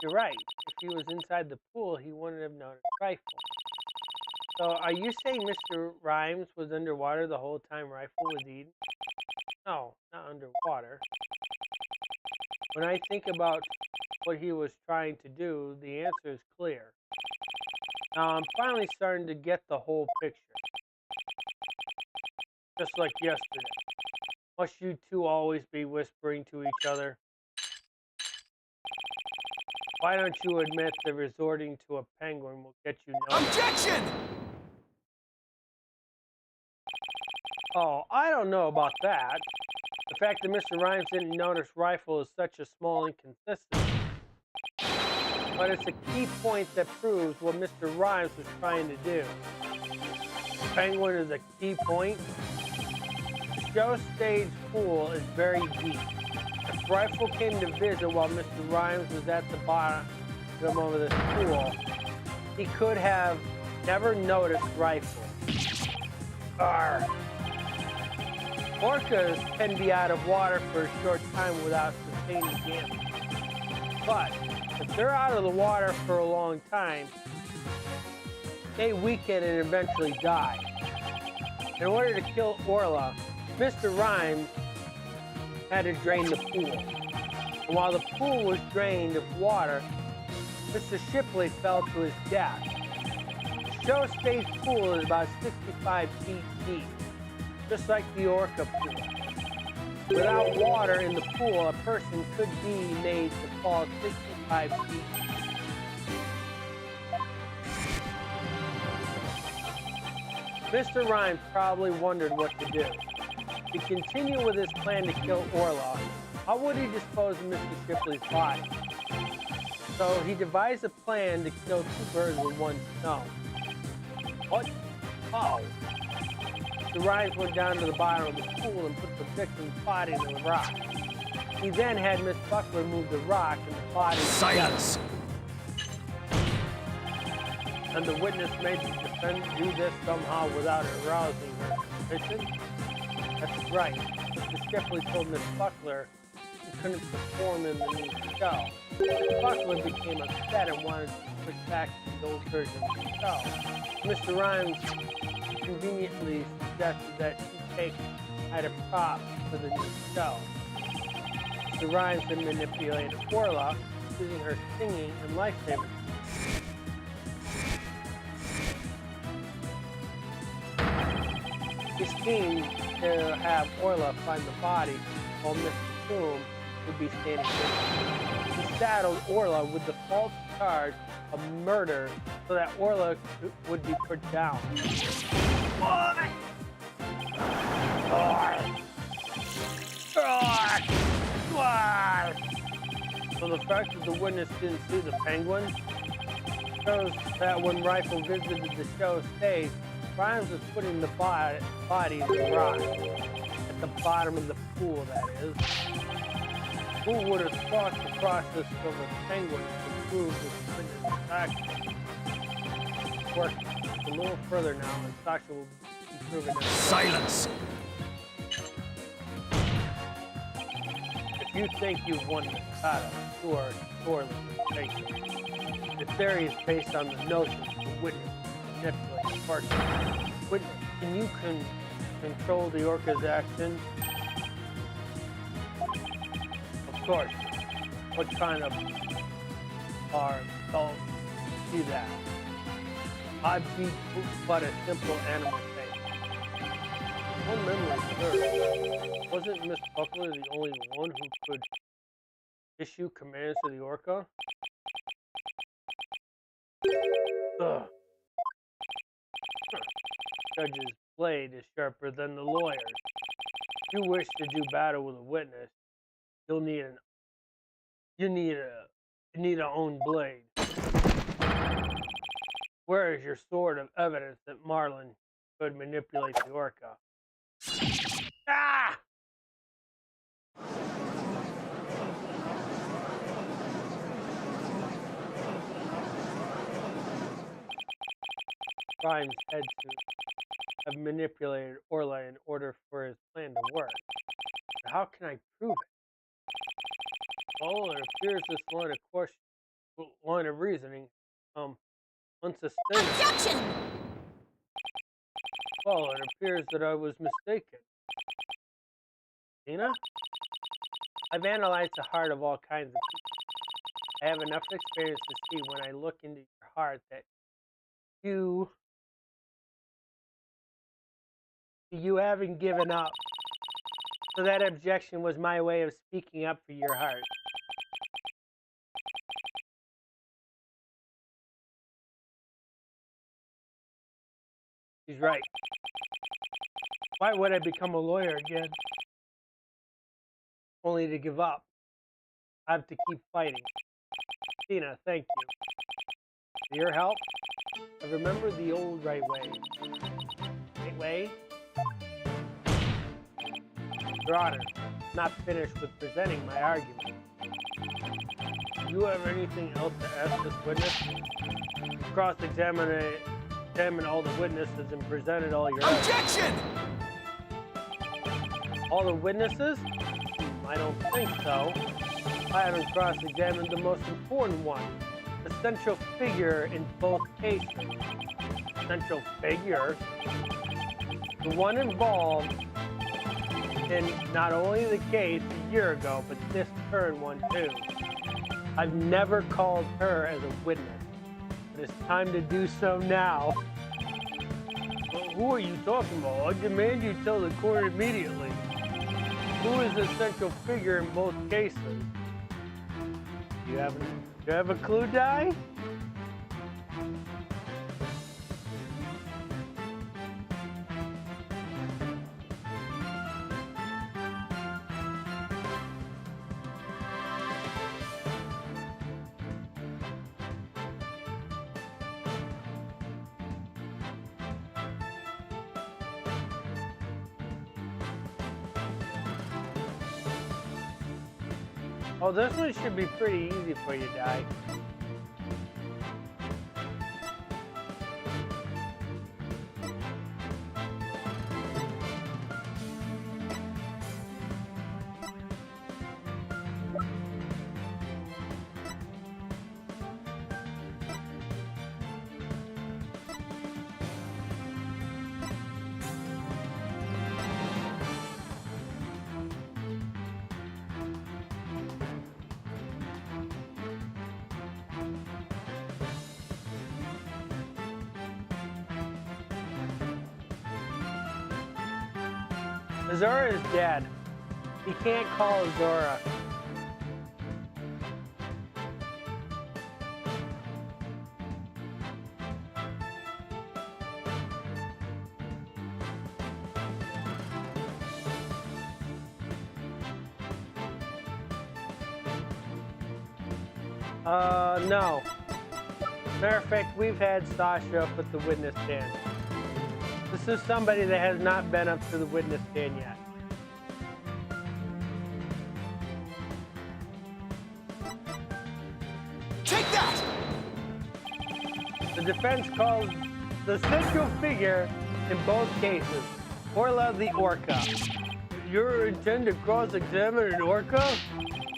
you're right. If he was inside the pool, he wouldn't have noticed Rifle. So are you saying Mr. Rhymes was underwater the whole time Rifle was eaten? No, not underwater. When I think about what he was trying to do, the answer is clear. Now I'm finally starting to get the whole picture. Just like yesterday. Must you two always be whispering to each other? Why don't you admit that resorting to a penguin will get you nowhere? Objection! Oh, I don't know about that. The fact that Mr. Rhymes didn't notice Rifle is such a small inconsistency. But it's a key point that proves what Mr. Rhymes was trying to do. The penguin is a key point. The show stage pool is very deep. If Rifle came to visit while Mr. Rhymes was at the bottom of this pool, he could have never noticed Rifle. Arr. Orcas can be out of water for a short time without sustaining damage. But if they're out of the water for a long time, they weaken and eventually die. In order to kill Orla, Mr. Rhymes had to drain the pool. And while the pool was drained of water, Mr. Shipley fell to his death. The show stage pool is about 65 feet deep, just like the Orca pool. Without water in the pool, a person could be made to fall 65 feet. Mr. Rhymes probably wondered what to do. To continue with his plan to kill Orla, how would he dispose of Mr. Shipley's body? So he devised a plan to kill two birds with one stone. What? Oh. Mr. Rhymes went down to the bottom of the pool and put the victim's body in the rock. He then had Miss Buckler move the rock and the body. Silence! And the witness made the defendant do this somehow without arousing her suspicion? That's right. Mr. Shipley told Miss Buckler he couldn't perform in the new show. Miss Buckler became upset and wanted to switch back to the old version of the show. Mr. Rhymes conveniently suggested that he take out a prop for the new show. Mr. Rhymes had manipulated Orla using her singing and lifesavers. He schemed to have Orla find the body while Mr. Toom would be standing there. He saddled Orla with the false charge of murder so that Orla would be put down. So the fact that the witness didn't see the penguin shows that when Rifle visited the show stage, Grimes was putting the body in the rock at the bottom of the pool, that is. Who would have thought the process of a penguin to prove this witness action? Work a little further now, and Sasha will be proven in Silence! If you think you've won the title, you are sorely mistaken. The theory is based on the notion that the witness manipulate the person. Witness, can you control the orca's action? Of course. What kind of adult do that? I'd be but a simple animal thing. One memory, sir. Wasn't Miss Buckler the only one who could issue commands to the orca? Ugh. Judge's blade is sharper than the lawyer's. If you wish to do battle with a witness, you'll need a own blade. Where is your sword of evidence that Marlin could manipulate the orca? Ah! Grimes had to have manipulated Orla in order for his plan to work. But how can I prove it? Well, it appears this line of reasoning, unsustainable. Objection! Well, it appears that I was mistaken. Tina? I've analyzed the heart of all kinds of people. I have enough experience to see when I look into your heart that you haven't given up. So that objection was my way of speaking up for your heart. He's right. Why would I become a lawyer again? Only to give up. I have to keep fighting. Tina, thank you. For your help, I remember the old right way. Right way? Your Honor, not finished with presenting my argument. Do you have anything else to ask this witness? Cross-examine all the witnesses and presented all your Objection! All the witnesses? I don't think so. I haven't cross-examined the most important one, the central figure in both cases. Central figure? The one involved in not only the case a year ago, but this current one too. I've never called her as a witness, but it's time to do so now. Well, who are you talking about? I demand you tell the court immediately. Who is the central figure in both cases? Do you have a clue, Di? Oh, this one should be pretty easy for you, Di. Zora is dead. He can't call Zora. No. Matter of fact, we've had Sasha up at the witness stand. This is somebody that has not been up to the witness stand yet. Take that! The defense calls the central figure in both cases Orla the Orca. You intend to cross-examine an orca?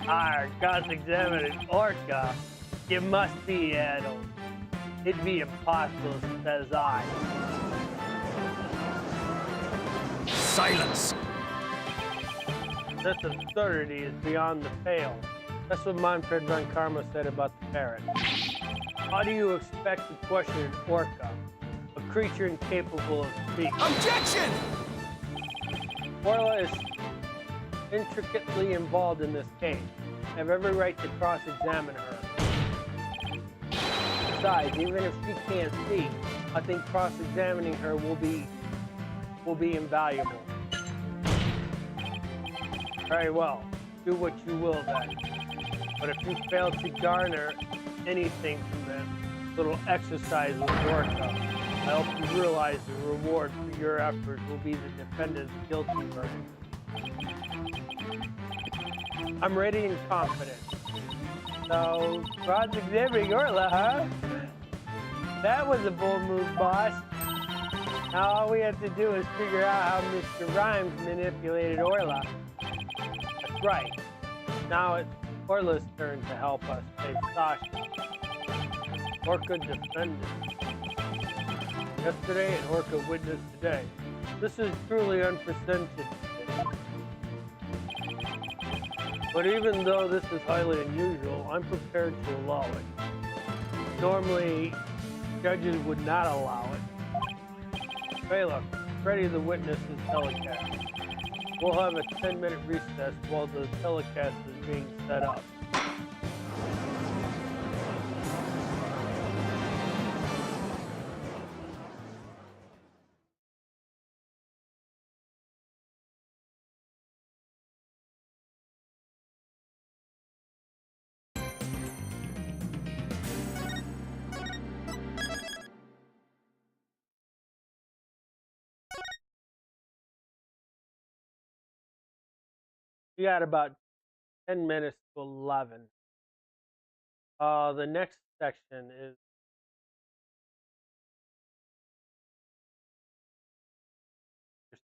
Cross-examine an orca? You must be adult. It'd be impossible, says I. Silence! This absurdity is beyond the pale. That's what Manfred von Karma said about the parrot. How do you expect to question an orca, a creature incapable of speaking? Objection! Orla is intricately involved in this case. I have every right to cross-examine her. Besides, even if she can't see, I think cross-examining her will be invaluable. Very well. Do what you will then. But if you fail to garner anything from this little exercise with Orca, I hope you realize the reward for your efforts will be the defendant's guilty verdict. I'm ready and confident. So, cross-examining Orla, huh? That was a bold move, boss. Now all we have to do is figure out how Mr. Rhymes manipulated Orla. That's right. Now it's Orla's turn to help us save Sasha. Orca defended yesterday and Orca witnessed today. This is truly unprecedented. But even though this is highly unusual, I'm prepared to allow it. Normally, judges would not allow it. Hey look, ready the witness is telecast. We'll have a 10-minute recess while the telecast is being set up. We got about 10 minutes to 11. The next section is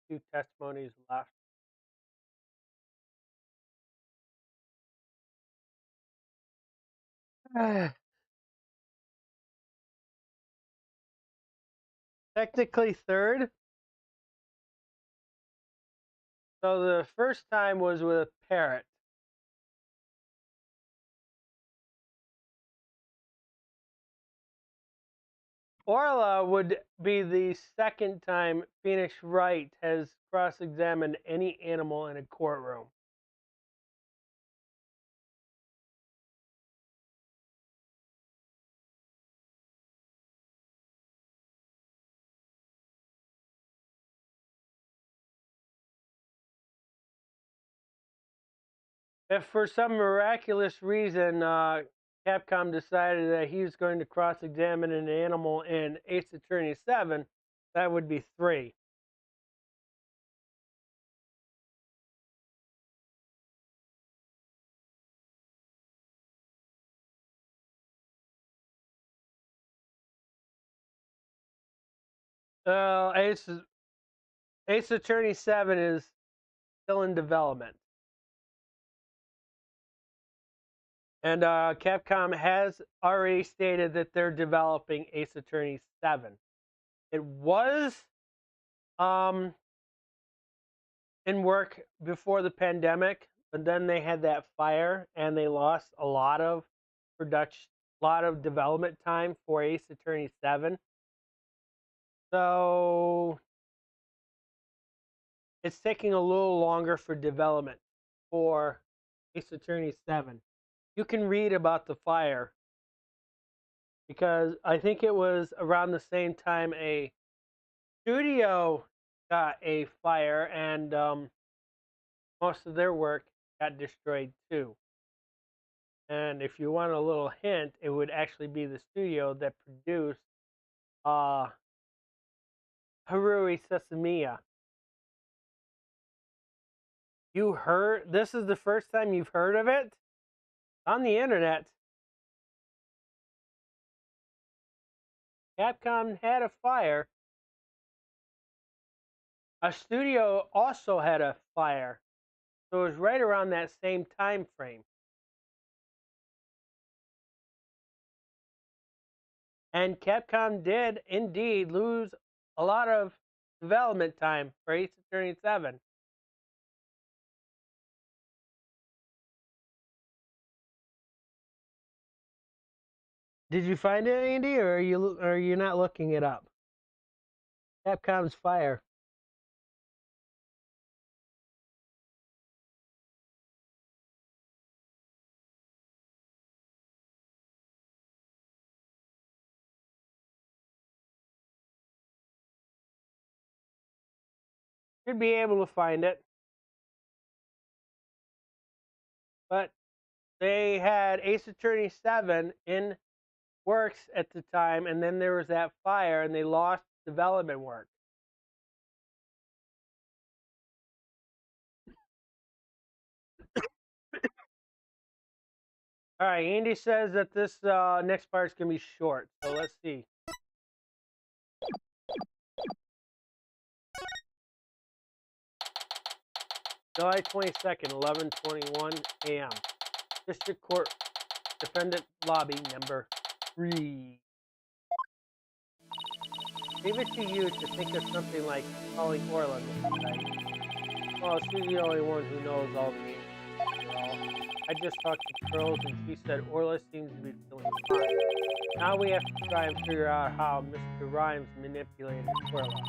there's 2 testimonies left. Technically third. So the first time was with a parrot. Orla would be the second time Phoenix Wright has cross-examined any animal in a courtroom. If for some miraculous reason Capcom decided that he was going to cross-examine an animal in Ace Attorney 7, that would be 3. Ace Attorney 7 is still in development. And Capcom has already stated that they're developing Ace Attorney 7. It was in work before the pandemic, but then they had that fire and they lost a lot of production, a lot of development time for Ace Attorney 7. So it's taking a little longer for development for Ace Attorney 7. You can read about the fire because I think it was around the same time a studio got a fire and most of their work got destroyed too. And if you want a little hint, it would actually be the studio that produced Harui Sesamiya. You heard? This is the first time you've heard of it? On the internet. Capcom had a fire. A studio also had a fire. So it was right around that same time frame. And Capcom did indeed lose a lot of development time for Ace Attorney 7. Did you find it, Andy, or are you not looking it up? Capcom's fire. Should be able to find it. But they had Ace Attorney 7 in works at the time, and then there was that fire, and they lost development work. All right, Andy says that this next part is going to be short, so let's see. July 22nd, 11:21 a.m. District Court Defendant Lobby number 3. Leave it to you to think of something like calling Orla tonight. Well, she's the only one who knows all the answers. I just talked to Pearls and she said Orla seems to be feeling fine. Now we have to try and figure out how Mr. Rhymes manipulated Orla.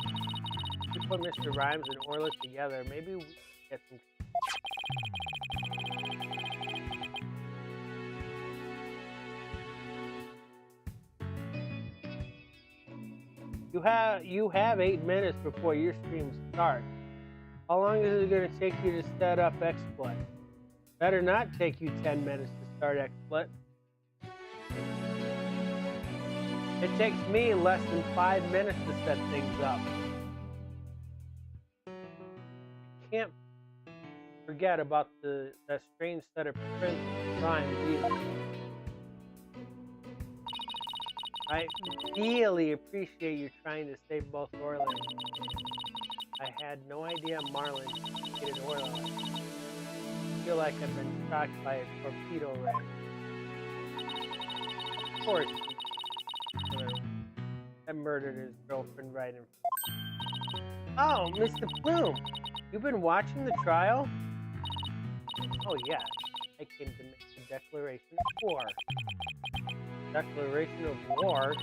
If we put Mr. Rhymes and Orla together, maybe we can get some. You have 8 minutes before your stream starts. How long is it going to take you to set up XSplit? Better not take you 10 minutes to start XSplit. It takes me less than 5 minutes to set things up. Can't forget about that strange set of prints rhymes either. I really appreciate you trying to save both Orla. I had no idea Marlin hated Orla. I feel like I've been shocked by a torpedo ray. Of course, I murdered his girlfriend right in front. Oh, Mr. Plume, you've been watching the trial? Oh, yes. I came to make a declaration of war. Declaration of war?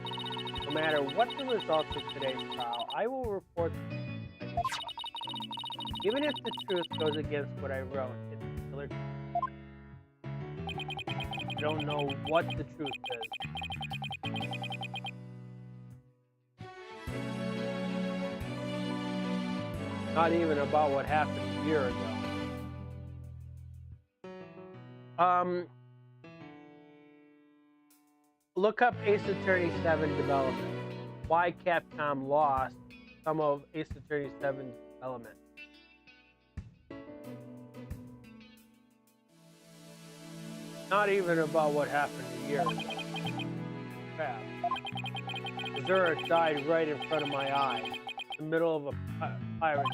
No matter what the results of today's trial, I will report even if the truth goes against what I wrote. It's killer. I don't know what the truth is. Not even about what happened a year ago. Look up Ace Attorney 7 development. Why Capcom lost some of Ace Attorney 7's development. Not even about what happened a year ago. Crap. Azura died right in front of my eyes, in the middle of a pirate.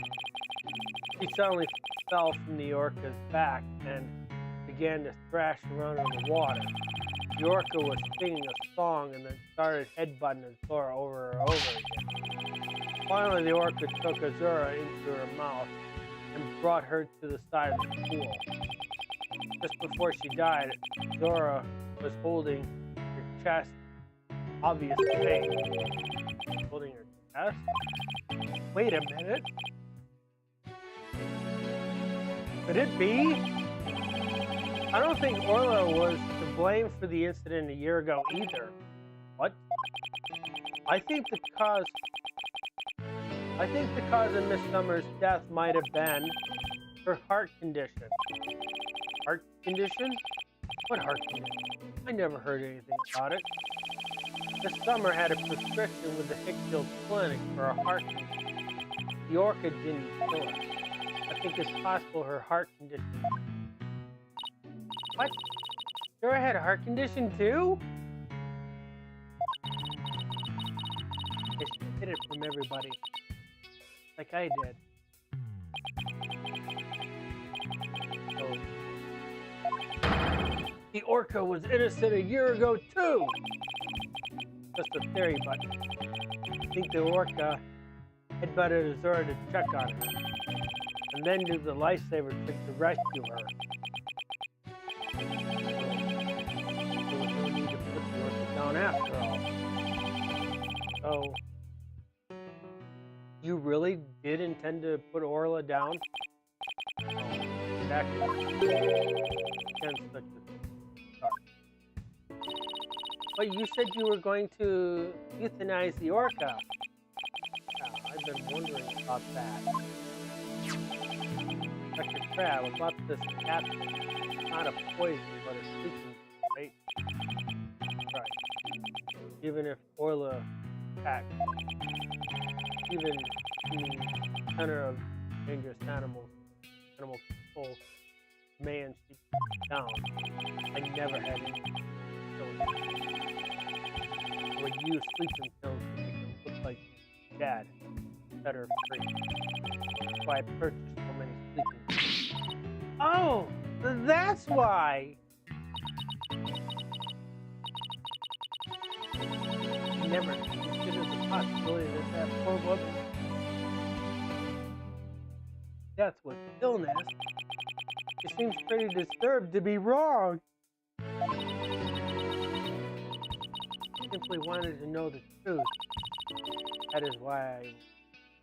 She suddenly fell from the orca's back and began to thrash around in the water. The orca was singing a song and then started headbutting Azura over and over again. Finally, the orca took Azura into her mouth and brought her to the side of the pool. Just before she died, Azura was holding her chest, obvious pain. Holding her chest? Wait a minute. Could it be? I don't think Orla was to blame for the incident a year ago either. What? I think the cause of Miss Summers' death might have been her heart condition. Heart condition? What heart condition? I never heard anything about it. This summer had a prescription with the Hickfield Clinic for a heart condition. The orca didn't kill her. I think it's possible her heart condition. What? Dora had a heart condition too? She hid it from everybody. Like I did. So, the orca was innocent a year ago too! Just a theory, but I think the orca had better Zora to check on her. And then do the lifesaver trick to rescue her. So, there was no need to put the orca down after all. So, you really did intend to put Orla down? Oh, exactly. Against such a start. But you said you were going to euthanize the orca. I've been wondering about that. Dr. Crab, about this capsule. It's not a poison, but a sleeping, right? Right. Even if Orla attacked, even in the center of dangerous animal control, man, she down. I never had any killing. Would use sleeping pills to make them look like dad, better free. That's why I purchased so many sleeping pills. Oh, that's why. I never considered the possibility that that poor woman. Death was illness. She seems pretty disturbed to be wrong. I simply wanted to know the truth. That is why I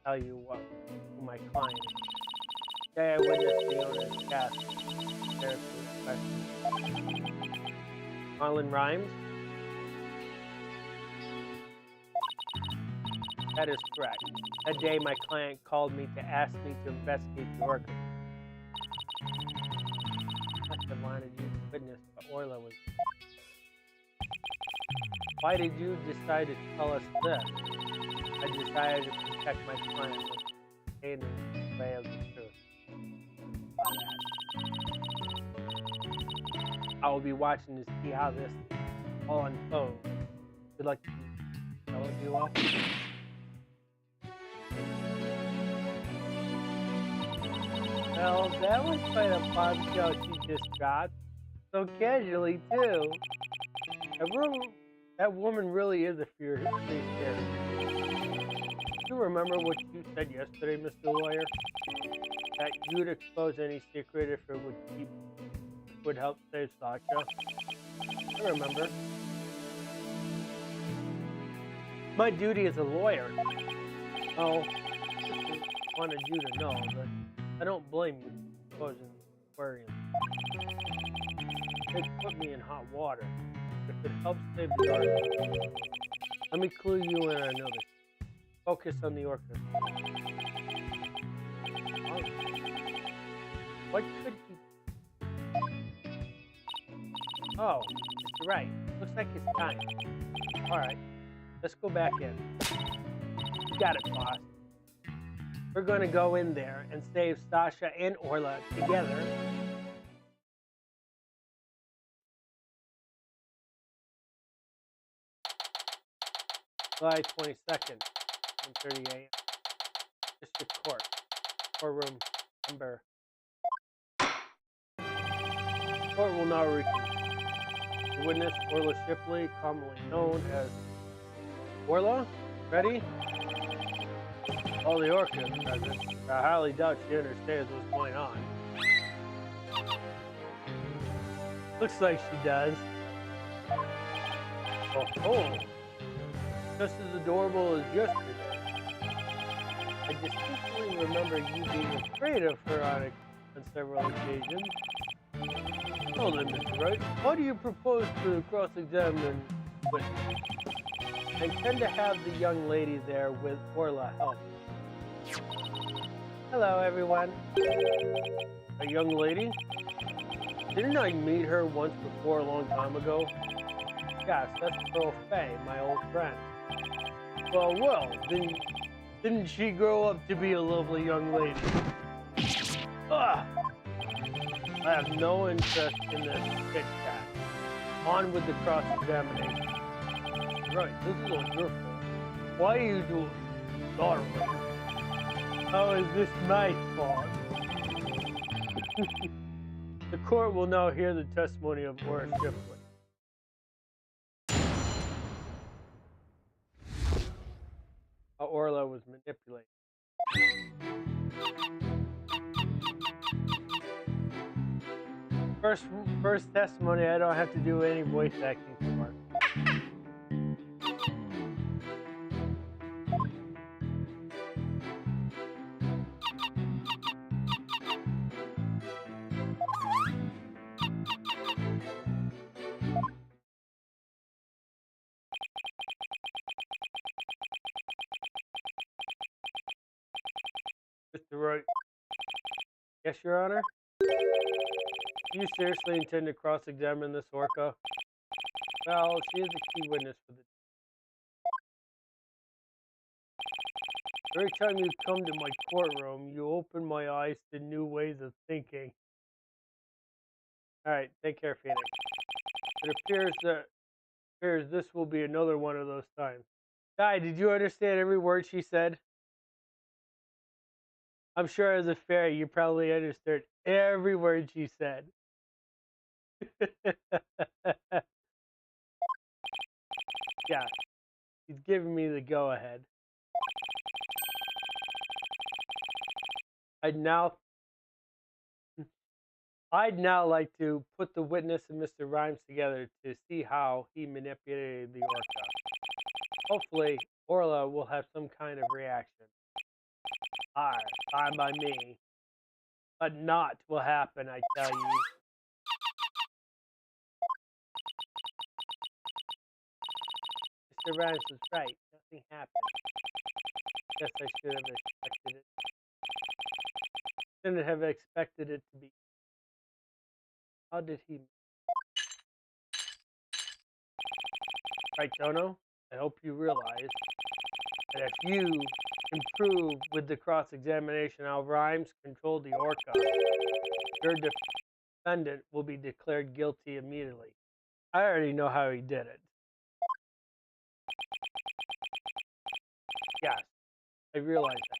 tell you what who my client is. Today I witnessed the owner's cast. Marlon Rhymes? That is correct. That day my client called me to ask me to investigate the orca. I must have wanted you to witness what Orla was. Why did you decide to tell us this? I decided to protect my client with the way of the truth. I will be watching to see how this all unfolds. Good luck to you, fellow duo. Well, that was quite a bombshell she just dropped. So casually, too. That woman really is a free spirit. Do you remember what you said yesterday, Mr. Lawyer? That you'd expose any secret if it would help save Sasha? I remember. My duty as a lawyer. Oh, just wanted you to know that I don't blame you for exposing aquarium. They put me in hot water. If it helps save the orca. Let me clue you in on another. Focus on the orca. What could he... Oh, Mr. Wright. Looks like it's time. Alright, let's go back in. You got it, boss. We're going to go in there and save Sasha and Orla together. July 22nd, 1:30 a.m. District Court, courtroom number. Court will now reconvene. The witness, Orla Shipley, commonly known as Orla. Ready? All the orca is present. I highly doubt she understands what's going on. Looks like she does. Oh. Just as adorable as yesterday. I distinctly remember you being afraid of her on several occasions. Well then, Mr. Wright, how do you propose to cross-examine witness? I intend to have the young lady there with Orla help. Hello, everyone. A young lady? Didn't I meet her once before a long time ago? Yes, that's Pearl Faye, my old friend. Well, didn't she grow up to be a lovely young lady? Ugh! I have no interest in this chit-chat. On with the cross-examination. Right, this is all your fault. Why are you doing sorry? How is this my fault? The court will now hear the testimony of Orla Shipley. How Orla was manipulated. First testimony, I don't have to do any voice acting for. Mr. Wright. Yes, Your Honor? Do you seriously intend to cross-examine this orca? Well, she is a key witness for the... Every time you come to my courtroom, you open my eyes to new ways of thinking. Alright, take care, Phoenix. It appears this will be another one of those times. Di, did you understand every word she said? I'm sure as a fairy, you probably understood every word she said. Yeah, he's giving me the go-ahead. I'd now like to put the witness and Mr. Rhymes together to see how he manipulated the orca. Hopefully, Orla will have some kind of reaction. Fine by me. But not will happen, I tell you. Mr. Rhymes was right. Nothing happened. Guess I should have expected it. Shouldn't have expected it to be. How did he? Right, Dono? I hope you realize that if you improve with the cross-examination how Rhymes controlled the orca, your defendant will be declared guilty immediately. I already know how he did it. Yes, I realize that.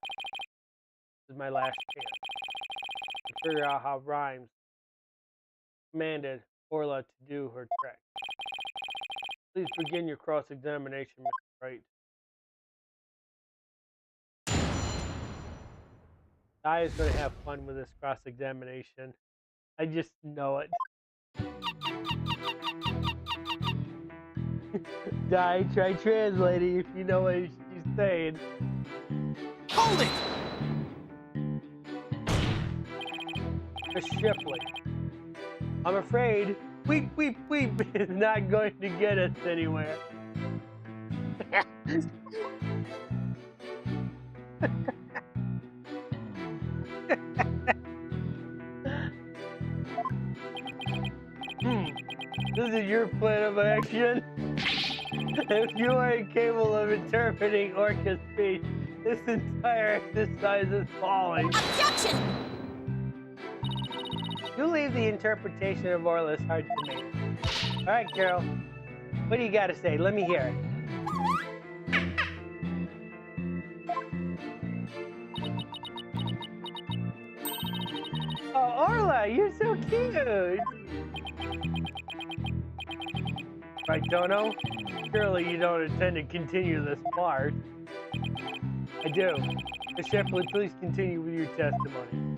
This is my last chance to figure out how Rhymes commanded Orla to do her trick. Please begin your cross-examination, Mr. Wright. Di is going to have fun with this cross-examination. I just know it. Di, try translating if you know what she's saying. Hold it! Miss Shipley, I'm afraid weep is not going to get us anywhere. This is your plan of action? If you are incapable of interpreting orca speech, this entire exercise is falling. Objection! You leave the interpretation of Orla's hard to me. All right, Carol. What do you got to say? Let me hear it. Oh, Orla, you're so cute. Right, Dono? Surely you don't intend to continue this farce. I do. Miss Shipley, please continue with your testimony.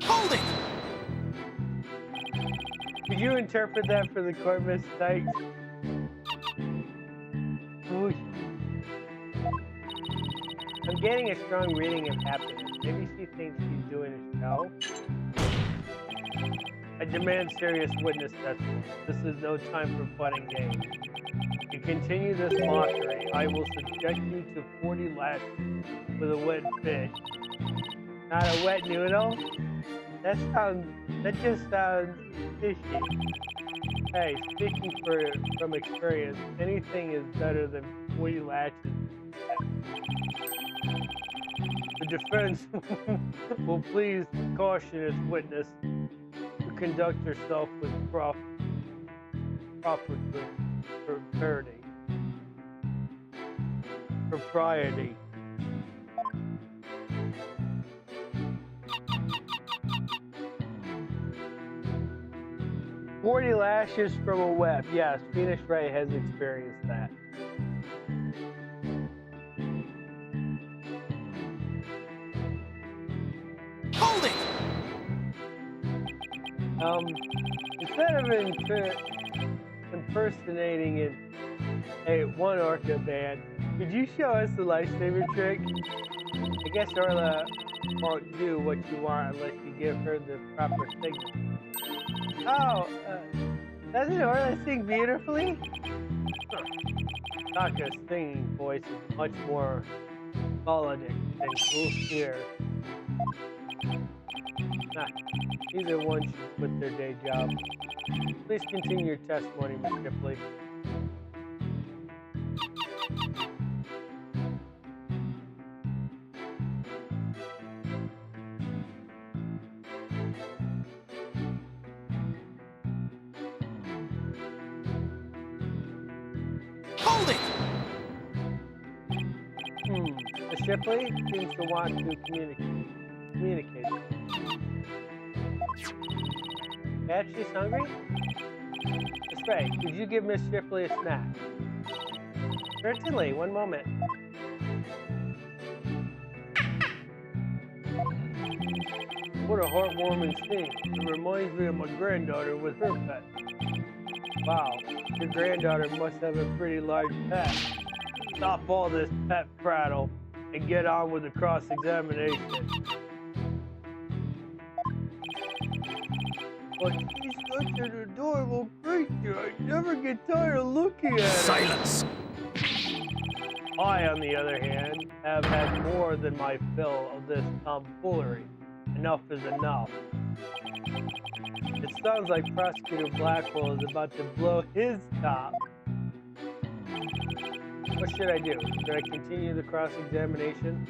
Hold it! Could you interpret that for the court, Miss Sykes? Ooh. I'm getting a strong reading of happiness. Maybe she thinks she's doing it. No. I demand serious witness testimony. This is no time for fun and games. If you continue this mockery, I will subject you to 40 lashes with a wet fish. Not a wet noodle? That just sounds fishy. Hey, speaking from experience, anything is better than 40 lashes. The defense will please caution its witness to conduct herself with propriety. 40 lashes from a web. Yes, Phoenix Wright has experienced that. Hold it! Instead of impersonating one orca band, could you show us the lifesaver trick? I guess Orla won't do what you want unless you give her the proper signal. Oh, doesn't Orla sing beautifully? Taka's singing voice is much more melodic and clear. Either one should quit their day job. Please continue your testimony, Miss Shipley. Hold it! Miss Shipley seems to want to communicate. Yeah, she's hungry? Miss Ray, could you give Miss Shipley a snack? Certainly, one moment. What a heartwarming scene. It reminds me of my granddaughter with her pet. Wow, your granddaughter must have a pretty large pet. Stop all this pet prattle and get on with the cross-examination. But she's such an adorable creature. I never get tired of looking at her. Silence! I, on the other hand, have had more than my fill of this tomfoolery. Enough is enough. It sounds like Prosecutor Blackwell is about to blow his top. What should I do? Should I continue the cross-examination?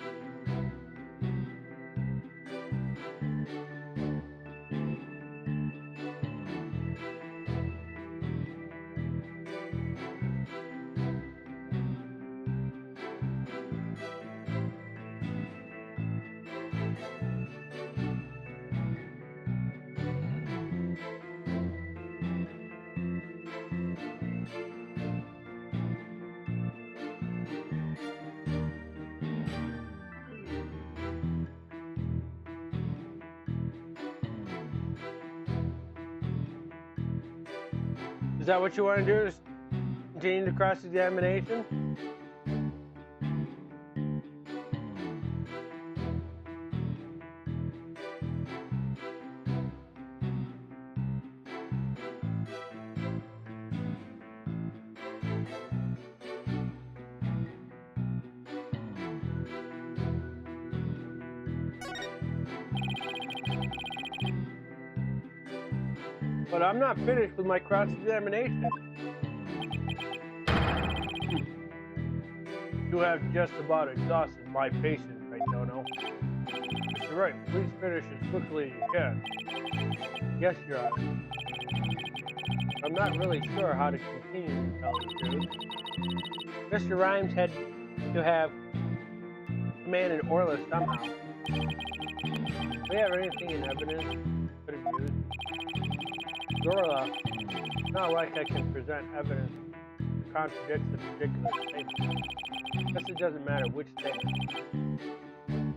Is that what you want to do? Is continue the cross-examination? But I'm not finished with my cross-examination. You have just about exhausted my patience, right, Dono? Mr. Wright, please finish as quickly as you can. Yes, Your Honor. I'm not really sure how to continue, to tell the truth. Mr. Rhymes had to have commanded Orla somehow. Do we have anything in evidence could have used? Orla, it's not like I can present evidence that contradicts the particular statement. Guess it doesn't matter which statement.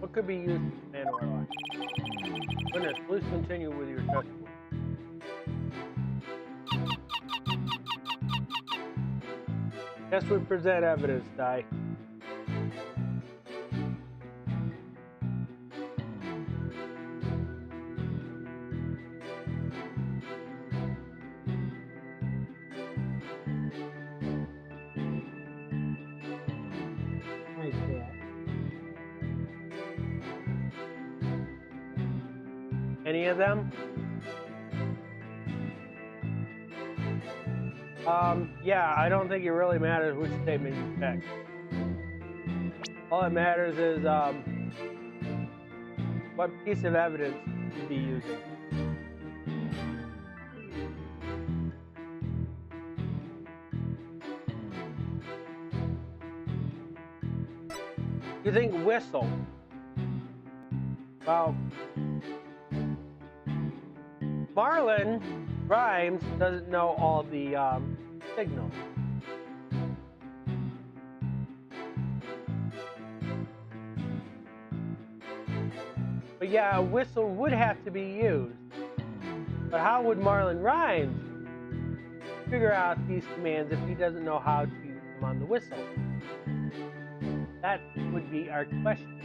What could be used to command Orla? Witness, please continue with your testimony. Guess we present evidence, Di. Any of them? Yeah, I don't think it really matters which statement you pick. All that matters is what piece of evidence you'd be using. You think whistle? Well, Marlon Rhymes doesn't know all the signals. But yeah, a whistle would have to be used. But how would Marlon Rhymes figure out these commands if he doesn't know how to use them on the whistle? That would be our question.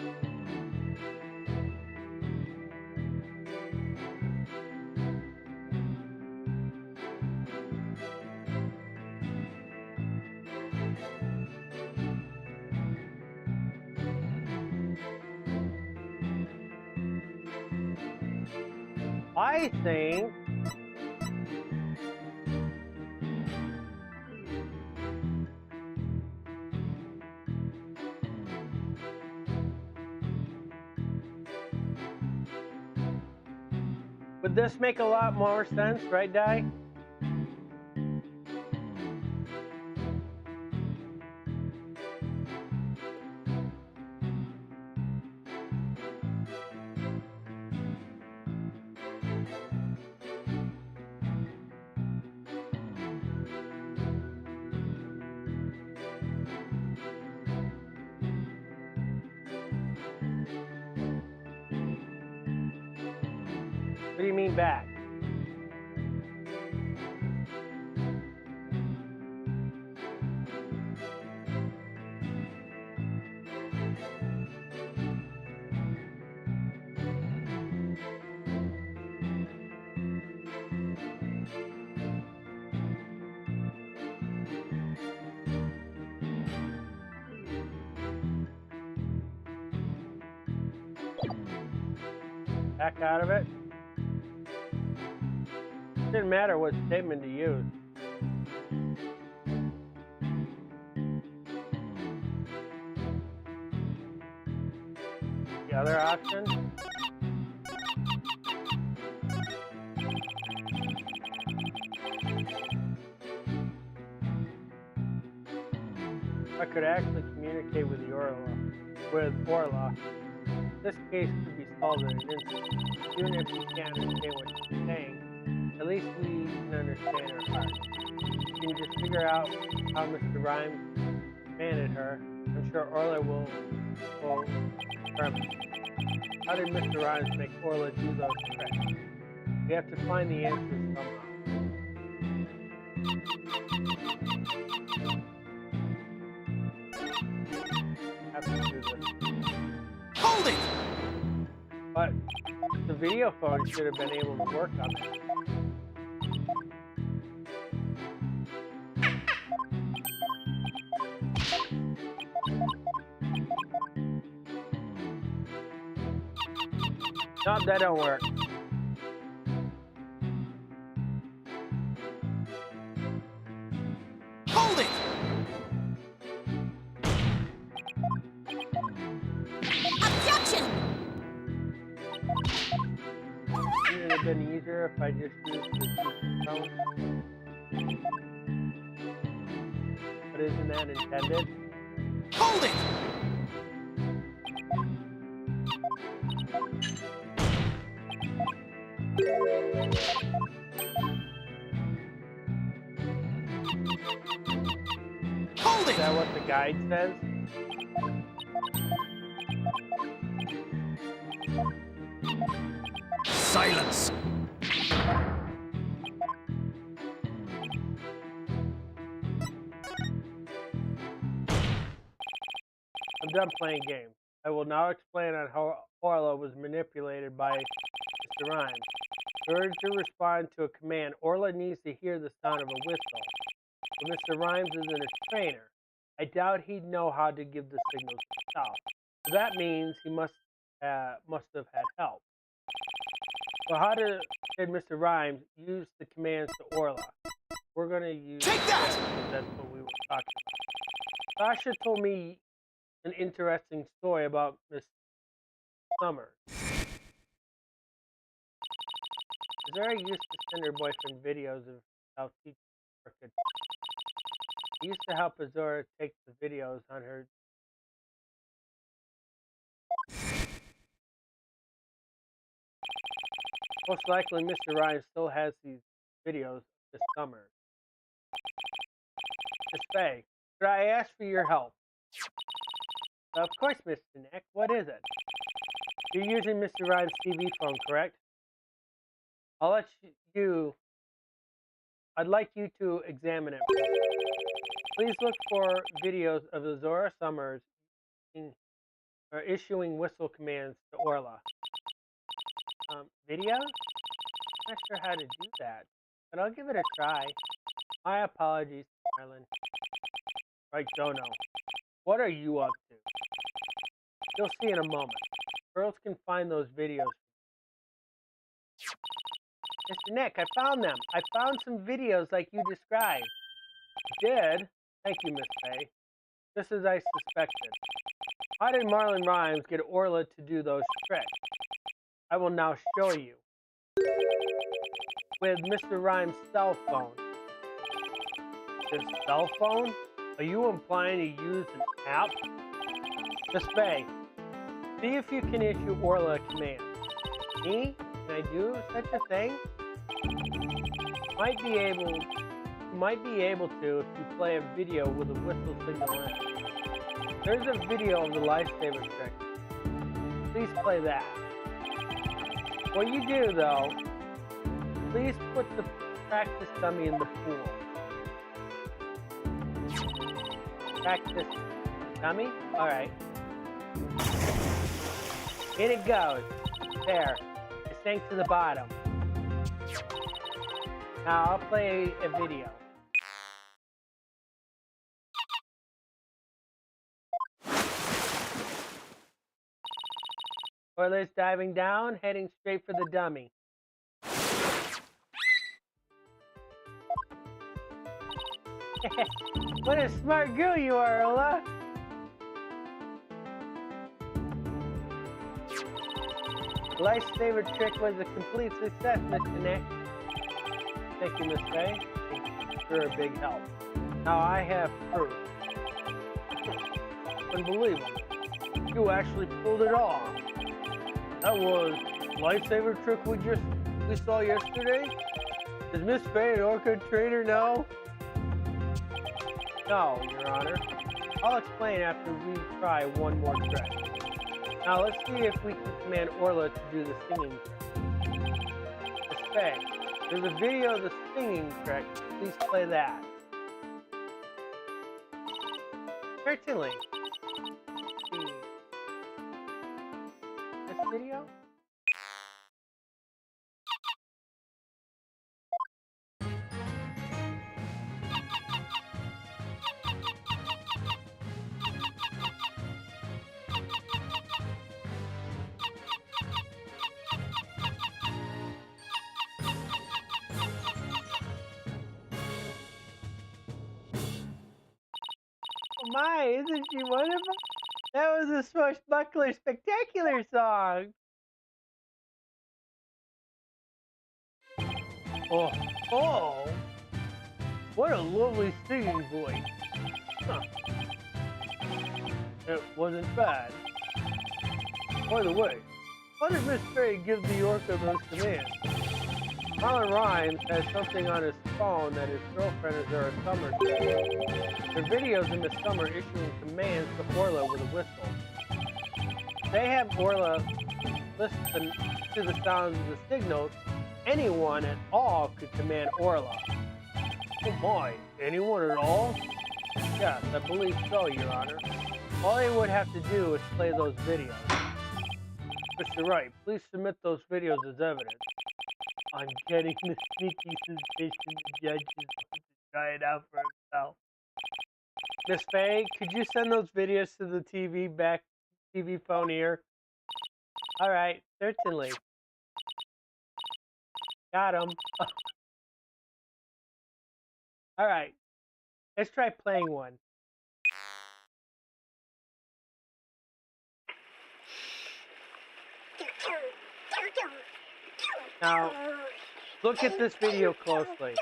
I think would this make a lot more sense, right, Di? What do you mean back? Back out of it? Didn't matter what statement to use. The other option? I could actually communicate with Orla. This case could be solved in an instant. Even if we can't understand what she's saying, at least we can understand her heart. We can just figure out how Mr. Rhymes commanded her. I'm sure Orla will confirm it. How did Mr. Rhymes make Orla do those tricks? We have to find the answers somehow. Have to do this. Hold it! But the video phone should have been able to work on it. No, that don't work. Hold it! Objection! Wouldn't it have been easier if I just used the phone? But isn't that intended? Hold it! Hold Is it! that what the guide says? Silence! I'm done playing games. I will now explain on how Orla was manipulated by Mr. Rhymes. In order to respond to a command, Orla needs to hear the sound of a whistle. But Mr. Rhymes isn't a trainer. I doubt he'd know how to give the signals himself. So that means he must have had help. So how did Mr. Rhymes use the commands to Orla? We're going to use... Take that! Because that's what we were talking about. Sasha told me an interesting story about Miss Summers. Zara used to send her boyfriend videos of how teachers could. He used to help Azora take the videos on her. Most likely, Mr. Ryan still has these videos this summer. Miss Faye, could I ask for your help? Of course, Mr. Nick. What is it? You're using Mr. Ryan's TV phone, correct? I'd like you to examine it. Please look for videos of Azora Summers issuing whistle commands to Orla. Video? I'm not sure how to do that, but I'll give it a try. My apologies, Marlon. Right, Dono. What are you up to? You'll see in a moment. Girls can find those videos. Mr. Nick, I found them. I found some videos like you described. You did? Thank you, Miss Faye. Just as I suspected. How did Marlon Rhymes get Orla to do those tricks? I will now show you. With Mr. Rhymes' cell phone. His cell phone? Are you implying he used an app? Miss Faye, see if you can issue Orla a command. Me? Can I do such a thing? Might be able to if you play a video with a whistle signal in it. There's a video of the lifesaver trick. Please play that. What you do, though, please put the practice dummy in the pool. Practice dummy? Alright. In it goes. There. It sank to the bottom. Now I'll play a video. Orla's diving down, heading straight for the dummy. What a smart girl you are, Orla! The lifesaver trick was a complete success, Mr. Nick. Thank you, Miss Faye. You're a big help. Now I have proof. Unbelievable. You actually pulled it off. That was lifesaver trick we saw yesterday? Is Miss Faye an orca trader now? No, Your Honor. I'll explain after we try one more trick. Now let's see if we can command Orla to do the singing trick. Miss Faye, there's a video of the singing trick. Please play that. Certainly. This video? Oh my, isn't she wonderful? That was a Swashbuckler Spectacular song! Oh! What a lovely singing voice! Huh. It wasn't bad. By the way, how did Miss Faye give the orca those commands? Marlon Rhymes has something on his phone that his girlfriend is there a summer. There are videos of Miss Summer issuing commands to Orla with a whistle. They have Orla listen to the sounds of the signals. Anyone at all could command Orla. Oh my, anyone at all? Yes, I believe so, Your Honor. All they would have to do is play those videos. Mr. Wright, please submit those videos as evidence. I'm getting the sneaky suspicion the judge is going to try it out for himself. Miss Faye, could you send those videos to the TV phone here? Alright, certainly. Got him. All right. Let's try playing one. Now, look at this video closely.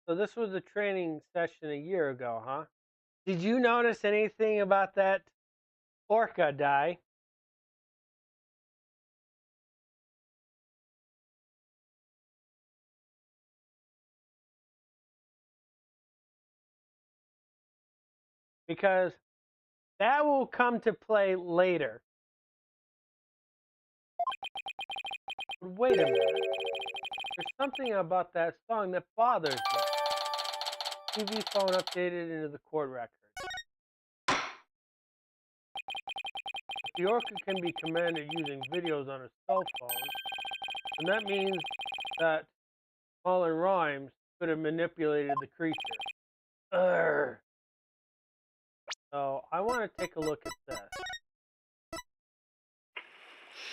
So this was a training session a year ago, huh? Did you notice anything about that orca die? Because that will come to play later. But wait a minute. There's something about that song that bothers me. TV phone updated into the court record. The orca can be commanded using videos on a cell phone, and that means that Marlon Rhymes could have manipulated the creature. Urgh. So I want to take a look at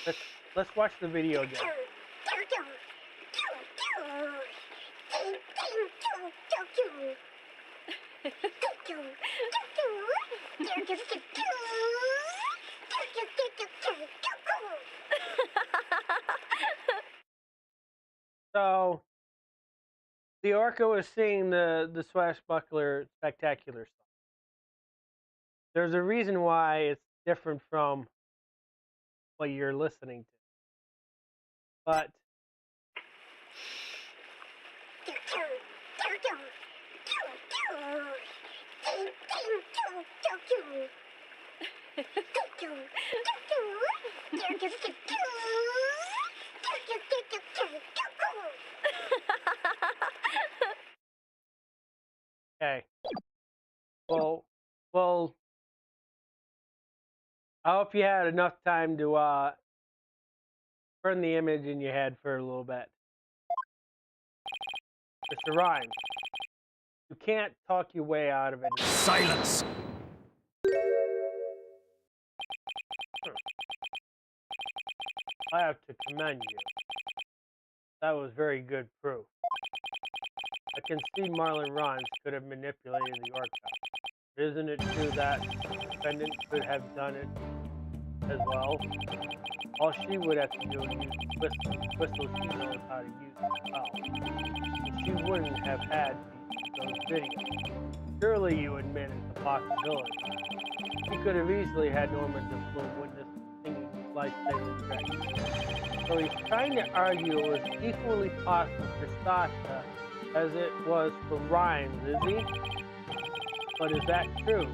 this. Let's watch the video again. So the orca was seeing the swashbuckler spectacular song. There's a reason why it's different from what you're listening to. But okay. Well, I hope you had enough time to burn the image in your head for a little bit. Mr. Rhymes, you can't talk your way out of it. Silence. I have to commend you. That was very good proof. I can see Marlon Rhymes could have manipulated the orca. Isn't it true that the defendant could have done it as well? All she would have to do is use the whistle she knows how to use as well. And she wouldn't have had those videos. Surely you admit it's a possibility. She could have easily had Norman DeFlume witness singing life-saving tracks. So he's trying to argue it was equally possible for Sasha as it was for Rhymes, is he? But is that true?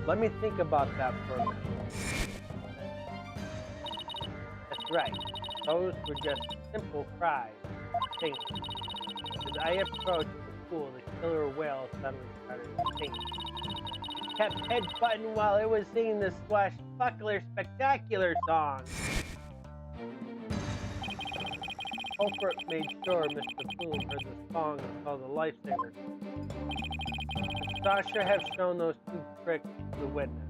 Let me think about that for a minute. That's right. Those were just simple cries, singing. As I approached the pool, the killer whale suddenly started singing. He kept head-butting while it was singing the swashbuckler spectacular song. Culprit made sure Mr. Bloom heard the song called the Lifesaver. Could Sasha have shown those two tricks to the witness?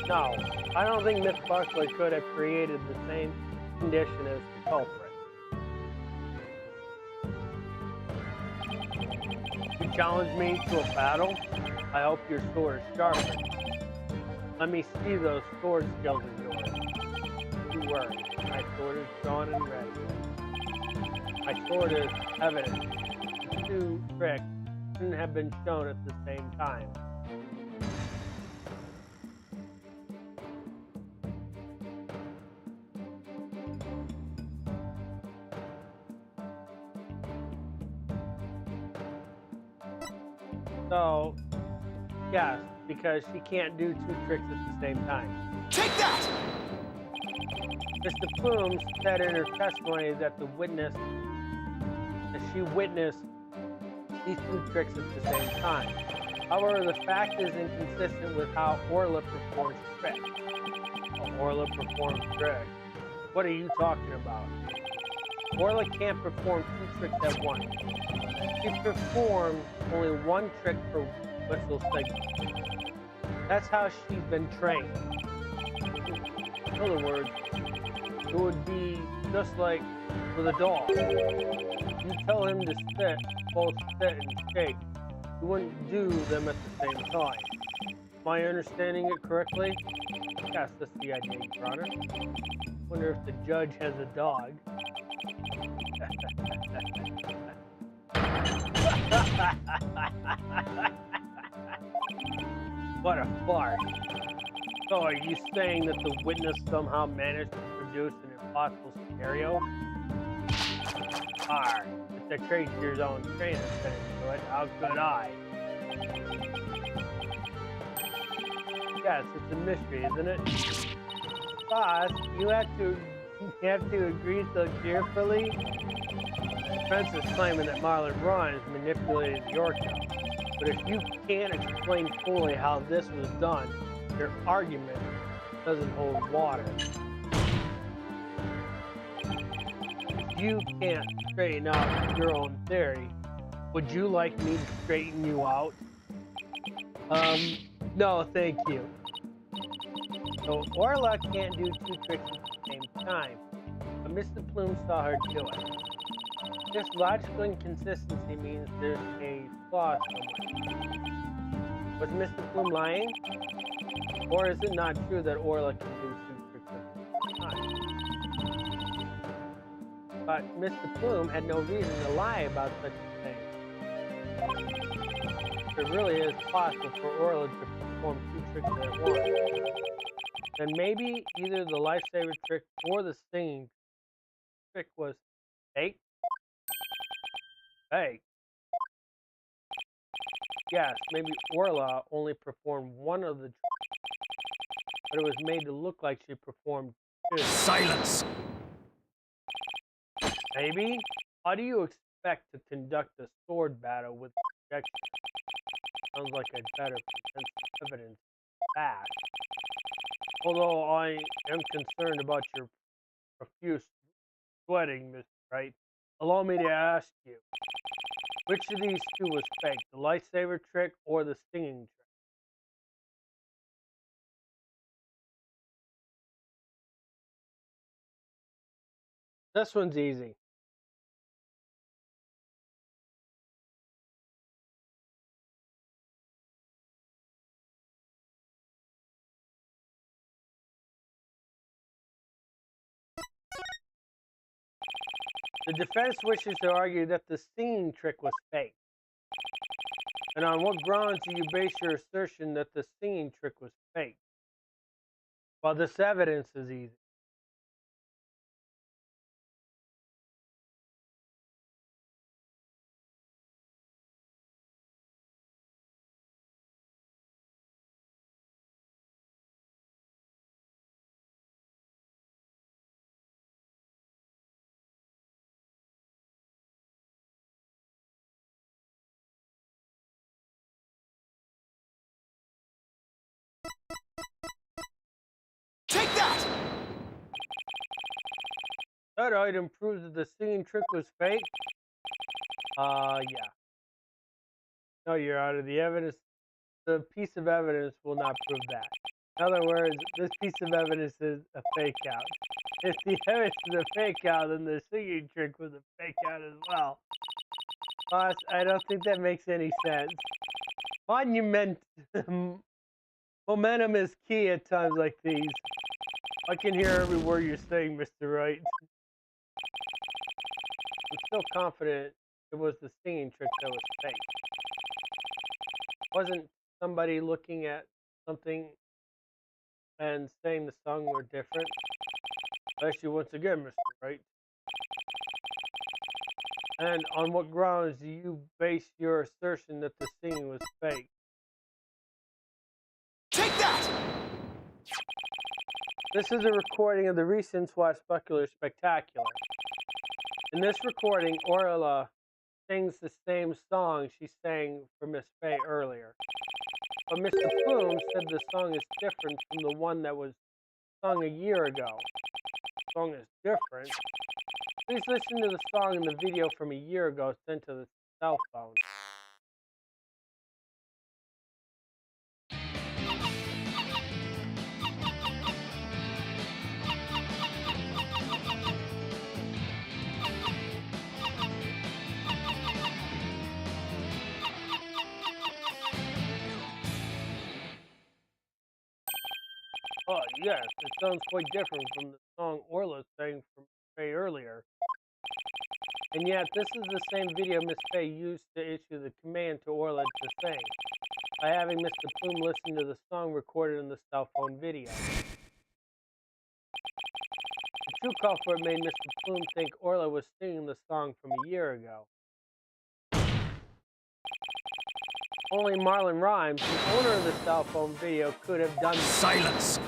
No, I don't think Miss Buckley could have created the same condition as the culprit. You challenge me to a battle? I hope your sword is sharpened. Let me see those sword skills of yours. 2 words. My sword is drawn and ready. My sword is evidence. The 2 tricks couldn't have been shown at the same time. So, yes, because she can't do 2 tricks at the same time. Take that! Mr. Plume said in her testimony that she witnessed these two tricks at the same time. However, the fact is inconsistent with how Orla performs tricks. Orla performs tricks. What are you talking about? Orla can't perform two tricks at once. She performs only one trick per whistle signal. That's how she's been trained. In other words, it would be just like with a dog. You tell him to sit, both sit and shake. You wouldn't do them at the same time. Am I understanding it correctly? Yes, that's the idea, Your Honor. Wonder if the judge has a dog. What a farce. So are you saying that the witness somehow managed to produce an impossible scenario? If the creature's own trainer finished to it, how could I? Yes, it's a mystery, isn't it? Boss, you have to agree so cheerfully? The defense is claiming that Marlon Braun manipulated the orca. But if you can't explain fully how this was done, your argument doesn't hold water. If you can't straighten out your own theory, would you like me to straighten you out? No, thank you. So Orla can't do two tricks at the same time, but Mr. Plume saw her do it. This logical inconsistency means there's a flaw somewhere. Was Mr. Plume lying? Or is it not true that Orla can do two tricks at the same time? But Mr. Plume had no reason to lie about such a thing. It really is possible for Orla to perform two tricks at once. Then maybe either the lifesaver trick or the singing trick was fake? Fake? Yes, maybe Orla only performed one of the tricks, but it was made to look like she performed two. Silence! Maybe? How do you expect to conduct a sword battle with projection? Sounds like I'd better present some evidence of that. Although I am concerned about your profuse sweating, Mr. Wright, allow me to ask you, which of these two was fake, the lightsaber trick or the singing trick? This one's easy. The defense wishes to argue that the singing trick was fake. And on what grounds do you base your assertion that the singing trick was fake? Well, this evidence is easy. Take that! That item proves that the singing trick was fake? Yeah. No, you're out of the evidence. The piece of evidence will not prove that. In other words, this piece of evidence is a fake out. If the evidence is a fake out, then the singing trick was a fake out as well. Boss, I don't think that makes any sense. Momentum is key at times like these. I can hear every word you're saying, Mr. Wright. I'm still confident it was the singing trick that was fake. Wasn't somebody looking at something and saying the song were different? I ask you once again, Mr. Wright. And on what grounds do you base your assertion that the singing was fake? Take that! This is a recording of the recent Swashbuckler Spectacular. In this recording, Orla sings the same song she sang for Miss Faye earlier. But Mr. Plume said the song is different from the one that was sung a year ago. The song is different. Please listen to the song in the video from a year ago sent to the cell phone. Oh, yes, it sounds quite different from the song Orla sang from Faye earlier. And yet, this is the same video Miss Faye used to issue the command to Orla to sing, by having Mr. Plume listen to the song recorded in the cell phone video. The true culprit made Mr. Plume think Orla was singing the song from a year ago. Only Marlon Rhymes, the owner of the cell phone video, could have done this. Silence!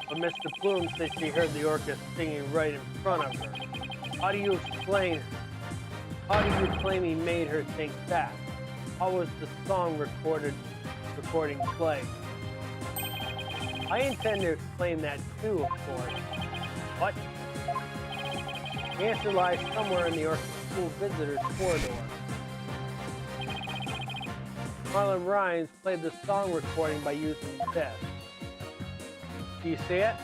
But Mr. Plume said she heard the orca singing right in front of her. How do you claim he made her think that? How was the song recording played? I intend to explain that too, of course. What? The answer lies somewhere in the orca school visitors corridor. Marlon Rhymes played the song recording by using this. Do you see it?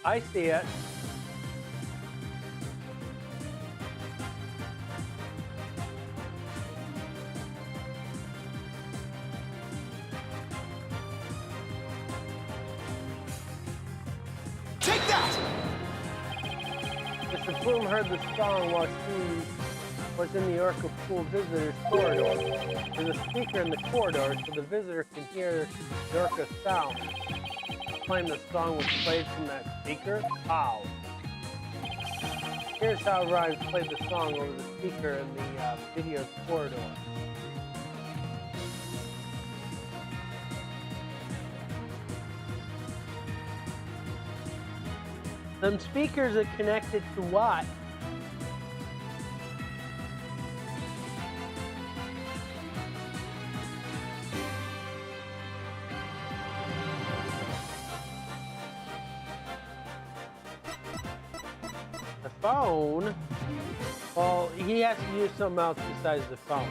I see it. Take that! Mr. Plume heard the song while she was in the Orca Pool visitors corridor. There's a speaker in the corridor so the visitor can hear the orca sound. Claim the song was played from that speaker? How? Here's how Rhymes played the song over the speaker in the video's corridor. Them speakers are connected to what? The phone? Well, he has to use something else besides the phone.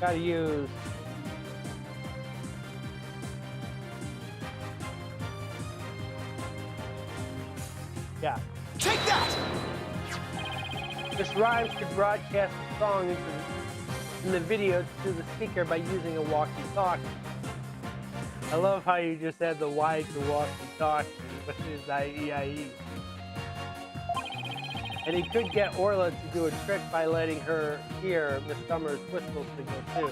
Gotta use... Yeah. Take that! This Rhymes could broadcast the song in the video to the speaker by using a walkie-talkie. I love how you just had the Y to walkie-talkie, which is IEIE. And he could get Orla to do a trick by letting her hear Miss Summer's whistle signal too.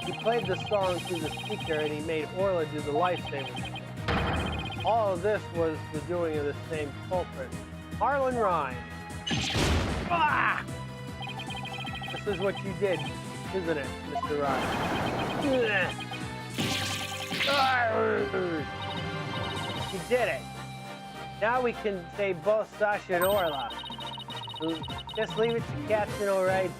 He played the song through the speaker and he made Orla do the lifesaver. All of this was the doing of the same culprit, Marlon Rhymes. Ah! This is what you did, isn't it, Mr. Rhymes? You did it. Now we can say both Sasha and Orla. Just leave it to Captain O'Reilly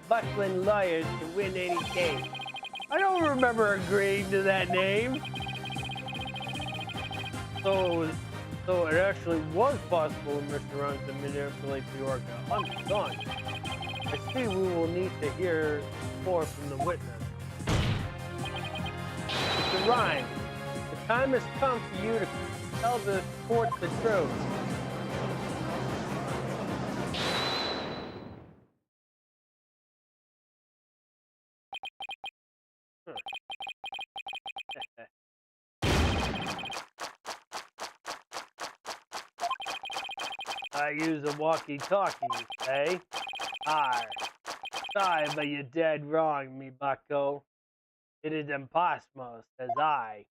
/Buckland lawyers to win any case. I don't remember agreeing to that name. So it actually was possible for Mr. Rhymes to manipulate the orca. I'm done. I see we will need to hear more from the witness. Rhyme, the time has come for you to tell the court the truth. I use a walkie-talkie, you say? Aye. Sorry, but you're dead wrong, me bucko. It is impossible, says I.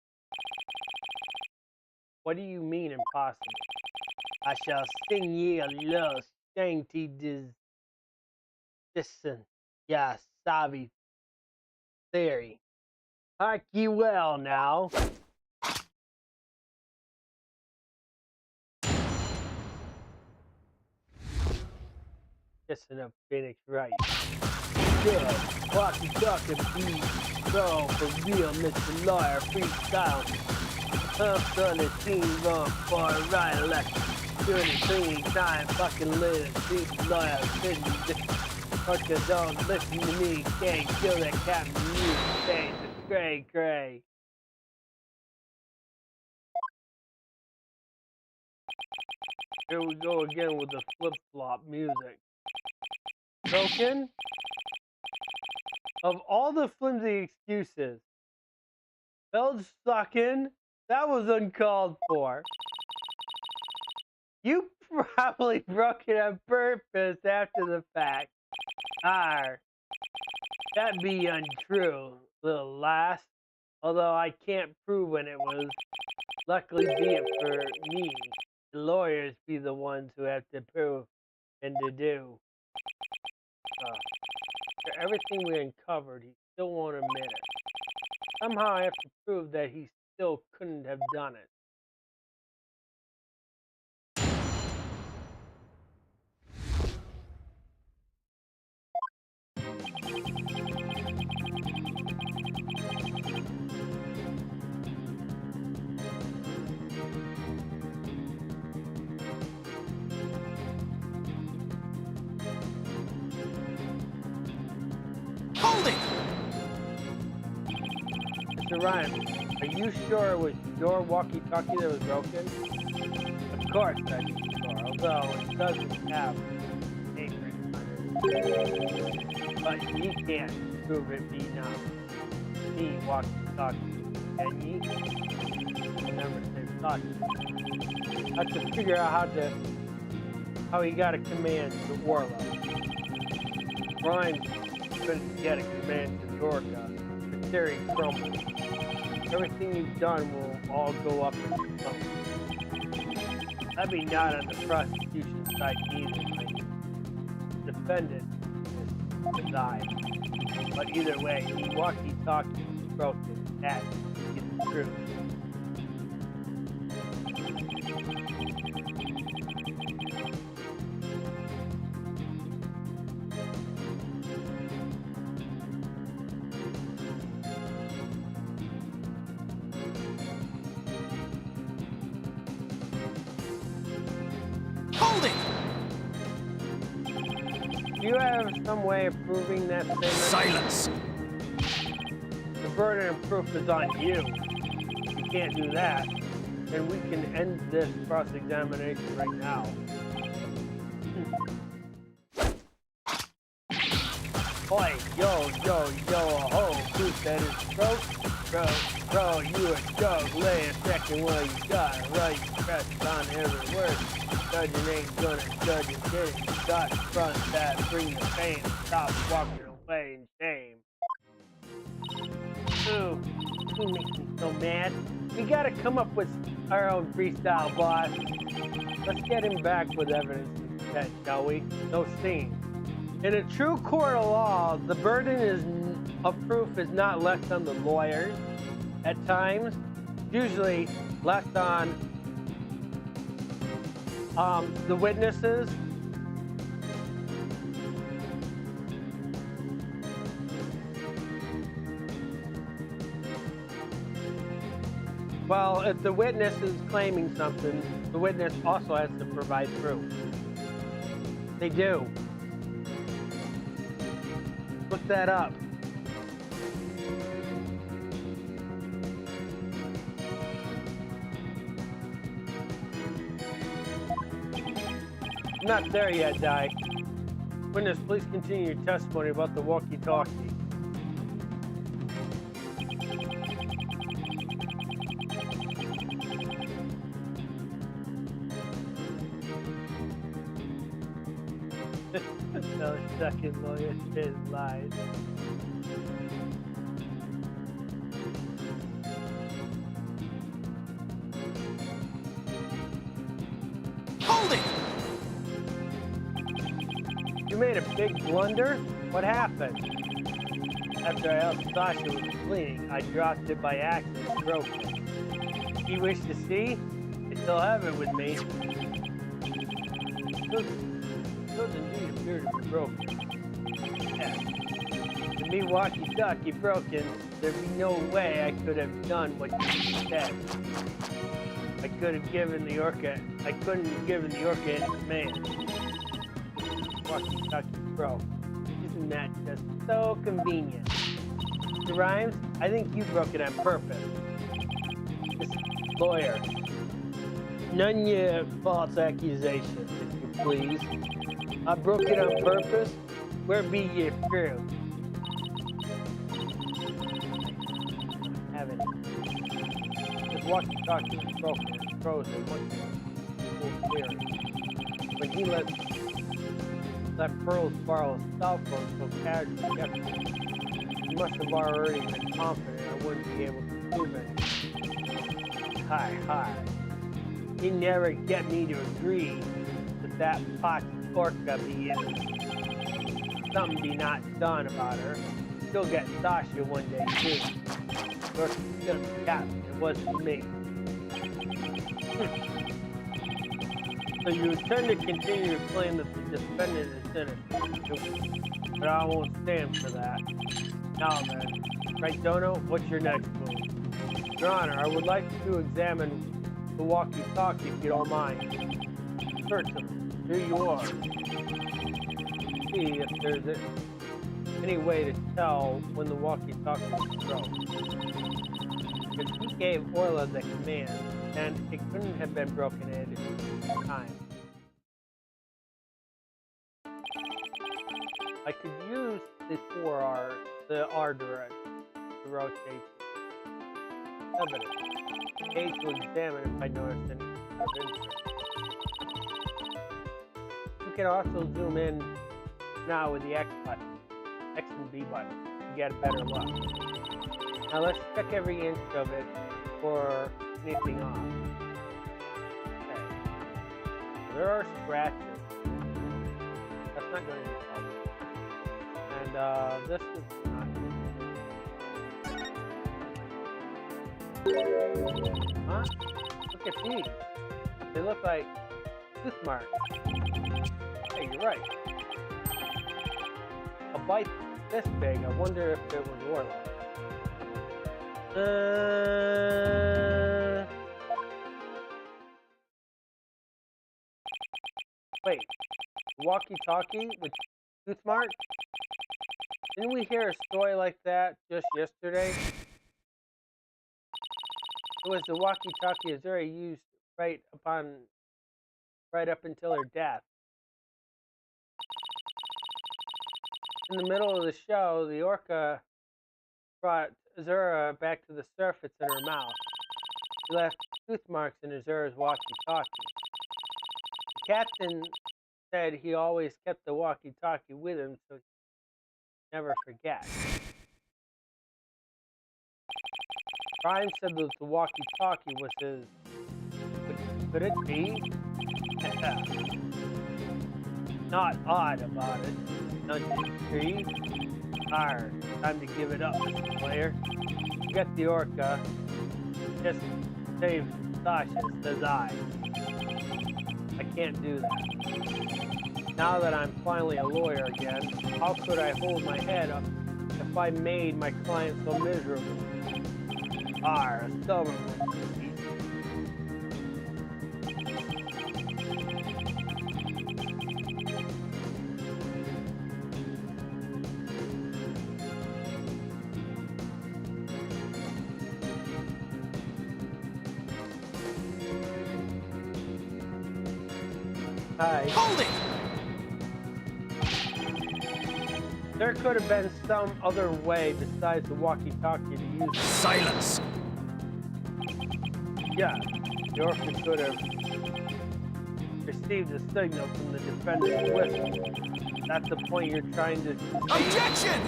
What do you mean impossible? I shall sing ye a little shanty distant, ya savvy theory. Hark ye well now. Listen up, Phoenix Wright. Good. Walkie-talkie beat. Go for real, Mr. Lawyer. Freestyle. Pumps on the team going for a right election. Doing the cleaning time. Fucking live. Beat lawyer. Sitting. Fucking don't listen to me. Can't kill that captain. You say the cray. Here we go again with the flip-flop music. Broken? Of all the flimsy excuses, Belge sucking, that was uncalled for. You probably broke it on purpose after the fact. Arr, that be untrue, little lass. Although I can't prove when it was. Luckily be it for me, the lawyers be the ones who have to prove and to do. For everything we uncovered, he still won't admit it. Somehow I have to prove that he still couldn't have done it. Hold it! Mr. Ryan, are you sure it was your walkie-talkie that was broken? Of course I'm sure, although it doesn't have name written on it. But ye can't prove it be not me walkie-talkie, can ye? I'll never say talkie. I have to figure out how he got a command to Warlock. Ryan couldn't get a command to Dorka. The theory crumbles. Everything you've done will all go up in smoke. That'd be not on the prosecution side either. The defendant is I. But either way, the walkie-talkie is broken. That is the truth. Hold it! Do you have some way of proving that statement? Silence! The burden of proof is on you. If you can't do that, then we can end this cross-examination right now. Oi, yo, ho, who said it's broke? Bro, you a joke. Lay a second while you got it right. Press on every word. Judging ain't gonna judge and get it. You got in front that, bring the pain. Stop walking away in shame. Ooh, he makes me so mad. We gotta come up with our own freestyle, boss. Let's get him back with evidence instead, shall we? No scene. In a true court of law, the burden of proof is not left on the lawyers. At times, usually left on the witnesses. Well, if the witness is claiming something, the witness also has to provide proof. They do. Look that up. I'm not there yet, Di. Witness, please continue your testimony about the walkie-talkie. No second lawyer says lies. Hold it! You made a big blunder? What happened? After I helped Sasha with the cleaning, I dropped it by accident and broke it. You wish to see? I still have it with me. Those indeed appear to be broken. Yeah. To me, walkie-talkie broken, there'd be no way I could have done what you said. I couldn't have given the orca any command. Walkie-talkie broke. Isn't that just so convenient? Mr. Rhymes, I think you broke it on purpose. This lawyer. None your false accusations, if you please. I broke it on purpose. Where be your proof? Have any. This walkie-talkie was broken and frozen once full clearing. When he let Pearls borrow a cell phone so casually yesterday, he must have already been confident I wouldn't be able to prove anything. Hi. He never get me to agree with that pot orca be innocent. Something be not done about her. She'll get Sasha one day too. Orca's gonna be captain. It wasn't me. So you intend to continue to claim that the defendant is innocent, but I won't stand for that. Now then, right, Dono, what's your next move? Your Honor, I would like to examine the walkie-talkie if you don't mind. Certainly, here you are. See if there's any way to tell when the walkie-talkie is broke. If he gave Orla the command, then it couldn't have been broken at any time. I could use the R direct to rotate evidence. A to examine if I notice any of interest. You can also zoom in now with the X and B button to get a better look. Now let's check every inch of it for anything off. Okay. There are scratches. That's not going to be a problem. And this is not. Huh? Look at these. They look like tooth marks. Hey, you're right. A bite this big, I wonder if it was Orla. Wait, walkie-talkie with tooth marks? Didn't we hear a story like that just yesterday? It was the walkie-talkie Azura used right up until her death. In the middle of the show, the orca brought Azura back to the surface in her mouth. She left tooth marks in Azura's walkie-talkie. The captain said he always kept the walkie-talkie with him so he'd never forget. Brian said that the walkie-talkie was his. Could it be? Not odd about it. Don't you agree? Arr, time to give it up, player. Get the orca. Just save Sasha, says I. I can't do that. Now that I'm finally a lawyer again, how could I hold my head up if I made my client so miserable? Arr, a stubborn one. Hi. Hold it! There could have been some other way besides the walkie-talkie to use it. Silence! Yeah, the orca could have received a signal from the defendant's whistle. That's the point you're trying to... Objection!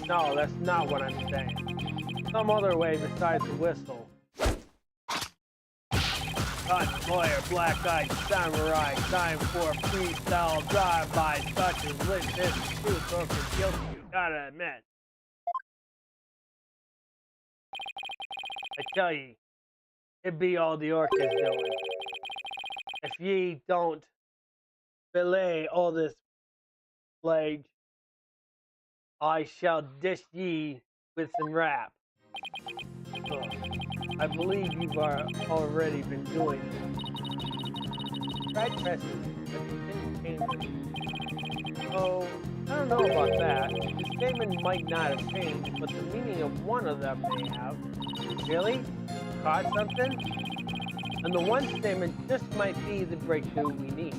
No, that's not what I'm saying. Some other way besides the whistle. Cut, lawyer, black-eyed samurai, time for freestyle drive-by, such as lit this truth or for guilty, you gotta admit. I tell ye, it be all the orca's doing. If ye don't belay all this plague, I shall dish ye with some rap. Ugh. I believe you've already been doing this. Try pressing the containment. Oh, I don't know about that. The statement might not have changed, but the meaning of one of them may have. Really? Caught something? And the one statement just might be the breakthrough we need.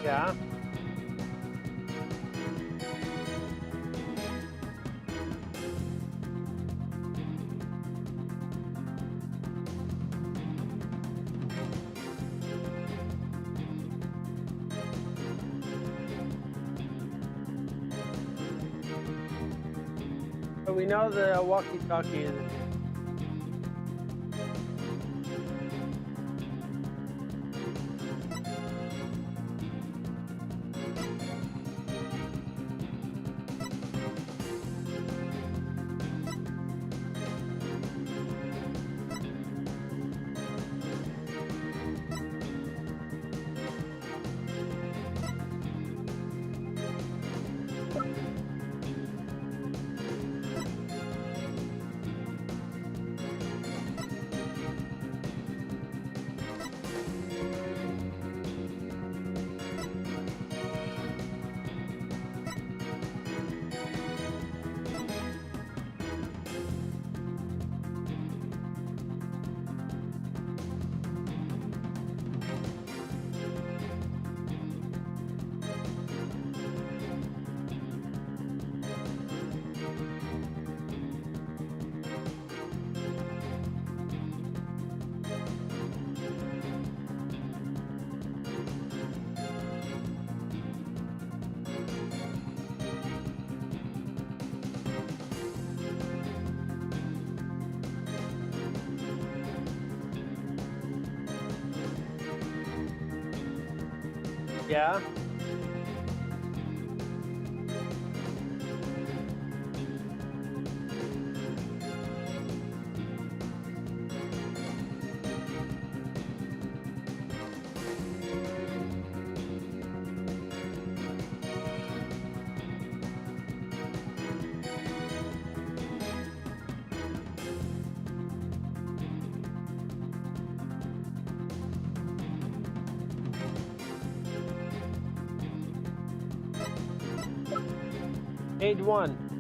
Yeah. So we know the walkie-talkie is... Yeah. Page 1.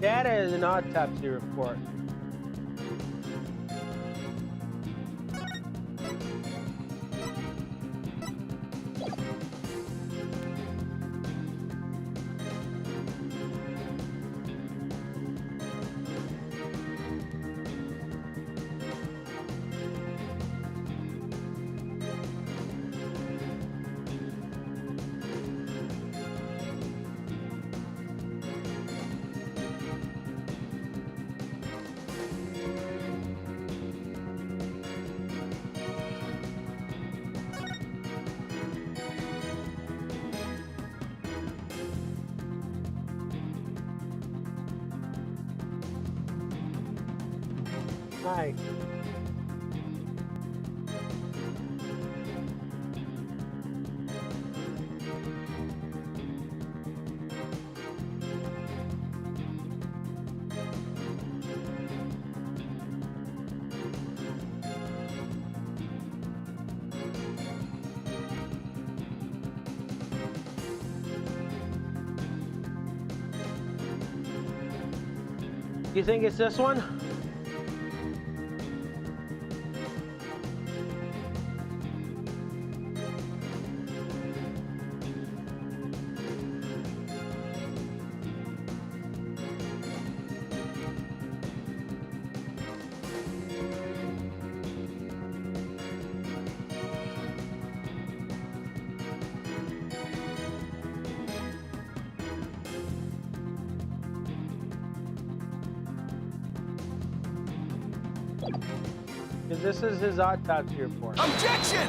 Data is an autopsy report. Hi. You think it's this one? Because this is his autopsy report. Objection!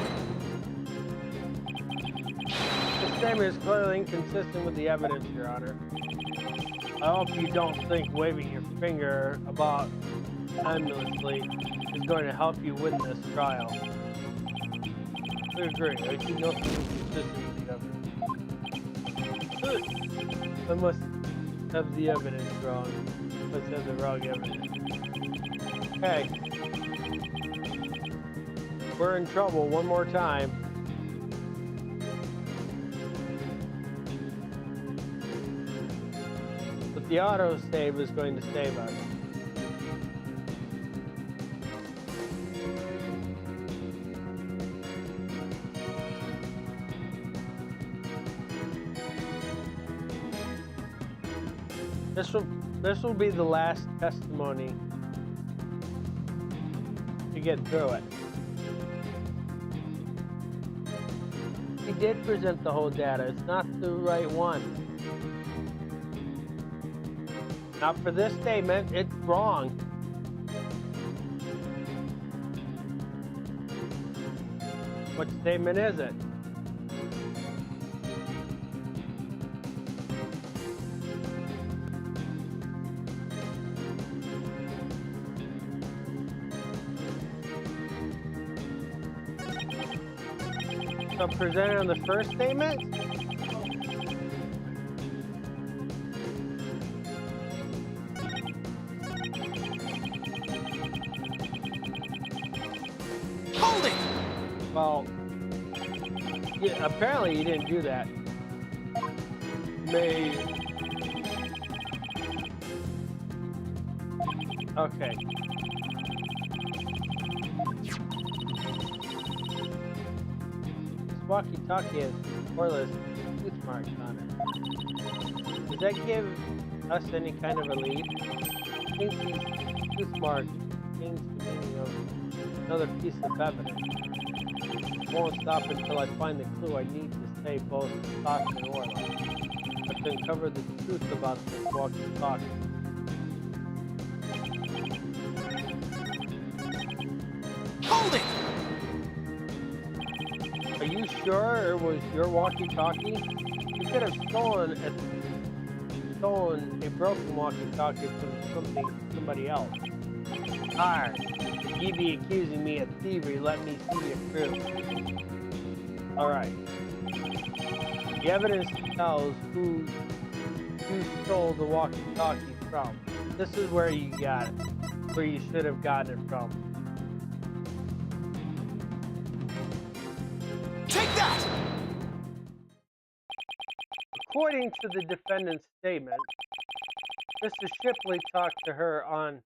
This statement is clearly inconsistent with the evidence, Your Honor. I hope you don't think waving your finger about aimlessly is going to help you win this trial. I agree. I see nothing inconsistent with the evidence. I must have the evidence wrong. I must have the wrong evidence. Okay. We're in trouble one more time. But the autosave is going to save us. This will be the last testimony to get through it. He did present the whole data. It's not the right one. Not for this statement. It's wrong. What statement is it? So presented on the first statement? Hold it! Well, yeah, apparently you didn't do that. Okay. walkie-talkie has Orla's tooth marks on it. Does that give us any kind of a lead? I think these tooth marks change the meaning of another piece of evidence. I won't stop until I find the clue I need to save both Sasha and Orla. I have to uncover the truth about this walkie-talkie. Hold it! Are you sure it was your walkie-talkie? You could have stolen a broken walkie-talkie from somebody else. Alright, you be accusing me of thievery, let me see your proof. Alright. The evidence tells who you stole the walkie-talkie from. This is where you got it. Where you should have gotten it from. Take that! According to the defendant's statement, Mr. Shipley talked to her on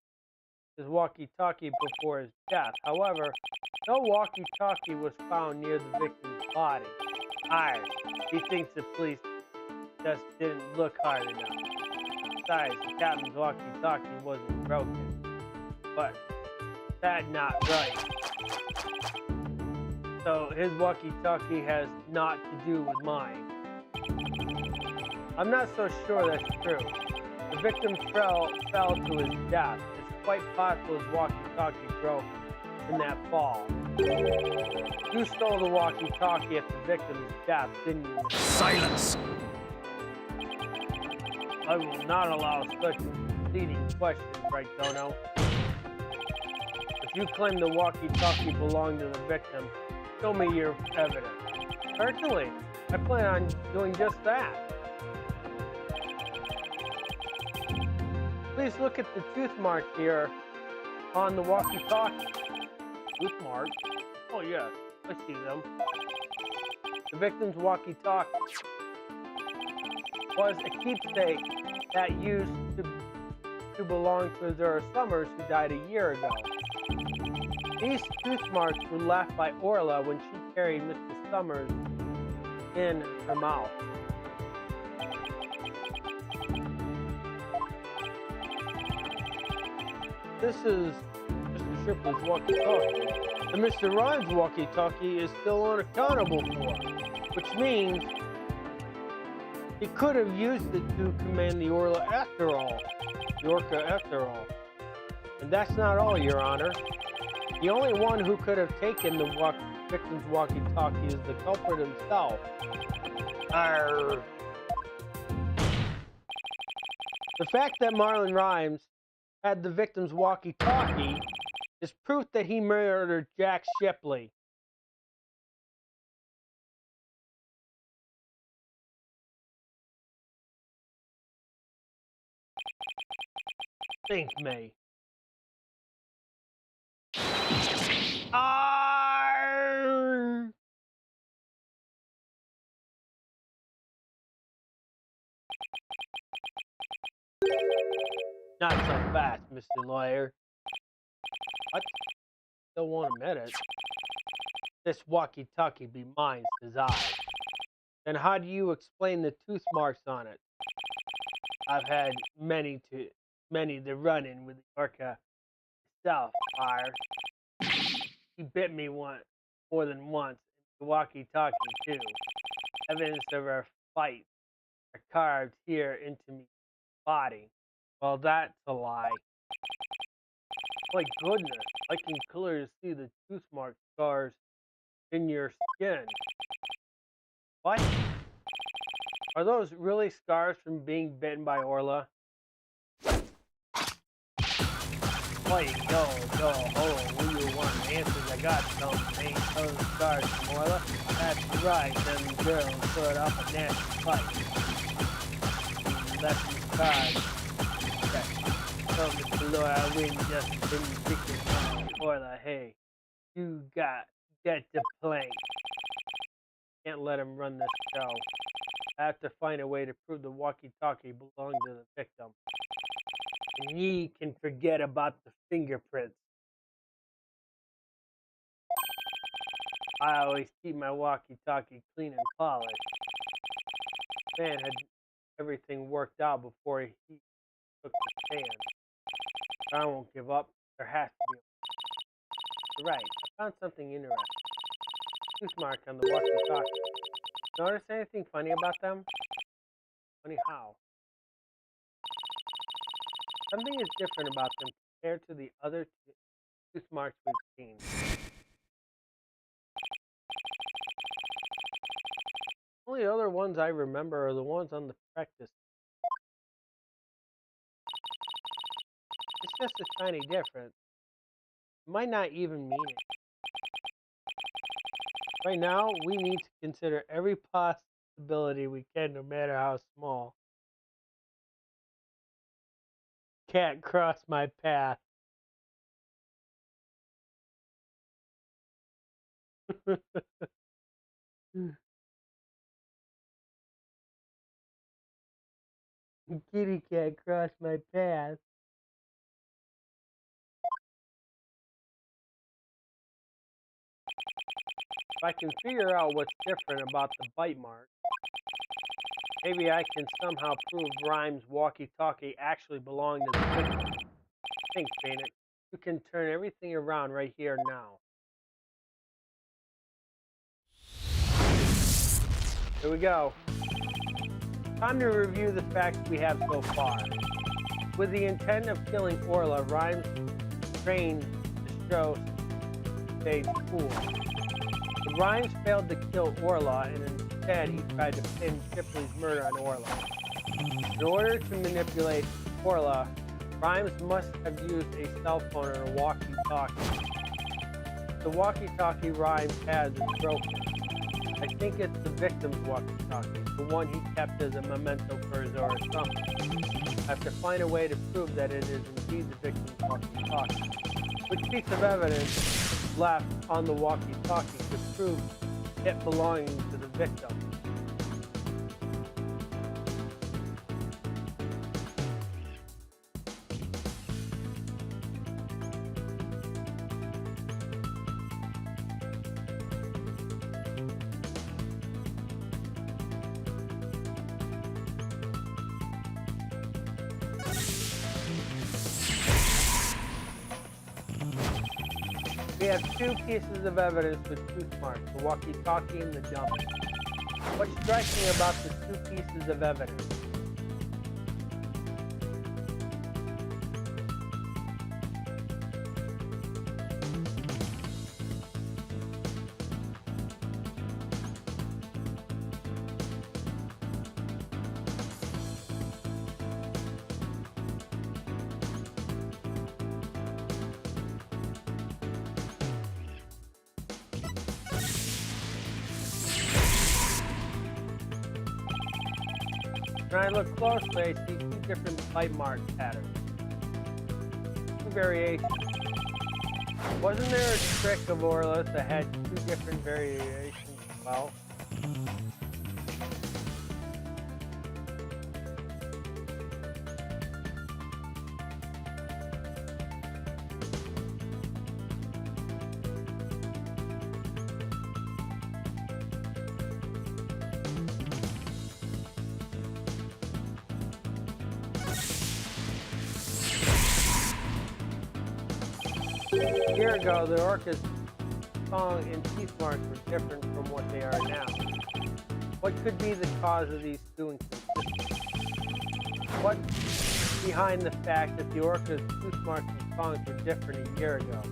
his walkie-talkie before his death. However, no walkie-talkie was found near the victim's body. He thinks the police just didn't look hard enough. Besides, the captain's walkie-talkie wasn't broken. But that's not right. So his walkie-talkie has naught to do with mine. I'm not so sure that's true. The victim fell to his death. It's quite possible his walkie-talkie broke in that fall. You stole the walkie-talkie at the victim's death, didn't you? Silence! I will not allow such leading questions, Right Dono. If you claim the walkie-talkie belonged to the victim, show me your evidence. Certainly, I plan on doing just that. Please look at the tooth mark here on the walkie-talkie. Tooth mark? Oh yes, I see them. The victim's walkie-talkie was a keepsake that used to belong to Zara Summers, who died a year ago. These tooth marks were left by Orla when she carried Mr. Summers in her mouth. This is Mr. Shipley's walkie-talkie. And Mr. Ryan's walkie-talkie is still unaccountable for, which means he could have used it to command the Orca after all. And that's not all, Your Honor. The only one who could have taken the victim's walkie-talkie is the culprit himself. Arr. The fact that Marlon Rhymes had the victim's walkie-talkie is proof that he murdered Jack Shipley. Think me. Arr! Not so fast, Mr. Lawyer. What? Don't want to admit it. This walkie-talkie be mine, says I. Then how do you explain the tooth marks on it? I've had many to run in with the orca itself, fire. He bit me more than once. The walkie-talkie too. Evidence of our fight are carved here into my body. Well, that's a lie. My goodness, I can clearly see the tooth mark scars in your skin. What? Are those really scars from being bitten by Orla? Wait, no, will you want answers? I got some main those scars from Orla. That's right, them girls put up a nasty fight. That's the scars. Okay. So, Mr. Lawyer, I wouldn't just been picking on Orla. Hey, you get the plank. Can't let him run this show. I have to find a way to prove the walkie-talkie belonged to the victim. And ye can forget about the fingerprints. I always keep my walkie-talkie clean and polished. Man had everything worked out before he took the stand. But I won't give up. There has to be. You're right. I found something interesting. Tooth mark on the walkie-talkie. Notice anything funny about them? Funny how? Something is different about them compared to the other tooth marks we've seen. Only other ones I remember are the ones on the practice. It's just a tiny difference. It might not even mean it. Right now, we need to consider every possibility we can, no matter how small. Can't cross my path. Kitty can't cross my path. If I can figure out what's different about the bite mark, maybe I can somehow prove Rhyme's walkie-talkie actually belonged to the victim. Think, Phoenix. You can turn everything around right here now. Here we go. Time to review the facts we have so far. With the intent of killing Orla, Rhymes trained to show stage 4. But Rhymes failed to kill Orla, and instead he tried to pin Shipley's murder on Orla. In order to manipulate Orla, Rhymes must have used a cell phone or a walkie-talkie. The walkie-talkie Rhymes has is broken. I think it's the victim's walkie-talkie, the one he kept as a memento for his or something. I have to find a way to prove that it is indeed the victim's walkie-talkie. Which piece of evidence is left on the walkie-talkie to prove it belonging to the victim? We have two pieces of evidence with tooth marks, the walkie-talkie and the dummy. What's striking about the two pieces of evidence? When I look closely, I see two different bite mark patterns. Two variations. Wasn't there a trick of Orla's that had two different variations as well? A year ago, the orca's song and teeth marks were different from what they are now. What could be the cause of these two inconsistencies? What's behind the fact that the orca's tooth marks and songs were different a year ago?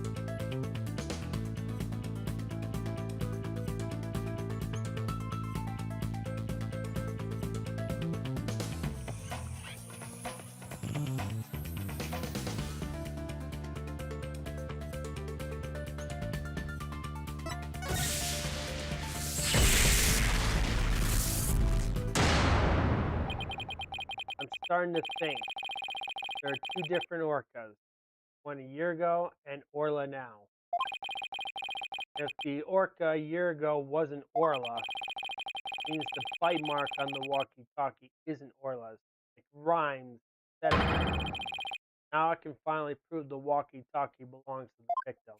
I'm starting to think there are two different orcas, one a year ago and Orla now. If the orca a year ago wasn't Orla, means the bite mark on the walkie-talkie isn't Orla's. It rhymes. Said it. Now I can finally prove the walkie-talkie belongs to the victim.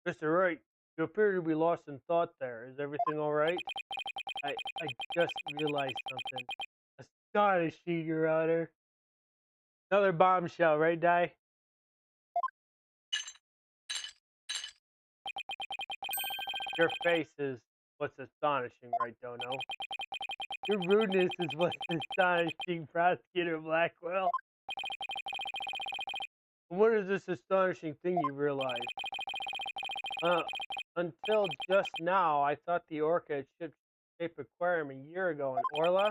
Mr. Wright, you appear to be lost in thought there. Is everything all right? I just realized something. Astonishing, Your Honor. Another bombshell, right, Di? Your face is what's astonishing, right, Dono? Your rudeness is what's astonishing, Prosecutor Blackwell. What is this astonishing thing you realize? Until just now, I thought the orca at Ship Aquarium a year ago and Orla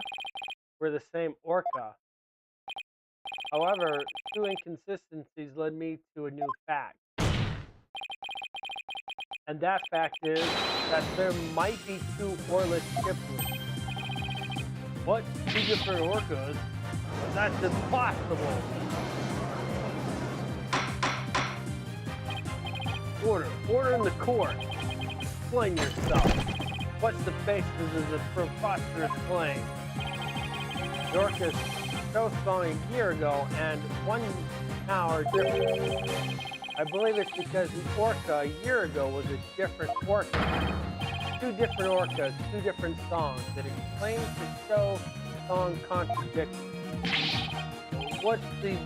were the same orca. However, two inconsistencies led me to a new fact. And that fact is that there might be two Orla shiplets. What? Two different orcas? That's impossible! Order in the court. Explain yourself. What's the basis of the preposterous claim? The orcas show song a year ago and one now are different. I believe it's because the orca a year ago was a different orca. Two different orcas, two different songs. That explains the show song contradiction. What's the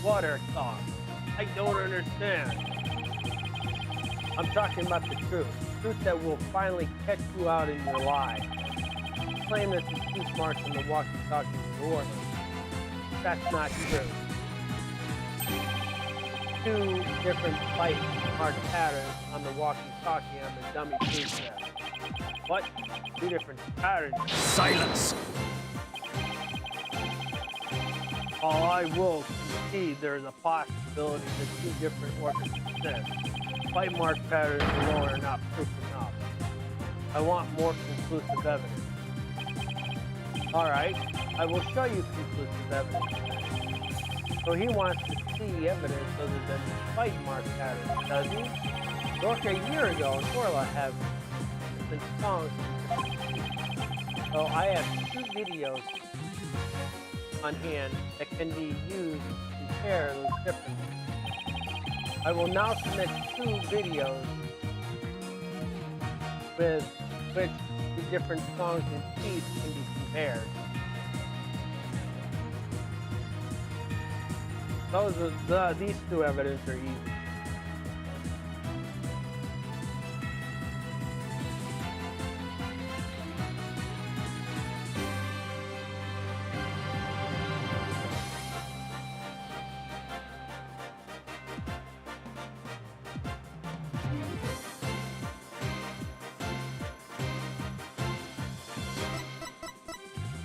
water song? I don't understand. I'm talking about the truth. Truth that will finally catch you out in your lie. You claim that the truth marks on the walkie-talkie door. That's not true. Two different bite mark patterns on the walkie-talkie on the dummy truth test. What? Two different patterns. Silence! While I will concede there is a possibility that two different orcas exist, bite mark patterns alone are not proof enough. I want more conclusive evidence. Alright, I will show you conclusive evidence. So he wants to see evidence other than bite mark patterns, does he? Orca a year ago and Orla have different songs. So I have two videos on hand that can be used to compare those differences. I will now submit two videos with which the different songs and keys can be compared. These two evidence are easy.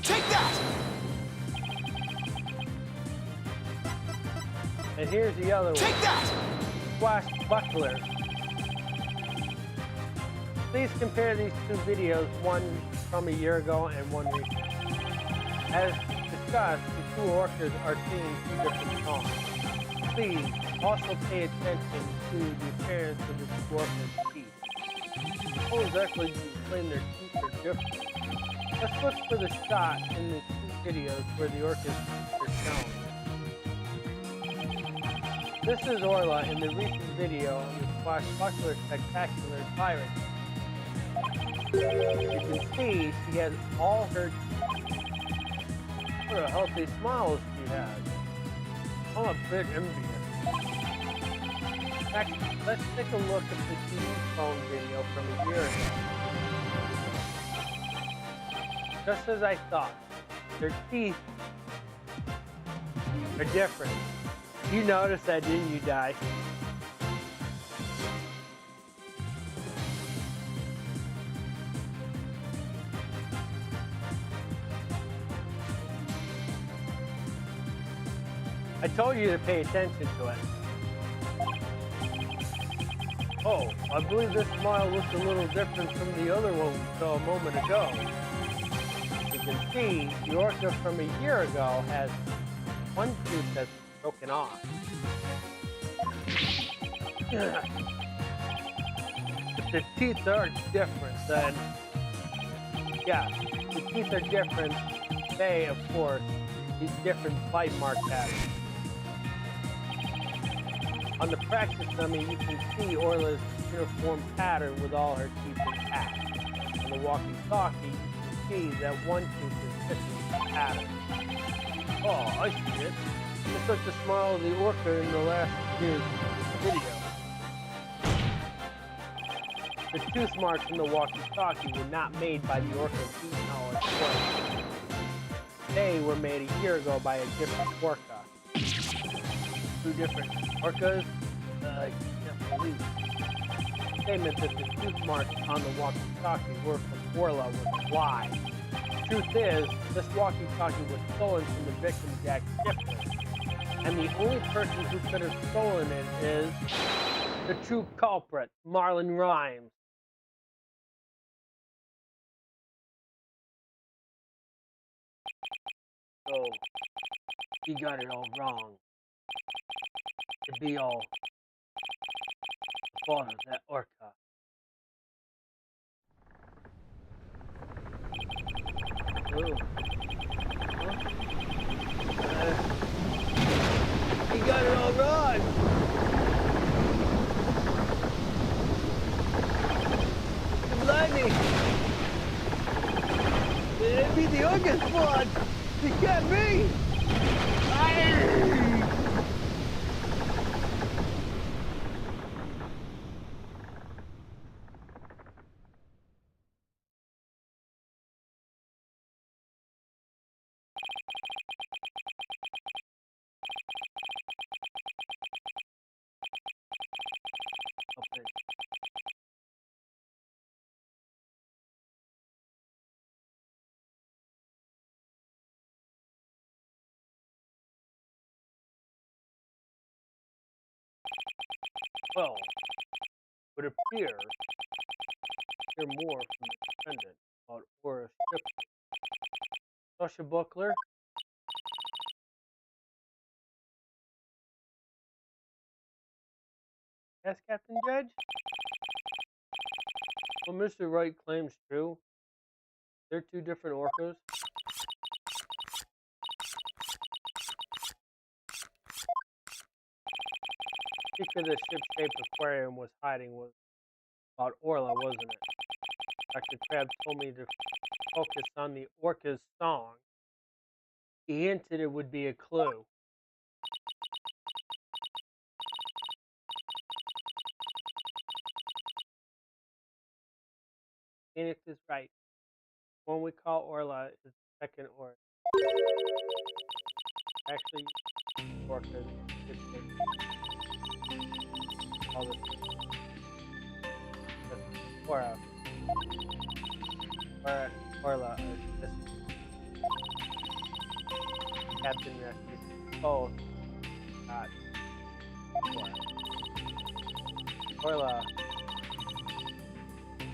Take that! And here's the other one. Take that! Squash buckler. Please compare these two videos, one from a year ago and one recent. As discussed, the two orcas are singing two different songs. Please also pay attention to the appearance of the two orcas' teeth. How exactly do you claim their teeth are different? Let's look for the shot in the two videos where the orcas' teeth are shown. This is Orla in the recent video of the Swashbuckler Spectacular Pirate. You can see she has all her teeth. What a healthy smile she has. I'm a bit envious. Next, let's take a look at the TV phone video from a year ago. Just as I thought, their teeth are different. You noticed that, didn't you, Di? I told you to pay attention to it. Oh, I believe this smile looks a little different from the other one we saw a moment ago. You can see the orca from a year ago has one tooth that's broken off. If the teeth are different, then yeah, the teeth are different. They, of course, these different bite mark patterns. On the practice dummy, you can see Orla's uniform pattern with all her teeth intact. On the walkie-talkie, you can see that one tooth is missing the pattern. Oh, I see it. It's like the smile of the orca in the last year's video. The tooth marks in the walkie-talkie were not made by the orca's eating all its work. They were made a year ago by a different orca. 2 different orcas? I can't believe it. The statement that the tooth marks on the walkie-talkie were from Orla was a lie. The truth is, this walkie-talkie was stolen from the victim, Jack Shifter. And the only person who could have stolen it is the true culprit, Marlon Rhymes. So, he got it all wrong. To be all the fault of that orca. Oh. Huh? He got it all wrong. You lied me. It'd be the orca's fault. He got me. Okay. Well, it would appear to hear more from the defendant about Aura Shifter. Sasha Buckler? Yes, Captain Judge? Well, Mr. Wright claims true. They're 2 different orcas. The secret the ship-shaped aquarium was hiding was about Orla, wasn't it? Dr. Crab told me to focus on the orca's song. He hinted it would be a clue. Phoenix is right. One we call Orla is the second orca. Actually, orcas all the Orla. Orla is Captain Rescue. Both. God. Orla. The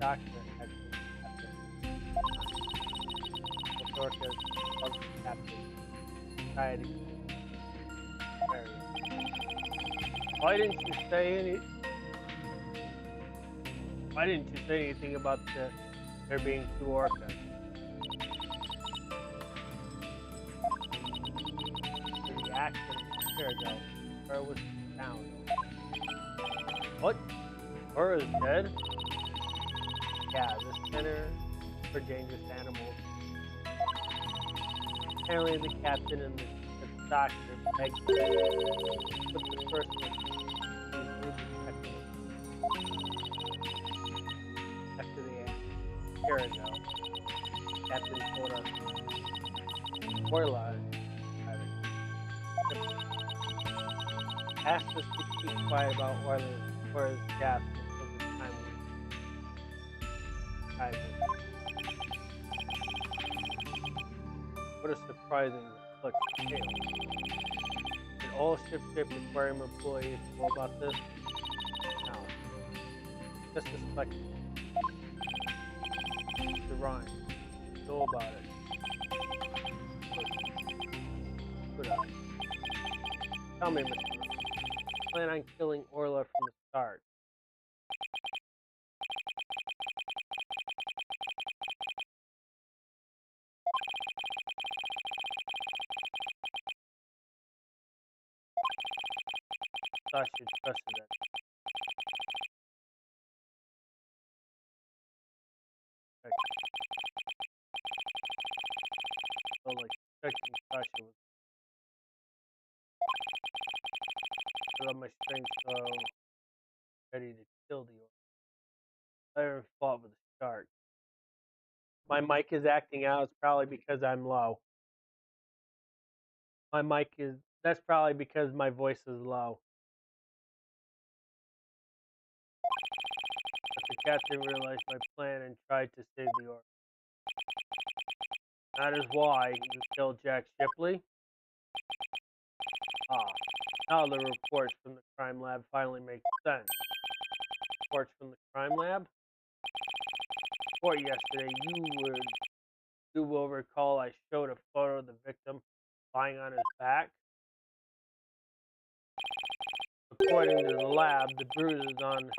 doctor actually Captain. Orcas of the Captain. Society. Why didn't you say anything about there being 2 orcas? The reaction here ago, where was down. What? Aura's dead? Yeah, the center for dangerous animals. Apparently the captain and the doctor begged to put the first one in the second one. After the year ago, Captain told us Orla asked us to keep quiet about Orla's death until the time we died. What a surprising look at the Did all ship-shaped aquarium employees know about this? No. Just suspect the Ryan know about it. Put up. Tell me, Mr. Ryan, plan on killing Orla from the start. Sasha trusted it. Felt like protecting Sasha was put on my strength, so ready to kill the orc. I never fought with a shark. My mic is acting out. It's probably because I'm low. My mic is. That's probably because my voice is low. But the captain realized my plan and tried to save the orc. That is why you killed Jack Shipley. Ah, now the reports from the crime lab finally make sense. Reports from the crime lab? Report yesterday, you will recall I showed a photo of the victim lying on his back. According to the lab, the bruises on the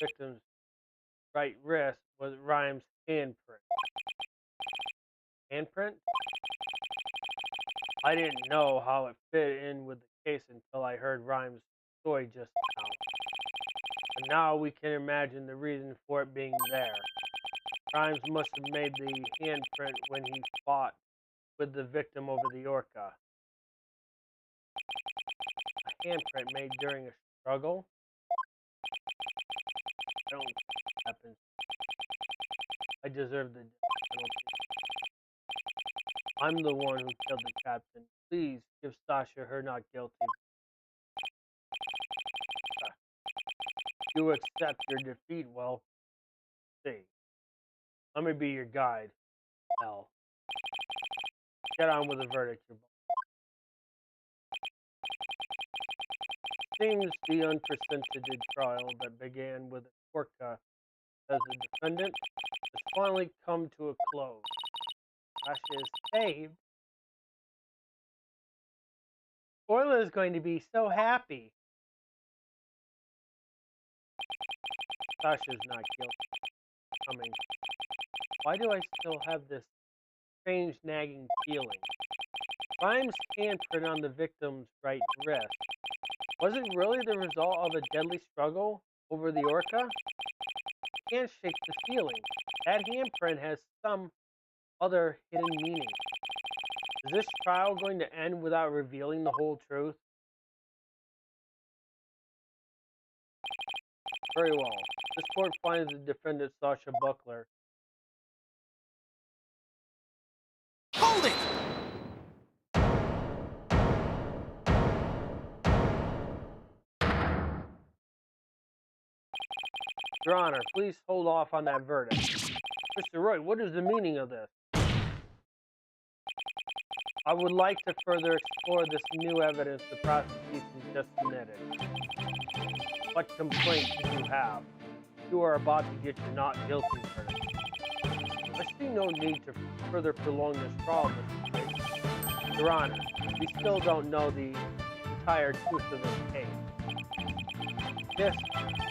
victim's right wrist was Rhymes' handprint. Handprint? I didn't know how it fit in with the case until I heard Rhymes' story just now. But now we can imagine the reason for it being there. Rhymes must have made the handprint when he fought with the victim over the orca. A handprint made during a struggle? I don't think that happens. I deserve the penalty. I'm the one who killed the captain. Please give Sasha her not guilty. You accept your defeat, well, see. Let me be your guide, L. Get on with the verdict, your boss. Seems the unprecedented trial that began with Orca as the defendant has finally come to a close. Sasha is saved. Orla is going to be so happy. Sasha's not guilty. Why do I still have this strange nagging feeling? Rhymes' handprint on the victim's right wrist. Was it really the result of a deadly struggle over the orca? I can't shake the feeling. That handprint has some other hidden meaning. Is this trial going to end without revealing the whole truth? Very well. This court finds the defendant Sasha Buckler. Hold it! Your Honor, please hold off on that verdict. Mr. Wright, what is the meaning of this? I would like to further explore this new evidence the prosecution just submitted. What complaint do you have? You are about to get your not guilty verdict. I see no need to further prolong this trial, Mr. Wright. Your Honor, we still don't know the entire truth of this case. This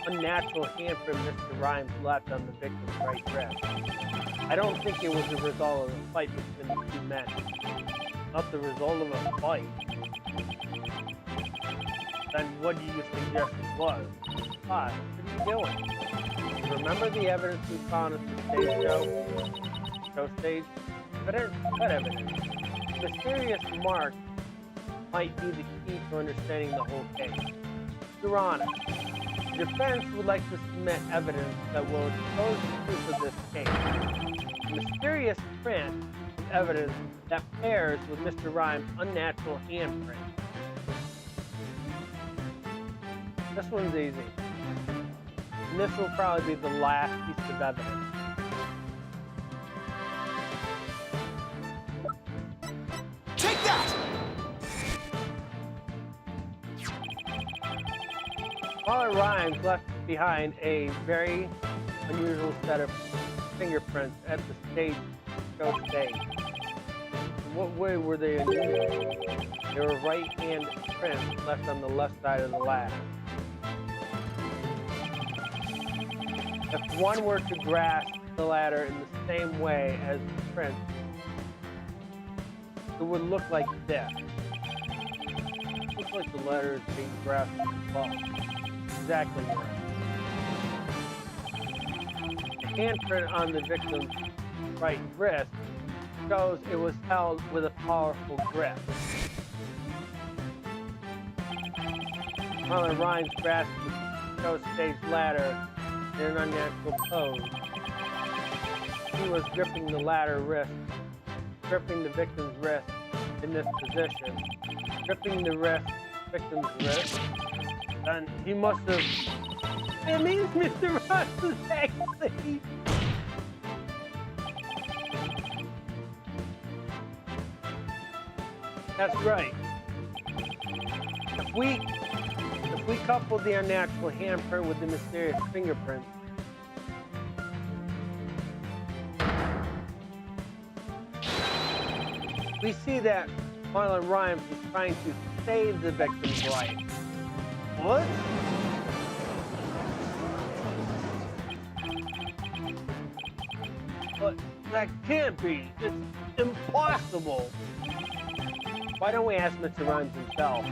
unnatural handprint Mr. Rhymes left on the victim's right wrist. I don't think it was the result of a fight between the two men. Not the result of a fight. Then what do you suggest it was? What are you doing? Remember the evidence we found at the stage show stage? What evidence? The mysterious mark might be the key to understanding the whole case. Your Honor, the defense would like to submit evidence that will expose the truth of this case. The mysterious print is evidence that pairs with Mr. Rhymes' unnatural handprint. This one's easy. And this will probably be the last piece of evidence. Take that! Father Rhymes left behind a very unusual set of fingerprints at the show stage. In what way were they unusual? They were right-hand prints left on the left side of the ladder. If one were to grasp the ladder in the same way as the print, it would look like this. Who Looks like the letter is being grasped in the ball. Exactly right. The handprint on the victim's right wrist shows it was held with a powerful grip. Marlon Rhymes grasped the show stage ladder in an unnatural pose. He was gripping the victim's wrist in this position, gripping the victim's wrist, and he must have. It means Mr. Ross was actually. That's right. If we couple the unnatural handprint with the mysterious fingerprint, we see that Marlon Rhymes was trying to save the victim's life. What? But that can't be. It's impossible. Why don't we ask Mr. Rhymes himself?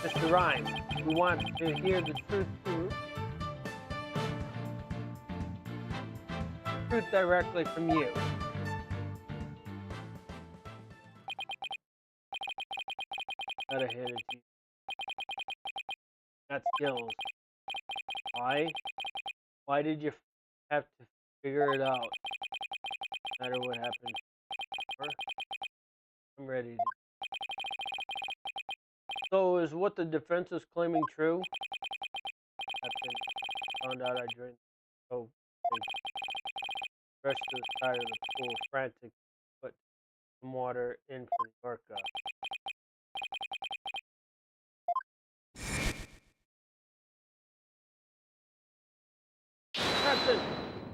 Mr. Rhymes, we want to hear the truth directly from you. Gotta hand it to you. That's skills. Why? Why did you have to figure it out? No matter what happened. I'm ready. So is what the defense is claiming true? Captain found out I joined. Oh, rushed to the side of the pool, frantic to put some water in for the orca. Captain,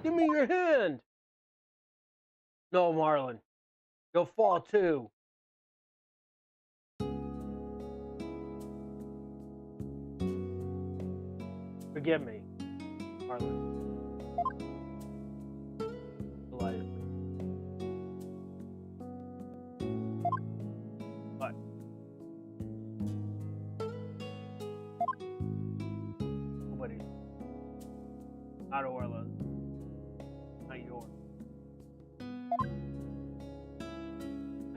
give me your hand! No, Marlon. You'll fall too. Forgive me, Marlon. Delighted. What? Nobody. Not Orla. Not yours.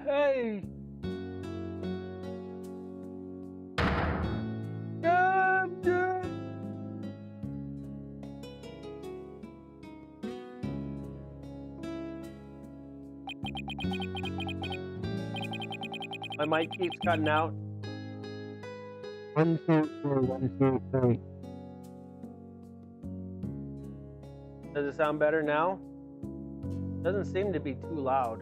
Hey! My mic keeps cutting out. 1, 2, 3, 1, 2, 3. Does it sound better now? Doesn't seem to be too loud.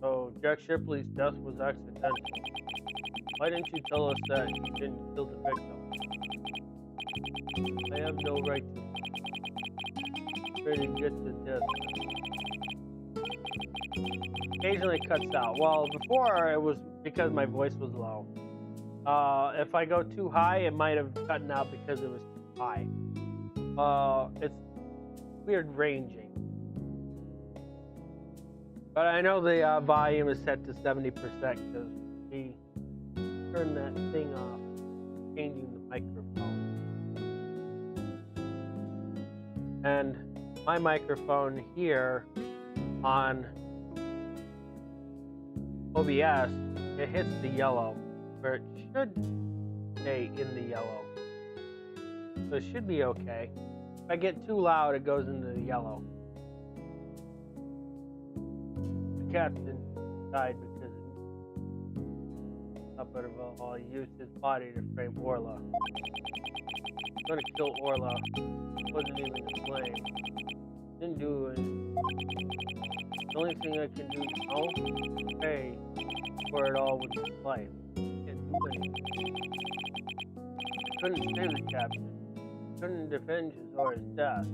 So Jack Shipley's death was accidental. Why didn't you tell us that you didn't kill the victim? I have no right to really get to death. Occasionally it cuts out. Well, before it was because my voice was low. If I go too high, it might have cut out because it was too high. It's weird ranging. But I know the volume is set to 70% because we turned that thing off, changing the microphone. And my microphone here on OBS, it hits the yellow, where it should stay in the yellow. So it should be okay. If I get too loud, it goes into the yellow. The captain died because he used his body to frame Orla. I'm gonna kill Orla. Wasn't even to blame. Didn't do it. The only thing I can do now is pay for it all with his life. Can't do anything. I couldn't save the captain. Couldn't avenge his or his death.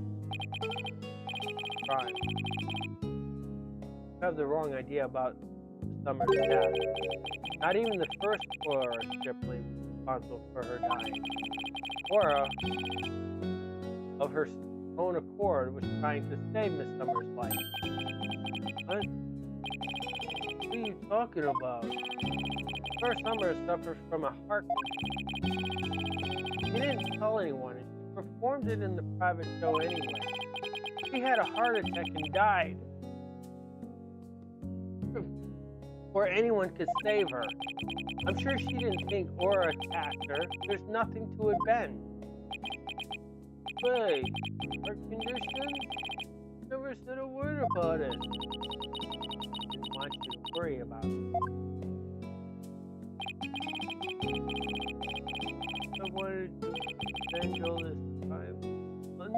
Crime. You have the wrong idea about the summer's death. Not even the first Aura Shipley was responsible for her dying. Aura, of her own accord was trying to save Miss Summer's life. What? What are you talking about? Poor Summer suffers from a heart condition. She didn't tell anyone, and she performed it in the private show anyway. She had a heart attack and died before anyone could save her. I'm sure she didn't think Aura attacked her. There's nothing to it, Ben. Wait, heart condition? Never said a word about it. Didn't want you to worry about it. I wanted to spend all this time on.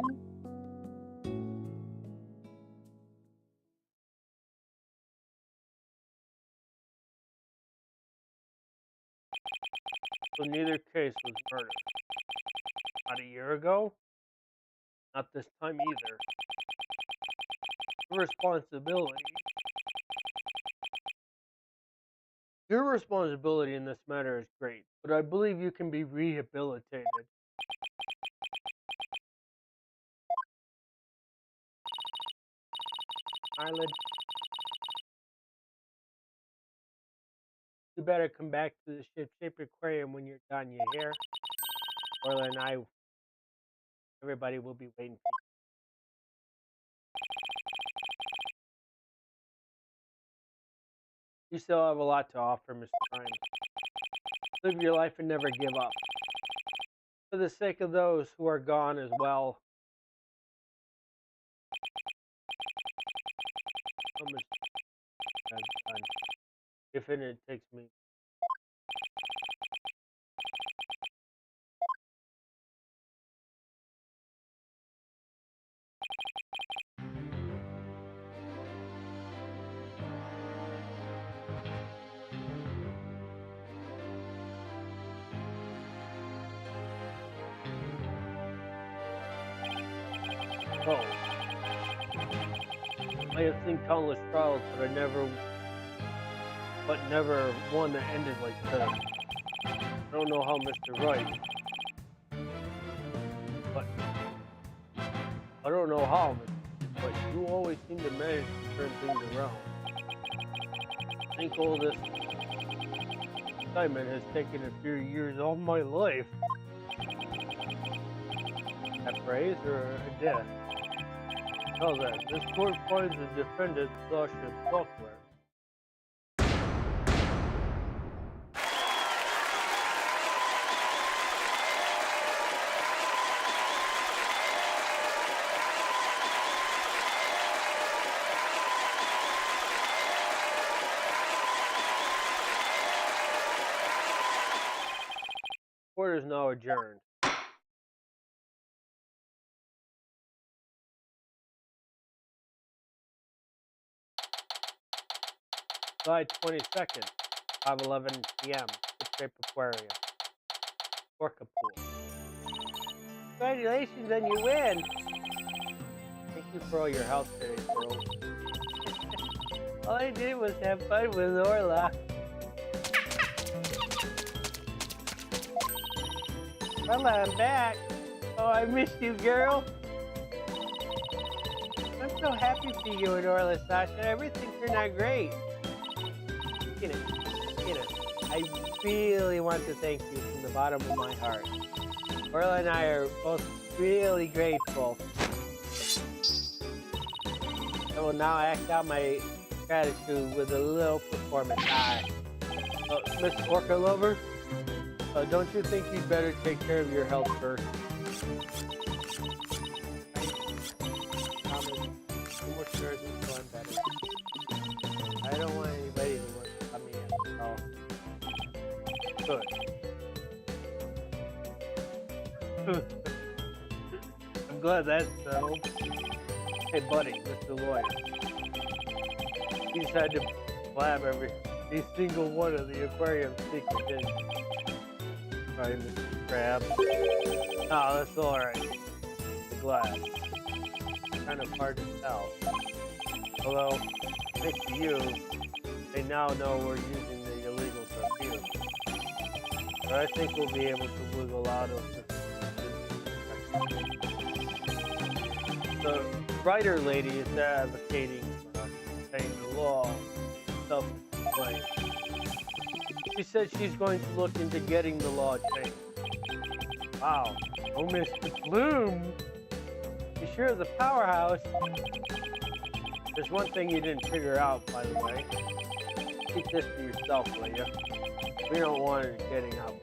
So neither case was murder. Not a year ago? Not this time either. Your responsibility in this matter is great, but I believe you can be rehabilitated. Eyelid. You better come back to the ship-shaped aquarium when you're done, you hear? Orla and everybody will be waiting for you. You still have a lot to offer, Mr. Ryan. Live your life and never give up. For the sake of those who are gone as well. How much I've done. If it takes me. Oh. I have seen countless trials, but never one that ended like this. I don't know how Mr. Wright, but I don't know how, but you always seem to manage to turn things around. I think all this excitement has taken a few years off my life. A praise or a death? How's that? This court finds the defendant flush of software. Court is now adjourned. July 22nd, 5:11 p.m. Ship Aquarium. Orca Pool. Congratulations on your win! Thank you for all your help today, girls. All I did was have fun with Orla. Orla, I'm back. Oh, I missed you, girl. I'm so happy for you and Orla, Sasha. Everything turned out great. I really want to thank you from the bottom of my heart. Orla and I are both really grateful. I will now act out my gratitude with a little performance. Mr. Orca Lover, don't you think you'd better take care of your health first? I don't want anybody to work on me at all. Good. I'm glad that's settled. Hey, buddy, Mr. Lawyer. He's had to blab every single one of the aquarium secrets, didn't he? Sorry, Mr. Crab. No, that's alright. I'm glad. Kind of hard to tell. Although, thanks to you, they now know we're using the illegal torpedo. But I think we'll be able to wiggle out of this. the writer lady is advocating for us, saying the law self-explains. She said she's going to look into getting the law changed. Wow. Oh, Mr. Bloom. You sure is a powerhouse. There's one thing you didn't figure out, by the way. Keep this to yourself, will you? We don't want it getting out.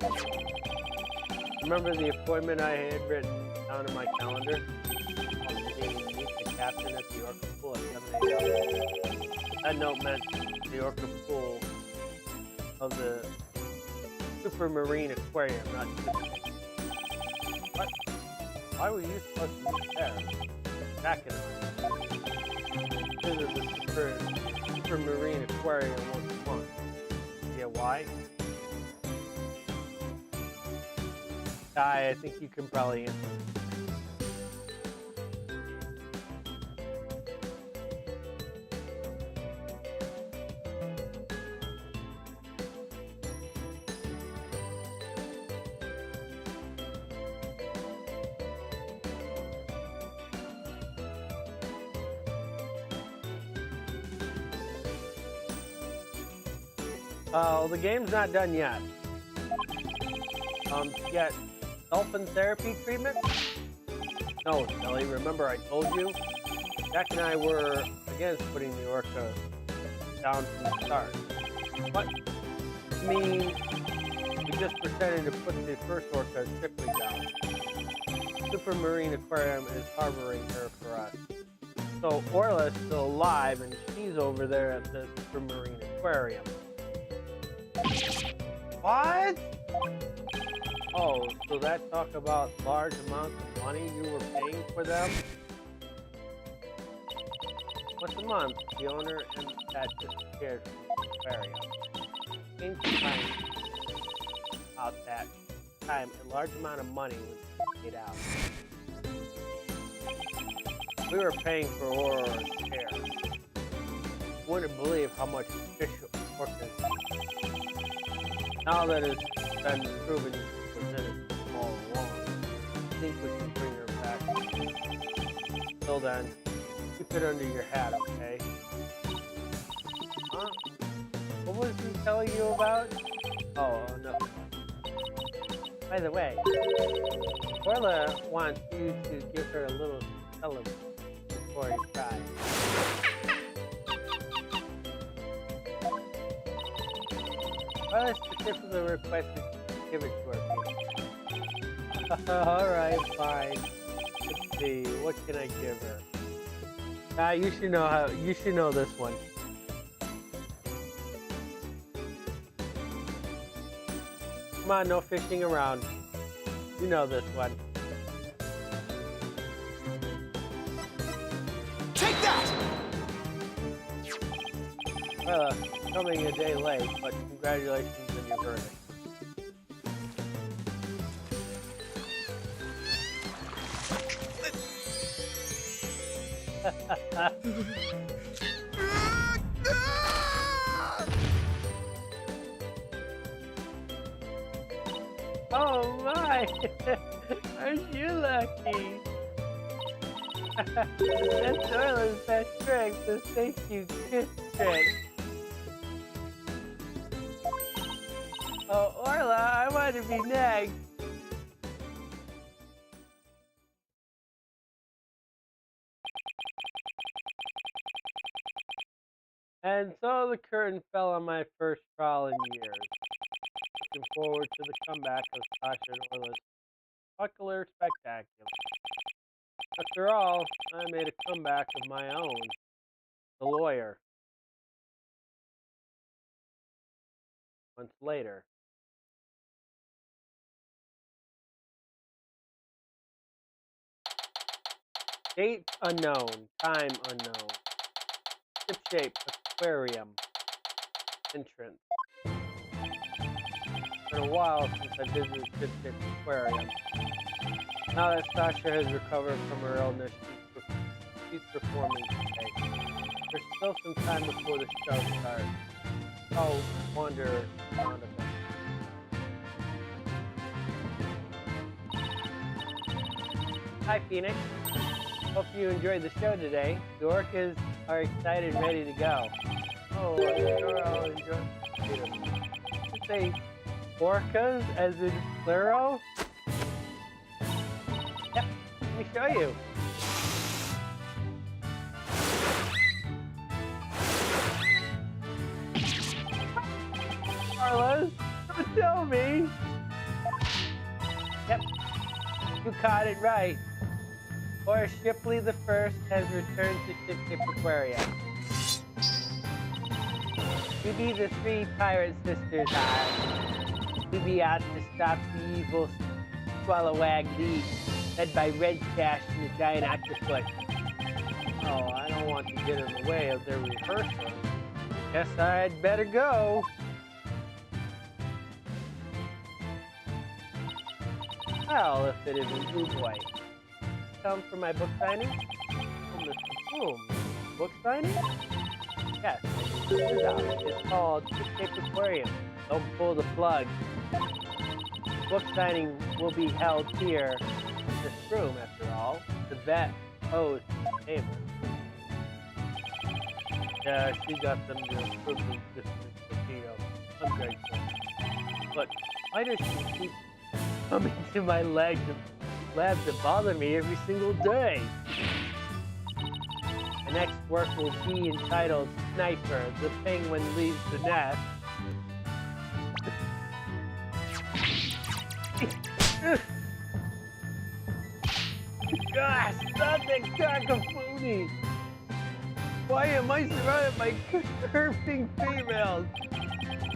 Remember the appointment I had written down in my calendar? Meet the captain at the Orca Pool at 7 a.m. That note meant the Orca Pool of the Supermarine Aquarium, not Super. What? Why were you supposed to meet there? Jack and I. Visit the Supermarine Aquarium once a month. Yeah, why? I think you can probably answer. Oh, the game's not done yet. To get dolphin therapy treatment? No, Kelly, remember I told you? Jack and I were against putting the orca down from the start. What? I mean, we just pretended to put the first orca strictly down. Supermarine Aquarium is harboring her for us. So Orla's still alive and she's over there at the Supermarine Aquarium. What? Oh, so that talk about large amounts of money you were paying for them? Once a month, the owner and that disappeared from the aquarium. Came to find out that time a large amount of money was paid out. We were paying for Aurora's care. Wouldn't believe how much fish orcas. Now that it's been proven all along, I think we can bring her back. Till then, keep it under your hat, okay? Huh? What was he telling you about? Oh, nothing. By the way, Orla wants you to give her a little celebrate before you cry. Orla specifically requested to give it to her. Alright, fine. Let's see, what can I give her? You should know this one. Come on, no fishing around. You know this one. Take that! Coming a day late, but congratulations on your verdict. Oh my! Aren't you lucky? That's Orla's best trick, the thank you kiss trick. Oh, Orla, I want to be next. And so the curtain fell on my first trial in years. Looking forward to the comeback of Sasha and Orla's popular spectacular. After all, I made a comeback of my own. The lawyer. Months later. Date unknown. Time unknown. Ship-shaped aquarium. Entrance. It's been a while since I visited Ship-shaped aquarium. Now that Sasha has recovered from her illness, she's performing today. There's still some time before the show starts. I'll wander around a bit. Hi, Phoenix. Hope you enjoyed the show today. The orcas are excited and ready to go. Oh, I'm sure I'll enjoy it. Did say orcas as in plural? Yep, let me show you. Carlos, don't tell me. Yep, you caught it right. Or Shipley the First has returned to Shipship Aquaria. We be the three pirate sisters are. We be out to stop the evil Swallowag League, led by Red Sash and the giant octopus. Oh, I don't want to get in the way of their rehearsal. Guess I'd better go. Well, if it isn't Blue Boy. Come for my book signing? Oh, Mr. Boom. Book signing? Yes, it is out. It's called Shipshape Aquarium. Don't pull the plug. The book signing will be held here in this room, after all. The vet owes the table. Yeah, she got them to approve this torpedo. I'm grateful. Look, why does she keep coming to my lab to bother me every single day? The next work will be entitled Sniper, the Penguin Leaves the Nest. Gosh, stop that cacophony! Why am I surrounded by curving females?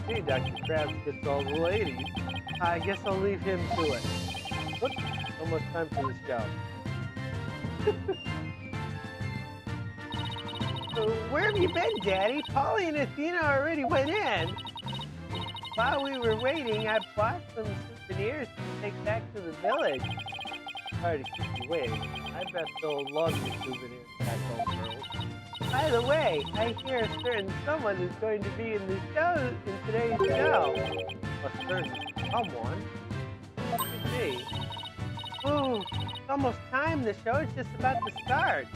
Hey, Dr. Krabs gets all the ladies. I guess I'll leave him to it. Whoops, almost time for the show. Where have you been, Daddy? Polly and Athena already went in. While we were waiting, I bought some souvenirs to take back to the village. Sorry to keep you waiting. I bet they'll love your souvenirs back home, girls. By the way, I hear a certain someone is going to be in the show in today's show. A certain someone? What could it be? Ooh, it's almost time. The show is just about to start.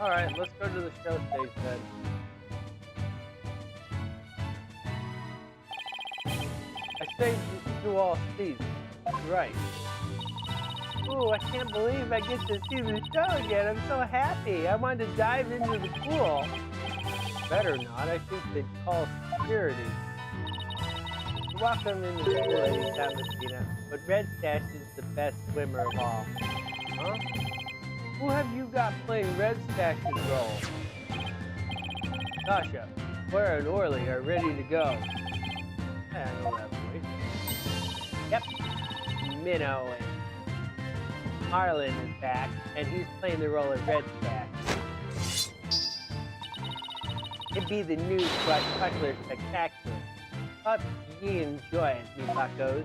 All right, let's go to the show stage then. I saved you all Steve. Right. Ooh, I can't believe I get to see the show again. I'm so happy. I wanted to dive into the pool. Better not. I think they'd call security. You're welcome into the pool anytime, Athena. But Red Sash is the best swimmer of all. Huh? Who have you got playing Red Stash's role? Tasha, Claire, and Orly are ready to go. I know that voice. Yep. Minnow and Harlan is back, and he's playing the role of Red Sash. It'd be the new Crushler Spectacular. Hope ye enjoy it, me buckos.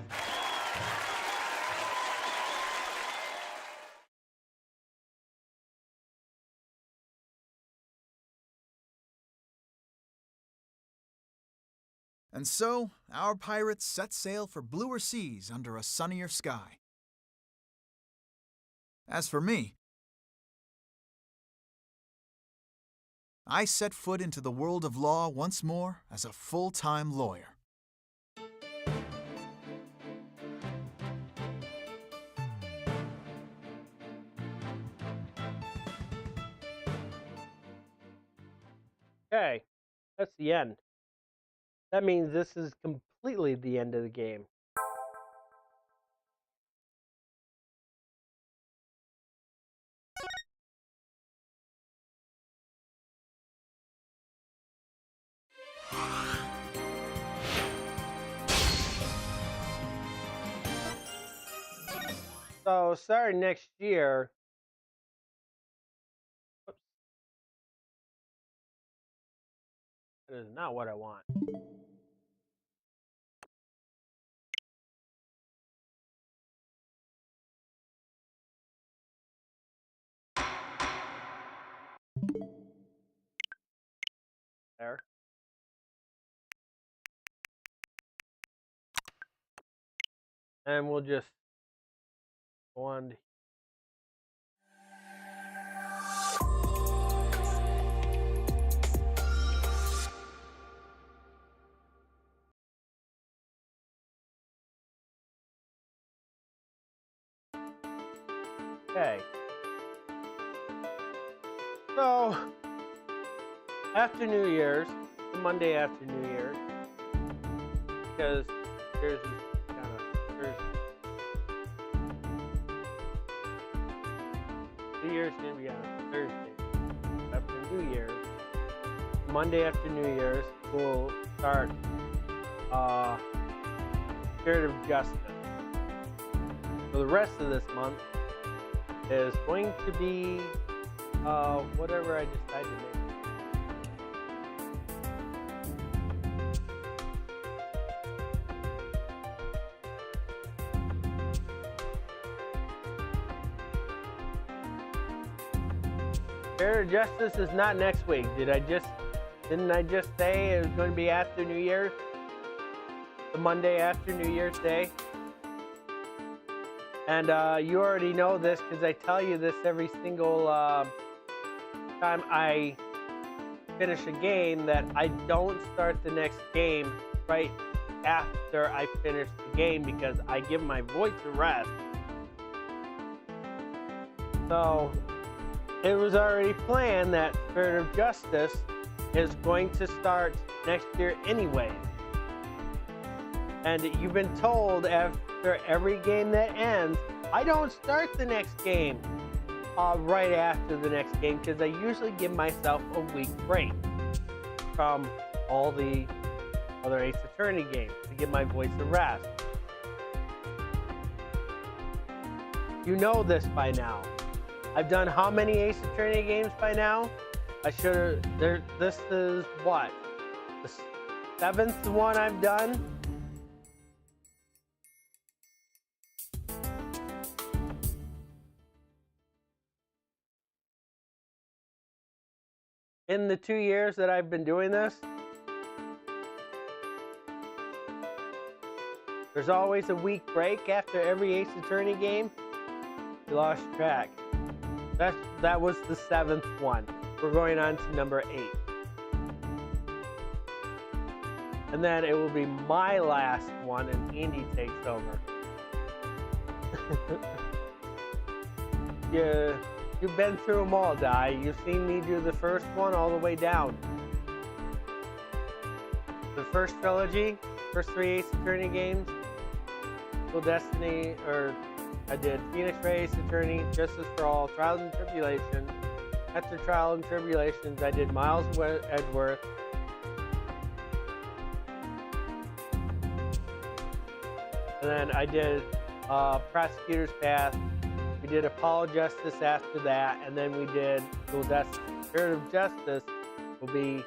And so, our pirates set sail for bluer seas under a sunnier sky. As for me, I set foot into the world of law once more as a full-time lawyer. Okay, that's the end. That means this is completely the end of the game. So, starting next year, whoops, that is not what I want. There. And we'll just go on. Okay. So, after New Year's, the Monday after New Year's, because there's kind of New Year's gonna be on Thursday. After New Year's, Monday after New Year's, we'll start Spirit of Justice. For the rest of this month is going to be whatever I decide to make. Spirit of Justice is not next week. Didn't I just say it was going to be after New Year's? The Monday after New Year's Day? And you already know this because I tell you this every single time I finish a game, that I don't start the next game right after I finish the game because I give my voice a rest. So it was already planned that Spirit of Justice is going to start next year anyway. And you've been told after every game that ends, I don't start the next game right after the next game because I usually give myself a week break from all the other Ace Attorney games to give my voice a rest. You know this by now. I've done how many Ace Attorney games by now? I should have. This is what? The 7th one I've done? In the 2 years that I've been doing this, there's always a week break after every Ace Attorney game. You lost track. That was the 7th one. We're going on to number 8. And then it will be my last one and Andy takes over. You've been through them all, Di. You've seen me do the first one all the way down. The first trilogy, first 3 Ace Attorney games, Destiny, or I did Phoenix Wright Ace Attorney, Justice for All, Trials and Tribulations. After Trial and Tribulations, I did Miles Edgeworth. And then I did Prosecutor's Path. We did Apollo Justice after that, and then we did Dual Destiny. Spirit of Justice will be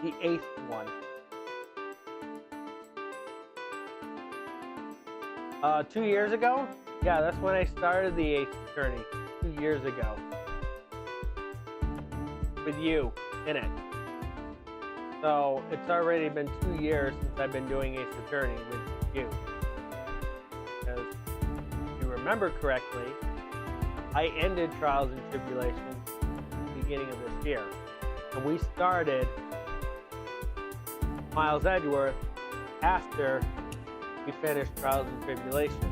the 8th one. 2 years ago? Yeah, that's when I started the Ace Attorney. 2 years ago. With you in it. So it's already been 2 years since I've been doing Ace Attorney with you. Because if you remember correctly, I ended Trials and Tribulations at the beginning of this year. And we started Miles Edgeworth after we finished Trials and Tribulations.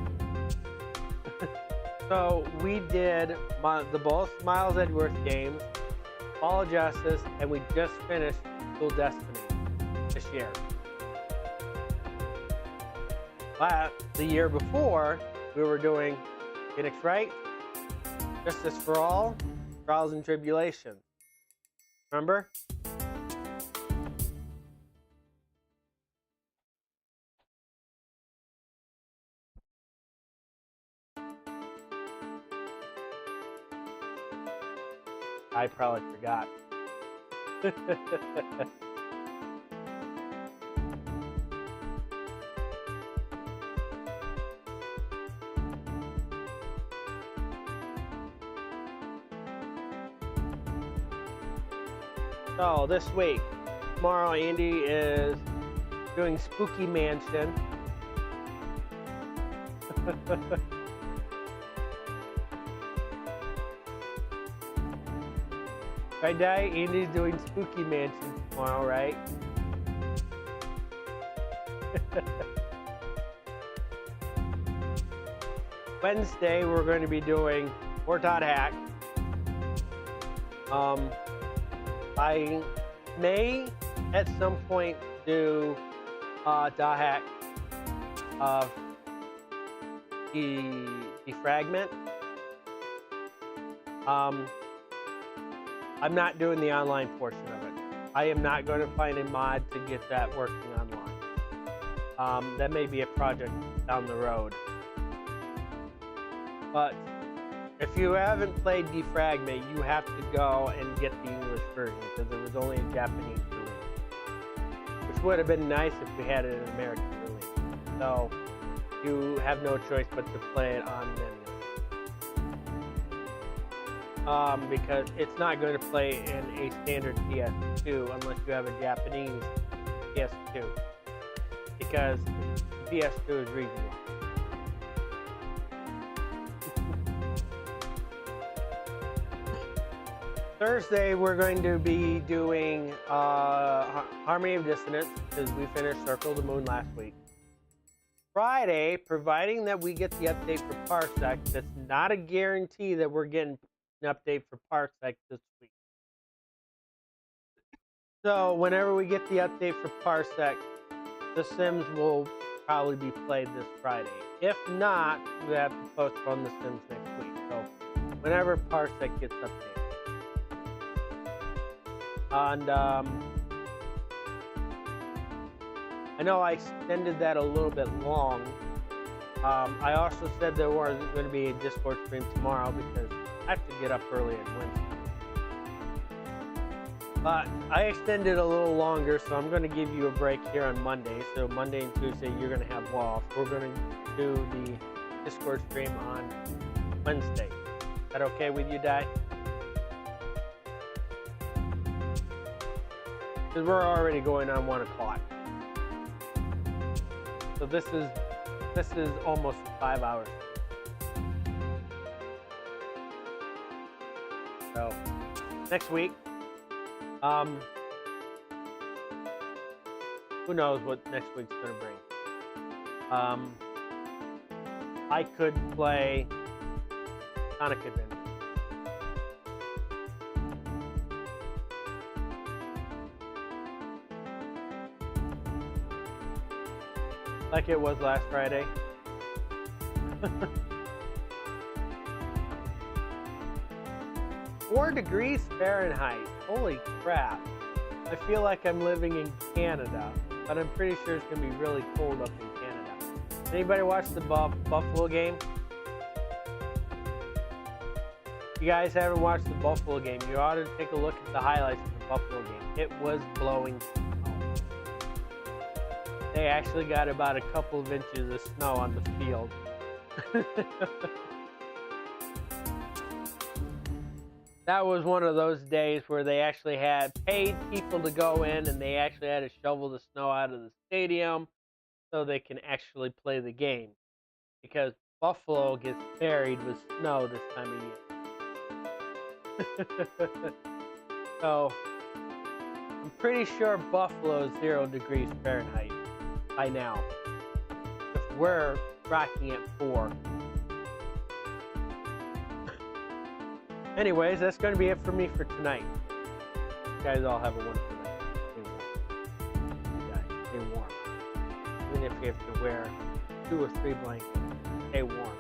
So we did the both Miles Edgeworth games, All Justice, and we just finished Dual Destiny this year. But the year before, we were doing Phoenix Wright, Justice for All, Trials and Tribulations. Remember? I probably forgot. So this week, tomorrow Andy is doing Spooky Mansion. Right, Di? Andy's doing Spooky Mansion tomorrow, right? Wednesday, we're going to be doing or .hack. I may at some point do .hack of the defragment. I'm not doing the online portion of it. I am not going to find a mod to get that working online. That may be a project down the road. But if you haven't played Defragment, you have to go and get the English version because it was only in Japanese release, which would have been nice if we had it in American release. So you have no choice but to play it on menu. Because it's not going to play in a standard PS2 unless you have a Japanese PS2, because PS2 is regional. Thursday, we're going to be doing Harmony of Dissonance because we finished Circle of the Moon last week. Friday, providing that we get the update for Parsec, that's not a guarantee that we're getting an update for Parsec this week. So whenever we get the update for Parsec, The Sims will probably be played this Friday. If not, we have to postpone The Sims next week. So whenever Parsec gets updated. And I know I extended that a little bit long. I also said there wasn't going to be a Discord stream tomorrow because I have to get up early on Wednesday. But I extended a little longer, so I'm going to give you a break here on Monday. So Monday and Tuesday, you're going to have off. We're going to do the Discord stream on Wednesday. Is that okay with you, Di? Because we're already going on 1 o'clock. So this is almost 5 hours. So next week, who knows what next week's gonna bring. I could play Sonic Adventure. Like it was last Friday. 4 degrees Fahrenheit. Holy crap. I feel like I'm living in Canada, but I'm pretty sure it's going to be really cold up in Canada. Anybody watch the Buffalo game? If you guys haven't watched the Buffalo game, you ought to take a look at the highlights of the Buffalo game. It was blowing snow. They actually got about a couple of inches of snow on the field. That was one of those days where they actually had paid people to go in and they actually had to shovel the snow out of the stadium so they can actually play the game. Because Buffalo gets buried with snow this time of year. So, I'm pretty sure Buffalo is 0 degrees Fahrenheit by now. If we're rocking at 4. Anyways, that's going to be it for me for tonight. You guys all have a wonderful night. Stay warm. You guys, stay warm. Even if you have to wear 2 or 3 blankets, stay warm.